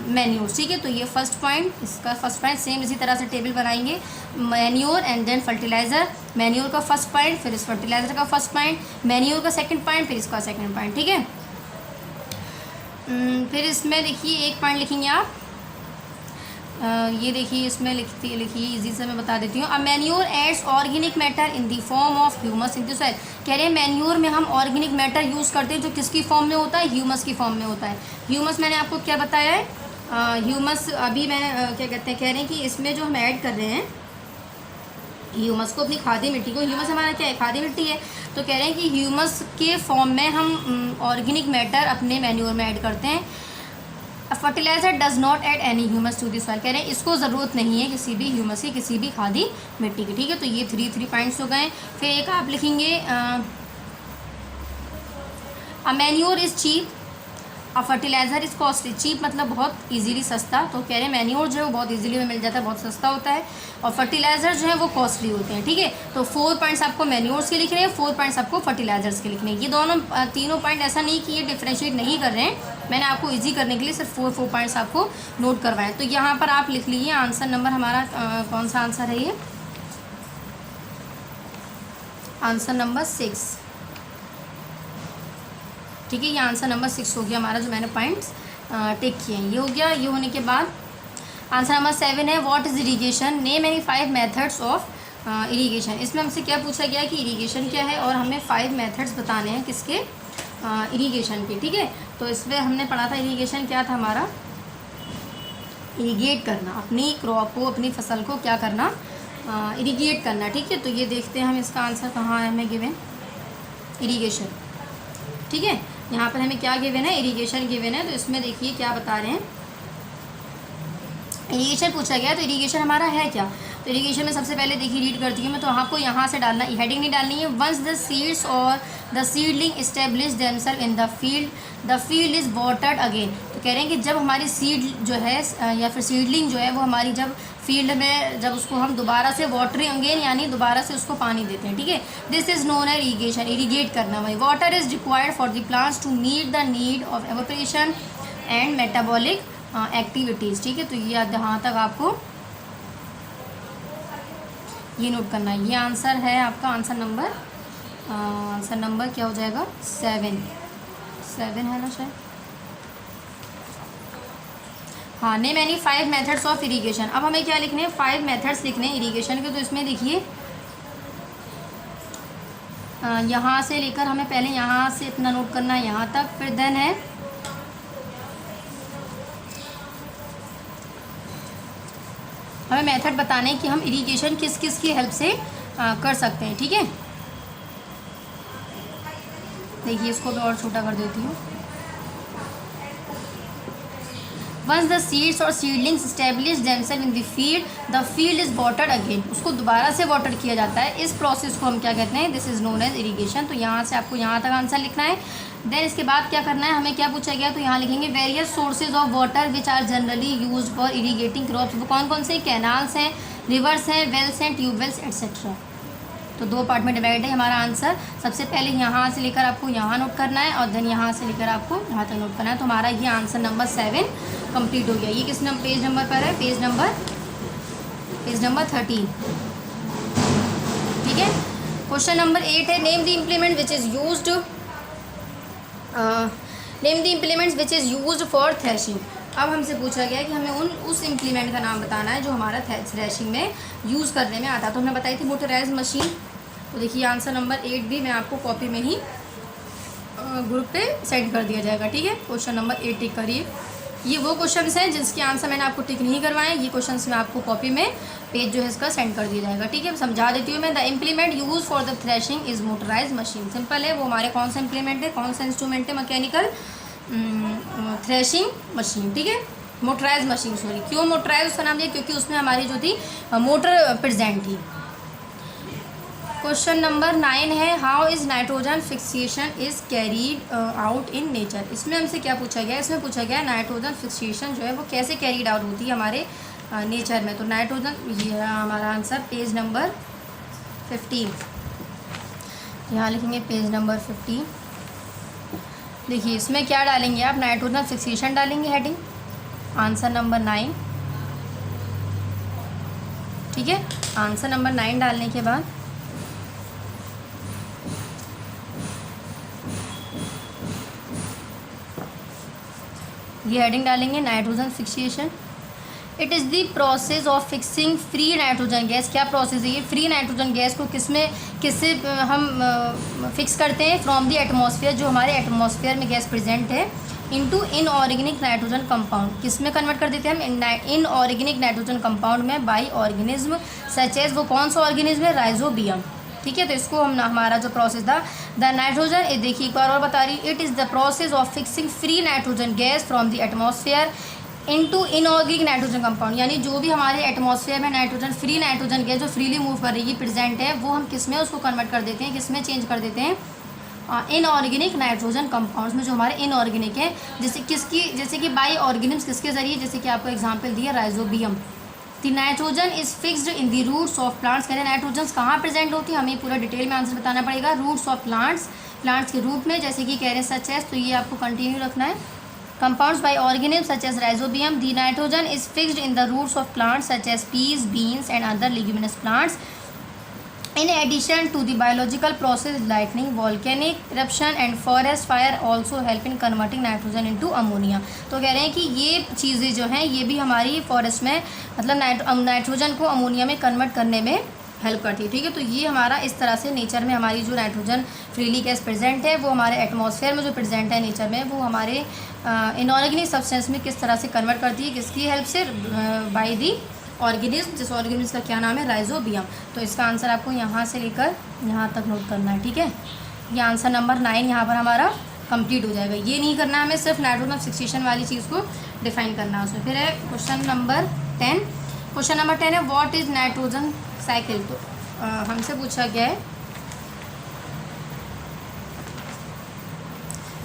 मैन्योर। ठीक है, तो ये फर्स्ट पॉइंट, इसका फर्स्ट पॉइंट सेम इसी तरह से टेबल बनाएंगे, manure and then fertiliser, manure का फर्स्ट पॉइंट, फिर इस फर्टिलाइज़र का फर्स्ट पॉइंट, मैन्योर का सेकंड पॉइंट, फिर इसका सेकंड पॉइंट। ठीक है, फिर इसमें देखिए एक पॉइंट लिखेंगे आप, ये देखिए इसमें लिखिए इजी से मैं बता देती हूँ। अब manure adds organic matter in the form of humus in the soil. कह रहे हैं मैन्योर में हम ऑर्गेनिक मैटर यूज़ करते हैं जो किसकी फॉर्म में होता है, ह्यूमस की फॉर्म में होता है। ह्यूमस मैंने आपको क्या बताया है, ह्यूमस अभी मैंने क्या कहते हैं, कह रहे हैं कि इसमें जो हम ऐड कर रहे हैं ह्यूमस को, अपनी खादी मिट्टी को, ह्यूमस हमारा क्या है, खादी मिट्टी है, तो कह रहे हैं कि ह्यूमस के फॉर्म में हम ऑर्गेनिक मैटर अपने मैन्योर में ऐड करते हैं। Fertiliser does not add any humus to the soil, कह रहे हैं इसको ज़रूरत नहीं है किसी भी ह्यूमस की, किसी भी खादी मिट्टी की। ठीक है, तो ये 3 पॉइंट्स हो गए। फिर एक आप लिखेंगे a manure is cheap, a fertiliser is costly. Cheap मतलब बहुत इजीली सस्ता, तो कह रहे हैं मैन्योर जो है वो बहुत इजीली मिल जाता है, बहुत सस्ता होता है, और फर्टिलाइज़र जो है वो कॉस्टली होते हैं। ठीक है, तो 4 पॉइंट्स आपको मैन्योर्स के लिखने हैं, 4 पॉइंट्स आपको फर्टिलाइजर्स के लिखने हैं। ये दोनों तीनों पॉइंट ऐसा नहीं कि ये डिफ्रेंशिएट नहीं कर रहे हैं, मैंने आपको इजी करने के लिए सिर्फ 4 पॉइंट्स आपको नोट करवाएं। तो यहाँ पर आप लिख लीजिए आंसर नंबर हमारा कौन सा आंसर है, ये आंसर नंबर 6। ठीक है, ये आंसर नंबर 6 हो गया हमारा, जो मैंने पॉइंट्स टिक किए हैं। ये हो गया। ये होने के बाद आंसर नंबर 7 है what is irrigation, name any 5 methods of irrigation. इसमें हमसे क्या पूछा गया कि इरीगेशन क्या है, और हमें 5 मेथड्स बताने हैं किसके, इरीगेशन के। ठीक है, तो इसमें हमने पढ़ा था इरीगेशन क्या था हमारा, इरीगेट करना, अपनी क्रॉप को, अपनी फसल को क्या करना, इरीगेट करना। ठीक है, तो ये देखते हैं हम इसका आंसर कहाँ है हमें गिवन, इरीगेशन। ठीक है, यहाँ पर हमें क्या गिवन है, इरीगेशन गिवन है। तो इसमें देखिए क्या बता रहे हैं, इरीगेशन पूछा गया, तो इरीगेशन हमारा है क्या। तो इरीगेशन में सबसे पहले देखिए रीड करती हूँ मैं, तो आपको यहाँ से डालना, हेडिंग नहीं डालनी है। वंस द सीड्स और the seedling establish themselves in the field is watered again. तो कह रहे हैं कि जब हमारी सीड जो है या फिर सीडलिंग जो है वो हमारी जब फील्ड में, जब उसको हम दोबारा से वाटरिंग अगेन यानी दोबारा से उसको पानी देते हैं। ठीक है, this is known as irrigation, irrigate करना। वही water is required for the plants to meet the need of evaporation and metabolic activities. ठीक है, तो ये यहाँ तक आपको ये नोट करना है। ये आंसर है आपका आंसर नंबर क्या हो जाएगा, 7 है ना शायद। हाँ, name any 5 methods of irrigation. अब हमें क्या लिखने हैं, 5 मेथड्स लिखने हैं इरीगेशन के। तो इसमें देखिए यहाँ से लेकर हमें पहले यहाँ से इतना नोट करना है यहाँ तक, फिर देन है हमें मेथड बताने कि हम इरीगेशन किस किस की हेल्प से कर सकते हैं। ठीक है, देखिए इसको मैं और छोटा कर देती हूँ। वंस द सीड्स और seedlings establish themselves in the field is watered again, उसको दोबारा से वाटर किया जाता है। इस प्रोसेस को हम क्या कहते हैं, this is known as irrigation. तो यहाँ से आपको यहाँ तक आंसर लिखना है। देन इसके बाद क्या करना है, हमें क्या पूछा गया, तो यहाँ लिखेंगे various sources of water which are generally used for irrigating crops. वो कौन कौन से, कैनाल्स हैं, रिवर्स हैं, वेल्स हैं, ट्यूबवेल्स एट्सेट्रा। तो 2 पार्ट में डिवाइड है हमारा आंसर। सबसे पहले यहाँ से लेकर आपको यहाँ नोट करना है और देन यहाँ से लेकर आपको यहाँ तक नोट करना है। तो हमारा ये आंसर नंबर 7 कंप्लीट हो गया। ये किस पेज नंबर पर है, पेज नंबर 13। ठीक है, क्वेश्चन नंबर 8 है, name the implement which is used for threshing. अब हमसे पूछा गया कि हमें उस इम्प्लीमेंट का नाम बताना है जो हमारा थ्रेशिंग में यूज़ करने में आता है। तो हमने बताई थी मोटराइज मशीन। तो देखिए आंसर नंबर 8 भी मैं आपको कॉपी में ही ग्रुप पे सेंड कर दिया जाएगा। ठीक है, क्वेश्चन नंबर 8 टिक करिए। ये वो क्वेश्चंस हैं जिसके आंसर मैंने आपको टिक नहीं करवाए। ये क्वेश्चंस मैं आपको कॉपी में पेज जो है इसका सेंड कर दिया जाएगा। ठीक है, समझा देती हूँ मैं। The implement use for the threshing is motorise machine. Simple है, वो हमारे कौन सा इम्प्लीमेंट है, कौन सा इंस्ट्रूमेंट है, मैकेनिकल थ्रेशिंग मशीन। ठीक है, मोटराइज मशीन, सॉरी। क्यों मोटराइज उसका नाम दिया, क्योंकि उसमें हमारी जो थी मोटर प्रेजेंट थी। क्वेश्चन नंबर 9 है, how is nitrogen fixation is carried out in nature. इसमें हमसे क्या पूछा गया, इसमें पूछा गया नाइट्रोजन फिक्सेशन जो है वो कैसे कैरीड आउट होती है हमारे नेचर में। तो नाइट्रोजन, ये है हमारा आंसर पेज नंबर 15। यहाँ लिखेंगे पेज नंबर 15। देखिए इसमें क्या डालेंगे आप, नाइट्रोजन फिक्सेशन डालेंगे हेडिंग, आंसर नंबर 9। ठीक है, आंसर नंबर 9 डालने के बाद ये हेडिंग डालेंगे nitrogen fixation. It is the process of fixing free nitrogen gas. क्या प्रोसेस है ये, फ्री नाइट्रोजन गैस को किससे हम फिक्स करते हैं, फ्रॉम द एटमॉस्फेयर, जो हमारे एटमॉस्फेयर में गैस प्रेजेंट है, इनटू इनऑर्गेनिक नाइट्रोजन कंपाउंड। किस में कन्वर्ट कर देते हैं हम, इनऑर्गेनिक नाइट्रोजन कंपाउंड में बाई ऑर्गेनिज्म सच एज, वो कौन सा ऑर्गेनिज्म है, राइजोबियम। ठीक है, तो इसको हम हमारा जो प्रोसेस था, द नाइट्रोजन, देखिए एक बार और बता रही, it is the process of fixing free nitrogen gas from the atmosphere into inorganic nitrogen compound. यानी जो भी हमारे एटमॉस्फेयर में नाइट्रोजन, फ्री नाइट्रोजन गैस जो फ्रीली मूव कर रही है, प्रेजेंट है, वो हम किस में उसको कन्वर्ट कर देते हैं, किस में चेंज कर देते हैं, इनऑर्गेनिक नाइट्रोजन कंपाउंड्स में, जो हमारे इनऑर्गेनिक है। जैसे कि बाई ऑर्गेनिम्स किसके जरिए, जैसे कि आपको एग्जाम्पल दिया rhizobium. The nitrogen is fixed in the roots of plants. कहते हैं नाइट्रोजन कहाँ प्रेजेंट होती है, हमें पूरा डिटेल में आंसर बताना पड़ेगा। रूट्स ऑफ प्लांट्स के रूट में, जैसे कि कह रहे हैं सच एज, तो ये आपको कंटिन्यू रखना है। Compounds by organisms such as rhizobium. The nitrogen is fixed in the roots of plants such as peas, beans and other leguminous plants. In addition to the biological process, lightning, volcanic eruption and forest fire also help in converting nitrogen into ammonia। तो कह रहे हैं कि ये चीज़ें जो हैं ये भी हमारी फॉरेस्ट में मतलब नाइट्रोजन को अमोनिया में कन्वर्ट करने में हेल्प करती है। ठीक है, तो ये हमारा इस तरह से नेचर में हमारी जो नाइट्रोजन फ्रीली गैस प्रेजेंट है वो हमारे एटमॉस्फेयर में जो प्रेजेंट है नेचर में, वो हमारे इनऑर्गेनिक सब्सटेंस में किस तरह से कन्वर्ट करती है, किसकी हेल्प से, बाय दी ऑर्गेनिज्म, जिस ऑर्गेनिज्म का क्या नाम है, राइजोबियम। तो इसका आंसर आपको यहाँ से लेकर यहाँ तक नोट करना है। ठीक है, ये आंसर नंबर 9 यहाँ पर हमारा कंप्लीट हो जाएगा। ये नहीं करना है हमें, सिर्फ नाइट्रोजन फिक्सेशन वाली चीज़ को डिफाइन करना है उसमें। फिर है क्वेश्चन नंबर 10। क्वेश्चन नंबर 10 है व्हाट इज़ नाइट्रोजन साइकिल। तो हमसे पूछा गया है,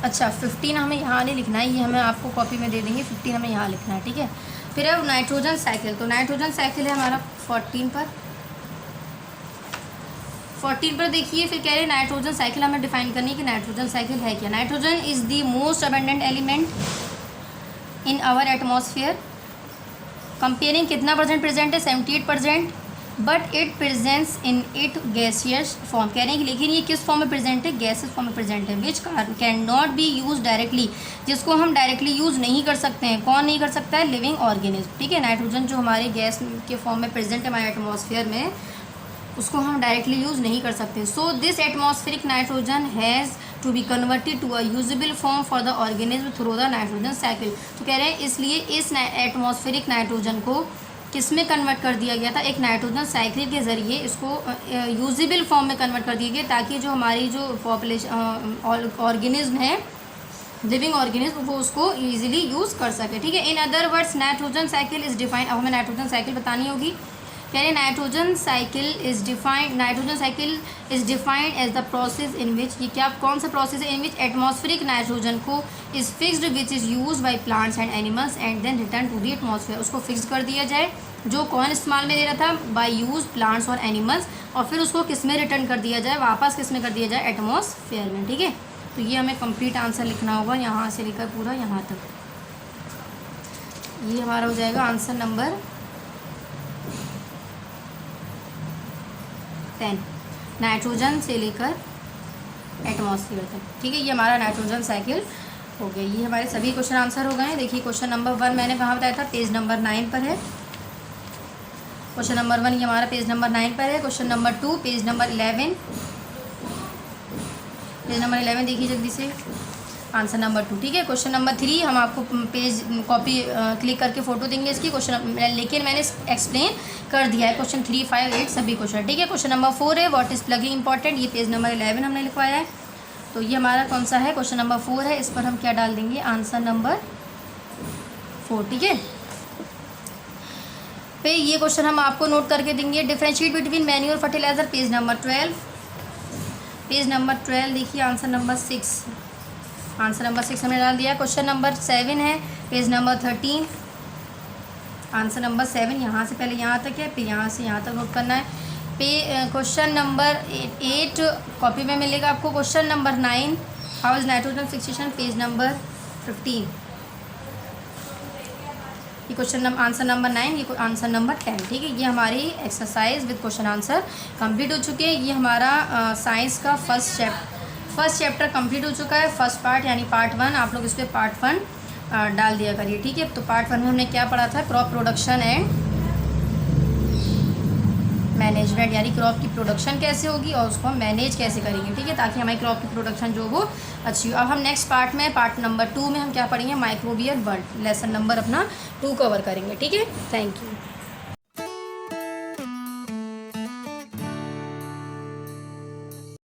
अच्छा 15 हमें यहाँ नहीं लिखना है, ये हमें आपको कॉपी में दे देंगे, 15 हमें यहाँ लिखना है। ठीक है, फिर है नाइट्रोजन साइकिल। तो नाइट्रोजन साइकिल है हमारा 14 पर देखिए, फिर कह रहे हैं नाइट्रोजन साइकिल हमें डिफाइन करनी है कि नाइट्रोजन साइकिल है क्या। Nitrogen is the most abundant element in our atmosphere. Comparing कितना परसेंट प्रेजेंट है, 78%, but it presents in it gaseous form. कह रहे हैं कि लेकिन ये किस फॉर्म में प्रेजेंट है, गैसेस फॉर्म में प्रेजेंट है, विच can not be use directly, जिसको हम डायरेक्टली यूज़ नहीं कर सकते हैं। कौन नहीं कर सकता है, लिविंग ऑर्गेनिज्म। ठीक है, नाइट्रोजन जो हमारे गैस के फॉर्म में प्रेजेंट है हमारे एटमॉस्फेयर में, उसको हम डायरेक्टली यूज़ नहीं कर सकते। So this atmospheric nitrogen has to be converted to a usable form for the organism through the nitrogen cycle. तो कह रहे हैं इसलिए इस एटमॉस्फेरिक नाइट्रोजन को किस में कन्वर्ट कर दिया गया था, एक नाइट्रोजन साइकिल के ज़रिए इसको यूजेबल फॉर्म में कन्वर्ट कर दिया गया, ताकि जो हमारी जो पॉपुलेशन ऑर्गेनिज्म है, लिविंग ऑर्गेनिज्म, वो उसको ईजिली यूज़ कर सके। ठीक है, in other words nitrogen cycle is defined. अब हमें नाइट्रोजन साइकिल बतानी होगी। कह रहे nitrogen cycle is defined as the process in which, ये क्या कौन सा प्रोसेस है, इन विच एटमॉस्फेरिक नाइट्रोजन को is fixed which is use by plants and animals and then return to the atmosphere. उसको फिक्स कर दिया जाए, जो कौन इस्तेमाल में दे रहा था, बाय यूज प्लांट्स और एनिमल्स, और फिर उसको किस में रिटर्न कर दिया जाए, वापस किस में कर दिया जाए, एटमॉस्फेयर में। ठीक है, तो ये हमें कंप्लीट आंसर लिखना होगा, यहाँ से लेकर पूरा यहाँ तक। ये हमारा हो जाएगा आंसर नंबर 10, नाइट्रोजन से लेकर एटमॉस्फेयर तक। ठीक है, ये हमारा नाइट्रोजन साइकिल हो गया। ये हमारे सभी क्वेश्चन आंसर हो गए हैं। देखिए क्वेश्चन नंबर 1 मैंने कहाँ बताया था, पेज नंबर 9 पर है। क्वेश्चन नंबर 1 ये हमारा पेज नंबर 9 पर है। Question number 2 page number 11, page number 11 देखिए जल्दी से, आंसर नंबर 2। ठीक है, क्वेश्चन नंबर 3 हम आपको पेज कॉपी क्लिक करके फ़ोटो देंगे इसकी, क्वेश्चन लेकिन मैंने एक्सप्लेन कर दिया है क्वेश्चन 3, 5, 8 सभी क्वेश्चन। ठीक है, क्वेश्चन नंबर 4 है व्हाट इज़ प्लगिंग इंपॉर्टेंट, ये पेज नंबर 11 हमने लिखवाया है। तो ये हमारा कौन सा है, क्वेश्चन नंबर 4 है, इस पर हम क्या डाल देंगे, आंसर नंबर 4। ठीक है, फिर ये क्वेश्चन हम आपको नोट करके देंगे, differentiate between manure fertiliser, page number 12, page number 12 देखिए, आंसर नंबर 6, आंसर नंबर 6 हमने डाल दिया। क्वेश्चन नंबर 7 है, पेज नंबर 13, आंसर नंबर 7 यहाँ से पहले यहाँ तक है, फिर यहाँ से यहाँ तक नोट करना है। क्वेश्चन नंबर 8 कॉपी में मिलेगा आपको। Question number 9 how is nitrogen fixation, page number 15। ये क्वेश्चन आंसर नंबर 9, ये आंसर नंबर 10। ठीक है, ये हमारी exercise with question answer complete हो चुके हैं। ये हमारा साइंस का फर्स्ट चैप्टर कंप्लीट हो चुका है, फर्स्ट पार्ट यानी पार्ट 1। आप लोग इस पर पार्ट 1 डाल दिया करिए। ठीक है, तो पार्ट 1 में हमने क्या पढ़ा था, क्रॉप प्रोडक्शन एंड मैनेजमेंट, यानी क्रॉप की प्रोडक्शन कैसे होगी और उसको हम मैनेज कैसे करेंगे। ठीक है, ताकि हमारी क्रॉप की प्रोडक्शन जो वो अच्छी हो। अब हम नेक्स्ट पार्ट में, पार्ट नंबर 2 में हम क्या पढ़ेंगे, माइक्रोबियल वर्ल्ड, लेसन नंबर अपना 2 कवर करेंगे। ठीक है, थैंक यू।